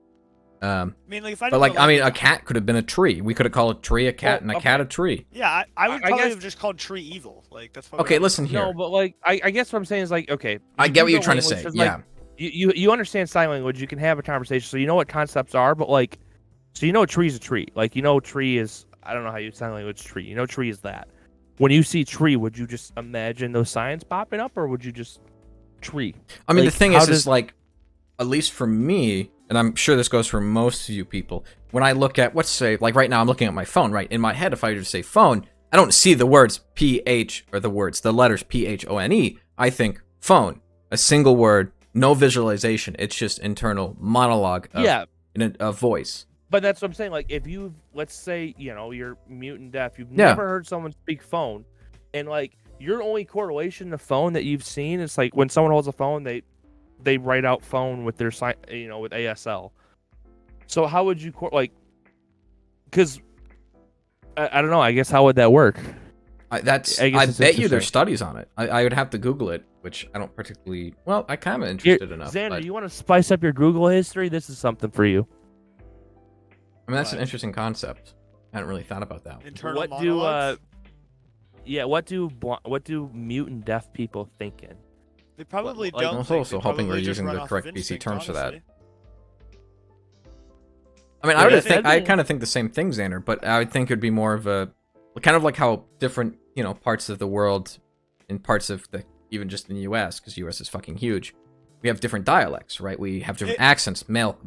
I mean, like if I But like, I mean, a cat could have been a tree. We could have called a tree a cat, and a cat a tree. Yeah, I would I probably guess- have just called tree evil. Like that's what Okay, listen here. No, but like I guess what I'm saying is like, okay, I you get do what you're know trying to language, say. 'cause, Yeah. like, you understand sign language. You can have a conversation, so you know what concepts are. But like, so a tree is a tree. Like tree is, I don't know how you sign language tree. Tree is that. When you see tree, would you just imagine those signs popping up, or would you just tree? I mean, Like, the thing how is does- like, at least for me, and I'm sure this goes for most of you people, when I look at, let's say, like right now I'm looking at my phone, right? In my head, if I just say phone, I don't see the words PH, or the letters PHONE. I think phone, a single word, no visualization. It's just internal monologue of, in a voice. But that's what I'm saying. Like, if you, let's say, you're mute and deaf, you've Yeah. never heard someone speak phone, and like your only correlation to phone that you've seen is like when someone holds a phone, they write out phone with their sign, with ASL. So how would you because I don't know. I guess how would that work? I guess bet it's you there's interesting. studies on it. I would have to Google it, which I don't particularly. Well, I kind of interested enough. Xander, but- you want to spice up your Google history? This is something for you. I mean, that's an Right. interesting concept. I hadn't really thought about that one. internal What monologues. what do mute and deaf people thinking? They probably like- don't. I was think. also They hoping we're probably just using run the off correct of BC instinct, terms for that. honestly. I mean, Yeah, I kind of think the same thing, Xander, but I would think it would be more of a kind of like how different, parts of the world, in parts of even just in the U.S., because U.S. is fucking huge, we have different dialects, right? We have different accents. Milk,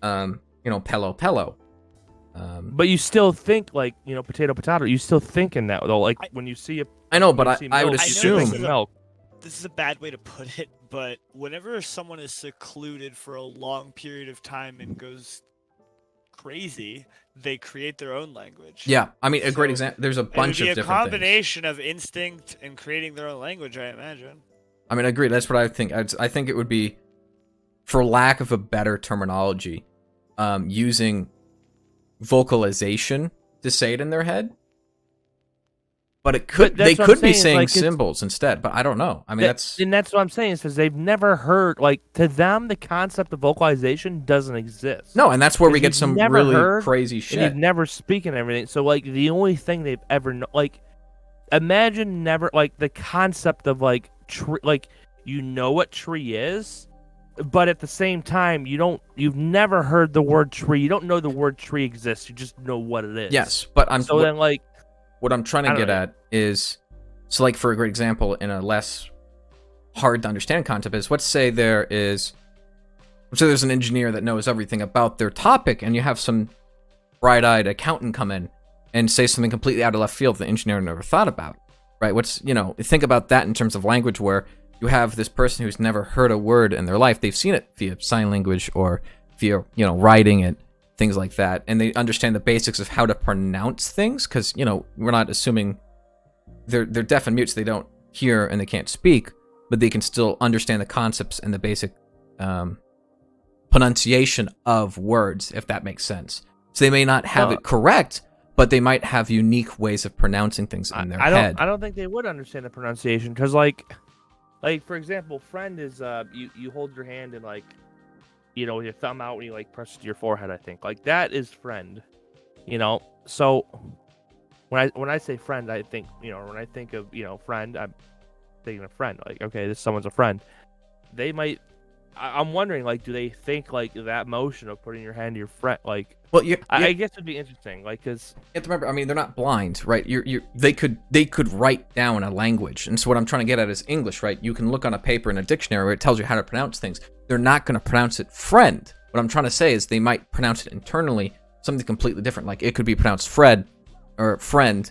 pello. But you still think like potato potato. You still think in that though. Like when you see a I know, when but you see I would milk, you assume- think of milk. This is a bad way to put it, but whenever someone is secluded for a long period of time and goes crazy, they create their own language. Yeah, I mean, a great So, example. There's a It would bunch be of a different things. combination of instinct and creating their own language, I imagine. I mean, I agree. That's what I think. I think it would be, for lack of a better terminology, using vocalization to say it in their head. But it could. But that's They what I'm could be saying, is, saying like, it's- symbols instead. But I don't know. I mean, that's. And that's what I'm saying is because they've never heard to them the concept of vocalization doesn't exist. No, and that's where we Because get you've some never really heard, crazy and shit. you've never speaking everything. So the only thing they've ever imagine never the concept of tree, what tree is, but at the same time you've never heard the word tree. You don't know the word tree exists. You just know what it is. Yes, but I'm. So then What I'm trying I to don't get know. at is, so like for a great example, in a less hard to understand concept is, let's say there's an engineer that knows everything about their topic, and you have some bright-eyed accountant come in and say something completely out of left field the engineer never thought about, right? Think about that in terms of language, where you have this person who's never heard a word in their life. They've seen it via sign language or via, writing it, things like that, and they understand the basics of how to pronounce things, because we're not assuming they're deaf and mute, so they don't hear and they can't speak, but they can still understand the concepts and the basic pronunciation of words, if that makes sense. So they may not have it correct, but they might have unique ways of pronouncing things in their head. I don't think they would understand the pronunciation because for example, friend is you hold your hand and with your thumb out and you press it to your forehead. I think that is friend. So when I say friend, I think when I think of friend, I'm thinking of friend. Okay, this someone's a friend. They might. I'm wondering do they think that motion of putting your hand to your friend Well, I guess it'd be interesting because you have to remember, I mean, they're not blind, right? They could write down a language, and so what I'm trying to get at is English, right? You can look on a paper in a dictionary where it tells you how to pronounce things. They're not going to pronounce it friend. What I'm trying to say is they might pronounce it internally something completely different. Like it could be pronounced Fred or friend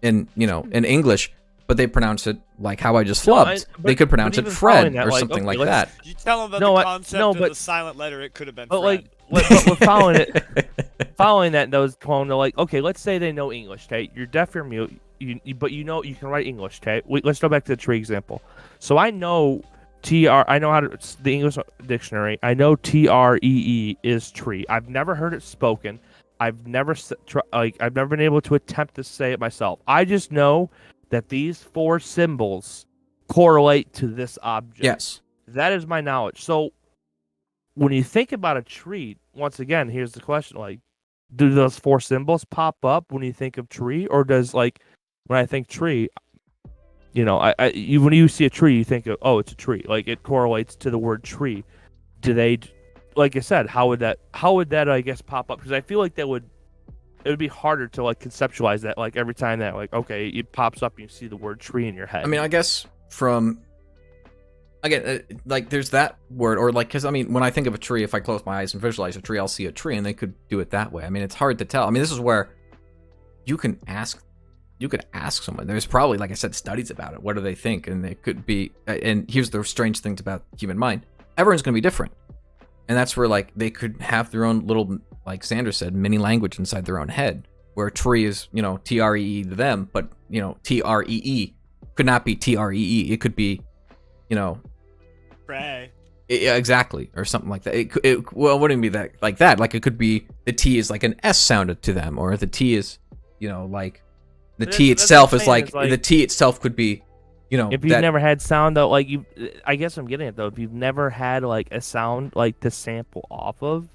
in in English, but they pronounce it like how I just flubbed. They could pronounce it even Fred following that, or something like that. You tell them about No, the concept of but- the silent letter. It could have been. But friend. but we're following it. Following that, those tone, they're okay, let's say they know English, okay? You're deaf or mute, but you can write English, okay? Let's go back to the tree example. So I know I know how to the English dictionary. I know TREE is tree. I've never heard it spoken. I've never I've never been able to attempt to say it myself. I just know that these 4 symbols correlate to this object. Yes. That is my knowledge. So when you think about a tree, once again, here's the question: like, do those 4 symbols pop up when you think of tree, or does when I think tree, when you see a tree, you think of, oh, it's a tree. Like, it correlates to the word tree. Do they, like I said, how would that I guess pop up? Because I feel like it would be harder to conceptualize that every time that okay, it pops up and you see the word tree in your head. I mean, I guess there's that word, or because when I think of a tree, if I close my eyes and visualize a tree, I'll see a tree, and they could do it that way. I mean, it's hard to tell. I mean, this is where you could ask someone. There's probably, like I said, studies about it. What do they think? And it could be, and here's the strange things about the human mind. Everyone's going to be different. And that's where, they could have their own little, like Xander said, mini language inside their own head, where a tree is, T-R-E-E to them, but, T-R-E-E could not be T-R-E-E. It could be, Ray. Yeah, exactly, or something like that. It wouldn't be that like that. Like, it could be the T is like an S sounded to them, or the T is, the T itself is the T itself could be, if you've never had sound though, I guess I'm getting it though. If you've never had a sound to sample off of,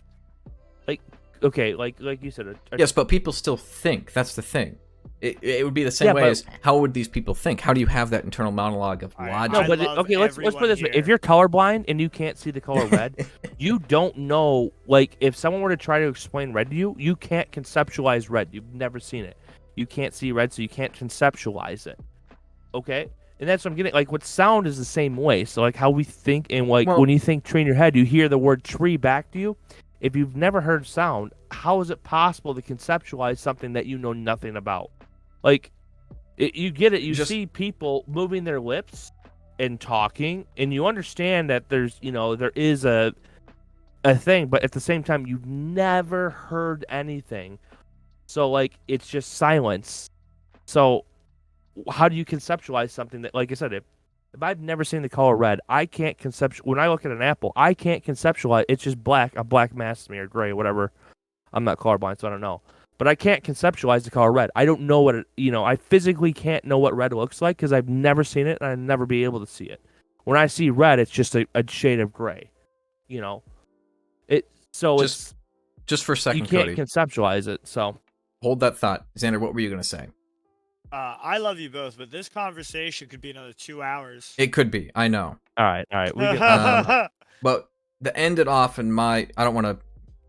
okay, like you said, yes, but people still think. That's the thing. It would be the same way as how would these people think? How do you have that internal monologue of logic? No, but okay, let's put it this way: if you're colorblind and you can't see the color red, you don't know. If someone were to try to explain red to you, you can't conceptualize red. You've never seen it. You can't see red, so you can't conceptualize it. Okay, and that's what I'm getting. What sound is the same way. So how we think, and when you think tree in your head, you hear the word tree back to you. If you've never heard sound, how is it possible to conceptualize something that you know nothing about? You get it. You see people moving their lips and talking, and you understand that there's, there is a thing, but at the same time, you've never heard anything. So, it's just silence. So, how do you conceptualize something that, like I said, if I've never seen the color red, I can't when I look at an apple, I can't conceptualize. It's just black, a black mass to me, or gray, whatever. I'm not colorblind, so I don't know. But I can't conceptualize the color red. I don't know what I physically can't know what red looks like because I've never seen it and I'll never be able to see it. When I see red, it's just a shade of gray. Just for a second, you can't Cody. Conceptualize it. So hold that thought, Xander. What were you gonna say? I love you both, but this conversation could be another 2 hours. It could be. I know. All right. We get, but to end it off I don't want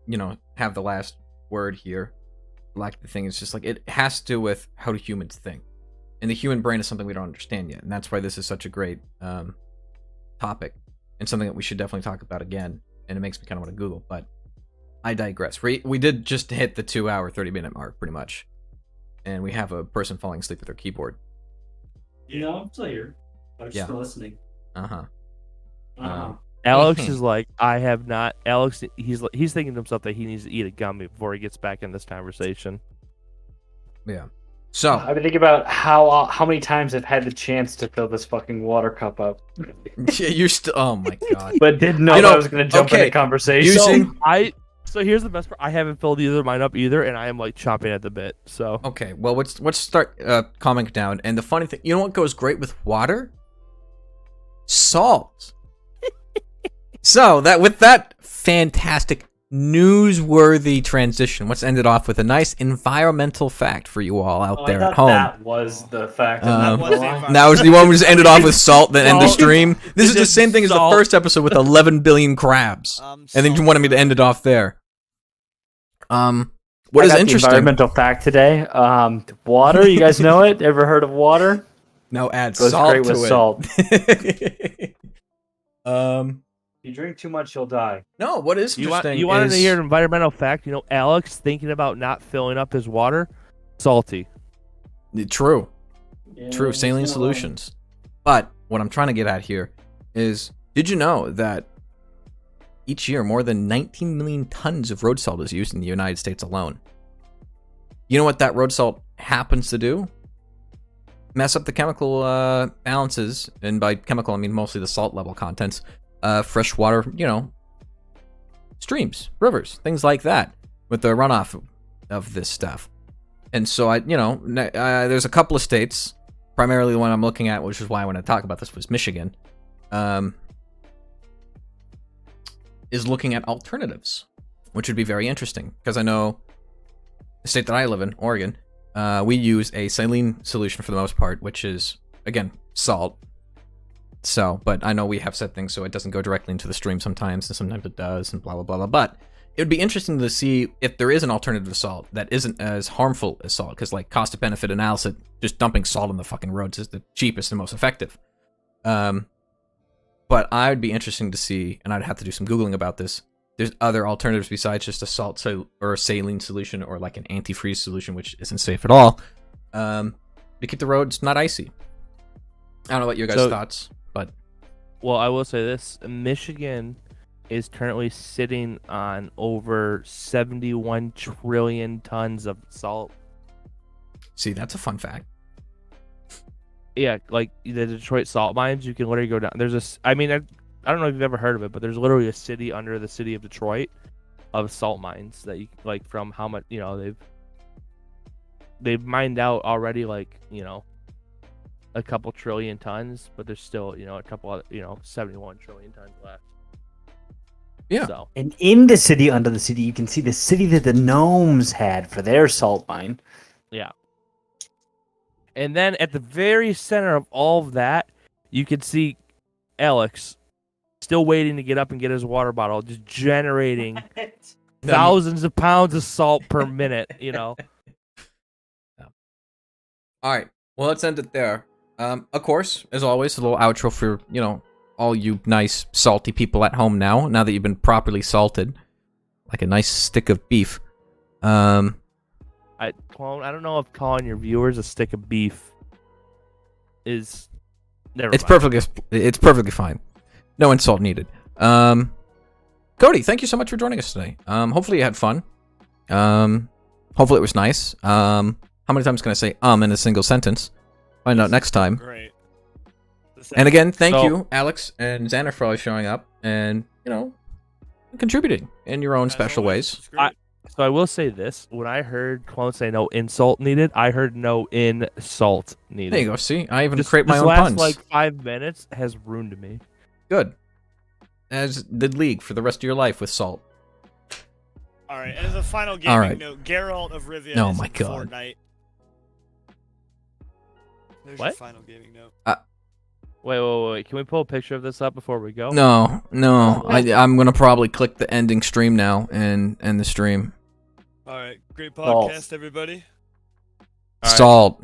to, have the last word here. Like, the thing is just it has to do with how do humans think, and the human brain is something we don't understand yet, and that's why this is such a great topic and something that we should definitely talk about again. And it makes me kind of want to Google, but I digress. We did just hit the 2 hour 30-minute mark pretty much, and we have a person falling asleep with their keyboard. I'm still here. I'm still listening. Alex is I have not. Alex, he's thinking to himself that he needs to eat a gummy before he gets back in this conversation. Yeah. So I've been thinking about how many times I've had the chance to fill this fucking water cup up. Yeah, you're still. Oh my god! But didn't know I was going to jump into conversation. So here's the best part. I haven't filled either of mine up either, and I am chomping at the bit. So okay, well let's start calming down. And the funny thing, you know what goes great with water? Salt. So with that fantastic newsworthy transition, let's end it off with a nice environmental fact for you all out there at home. That was the fact. That was the one we just ended off with salt, then end the stream. This is the same thing as the first episode with 11 billion crabs, and then you wanted me to end it off there. What is interesting? Environmental fact today. Water. You guys know it? Ever heard of water? No, add Goes salt great to with it. Salt. If you drink too much, you'll die. No, what is interesting? You wanted to hear an environmental fact? Alex thinking about not filling up his water, salty. True. Yeah, True. Saline solutions. But what I'm trying to get at here is, did you know that each year more than 19 million tons of road salt is used in the United States alone? You know what that road salt happens to do? Mess up the chemical balances, and by chemical I mean mostly the salt level contents. Freshwater, streams, rivers, things like that, with the runoff of this stuff. And so there's a couple of states, primarily the one I'm looking at, which is why I want to talk about this, was Michigan, is looking at alternatives, which would be very interesting, because I know the state that I live in, Oregon, we use a saline solution for the most part, which is, again, salt. So, but I know we have set things so it doesn't go directly into the stream sometimes, and sometimes it does, and blah, blah, blah, blah. But it would be interesting to see if there is an alternative to salt that isn't as harmful as salt, because, like, cost-benefit analysis, just dumping salt on the fucking roads is the cheapest and most effective. But I would be interesting to see, and I'd have to do some Googling about this, there's other alternatives besides just a salt or a saline solution, or like an antifreeze solution, which isn't safe at all, to keep the roads not icy. I don't know what your guys' thoughts, but... Well, I will say this. Michigan is currently sitting on over 71 trillion tons of salt. See, that's a fun fact. Yeah, like the Detroit salt mines, you can literally go down. There's I don't know if you've ever heard of it, but there's literally a city under the city of Detroit of salt mines that you, like, from how much, they've mined out already, like, a couple trillion tons, but there's still, a couple other, 71 trillion tons left. Yeah. So. And in the city under the city, you can see the city that the gnomes had for their salt mine. Yeah. And then at the very center of all of that, you can see Alex still waiting to get up and get his water bottle, just generating thousands of pounds of salt per minute, All right. Well, let's end it there. Of course, as always, a little outro for, all you nice salty people at home now that you've been properly salted, like a nice stick of beef. I don't know if calling your viewers a stick of beef is... It's perfectly fine. No insult needed. Cody, thank you so much for joining us today. Hopefully you had fun. Hopefully it was nice. How many times can I say in a single sentence? Find out next time. Great. And again, thank you, Alex and Xander, for always showing up and, contributing in your own special ways. So I will say this. When I heard Clone say no insult needed, I heard no insult needed. There you go. See? I even create my own puns. This last, 5 minutes has ruined me. Good. As did League for the rest of your life with salt. All right, and as a final gaming note, Geralt of Rivia is in Fortnite. There's your final gaming note. Wait. Can we pull a picture of this up before we go? No. I'm going to probably click the ending stream now and end the stream. All right, great podcast, everybody. Salt.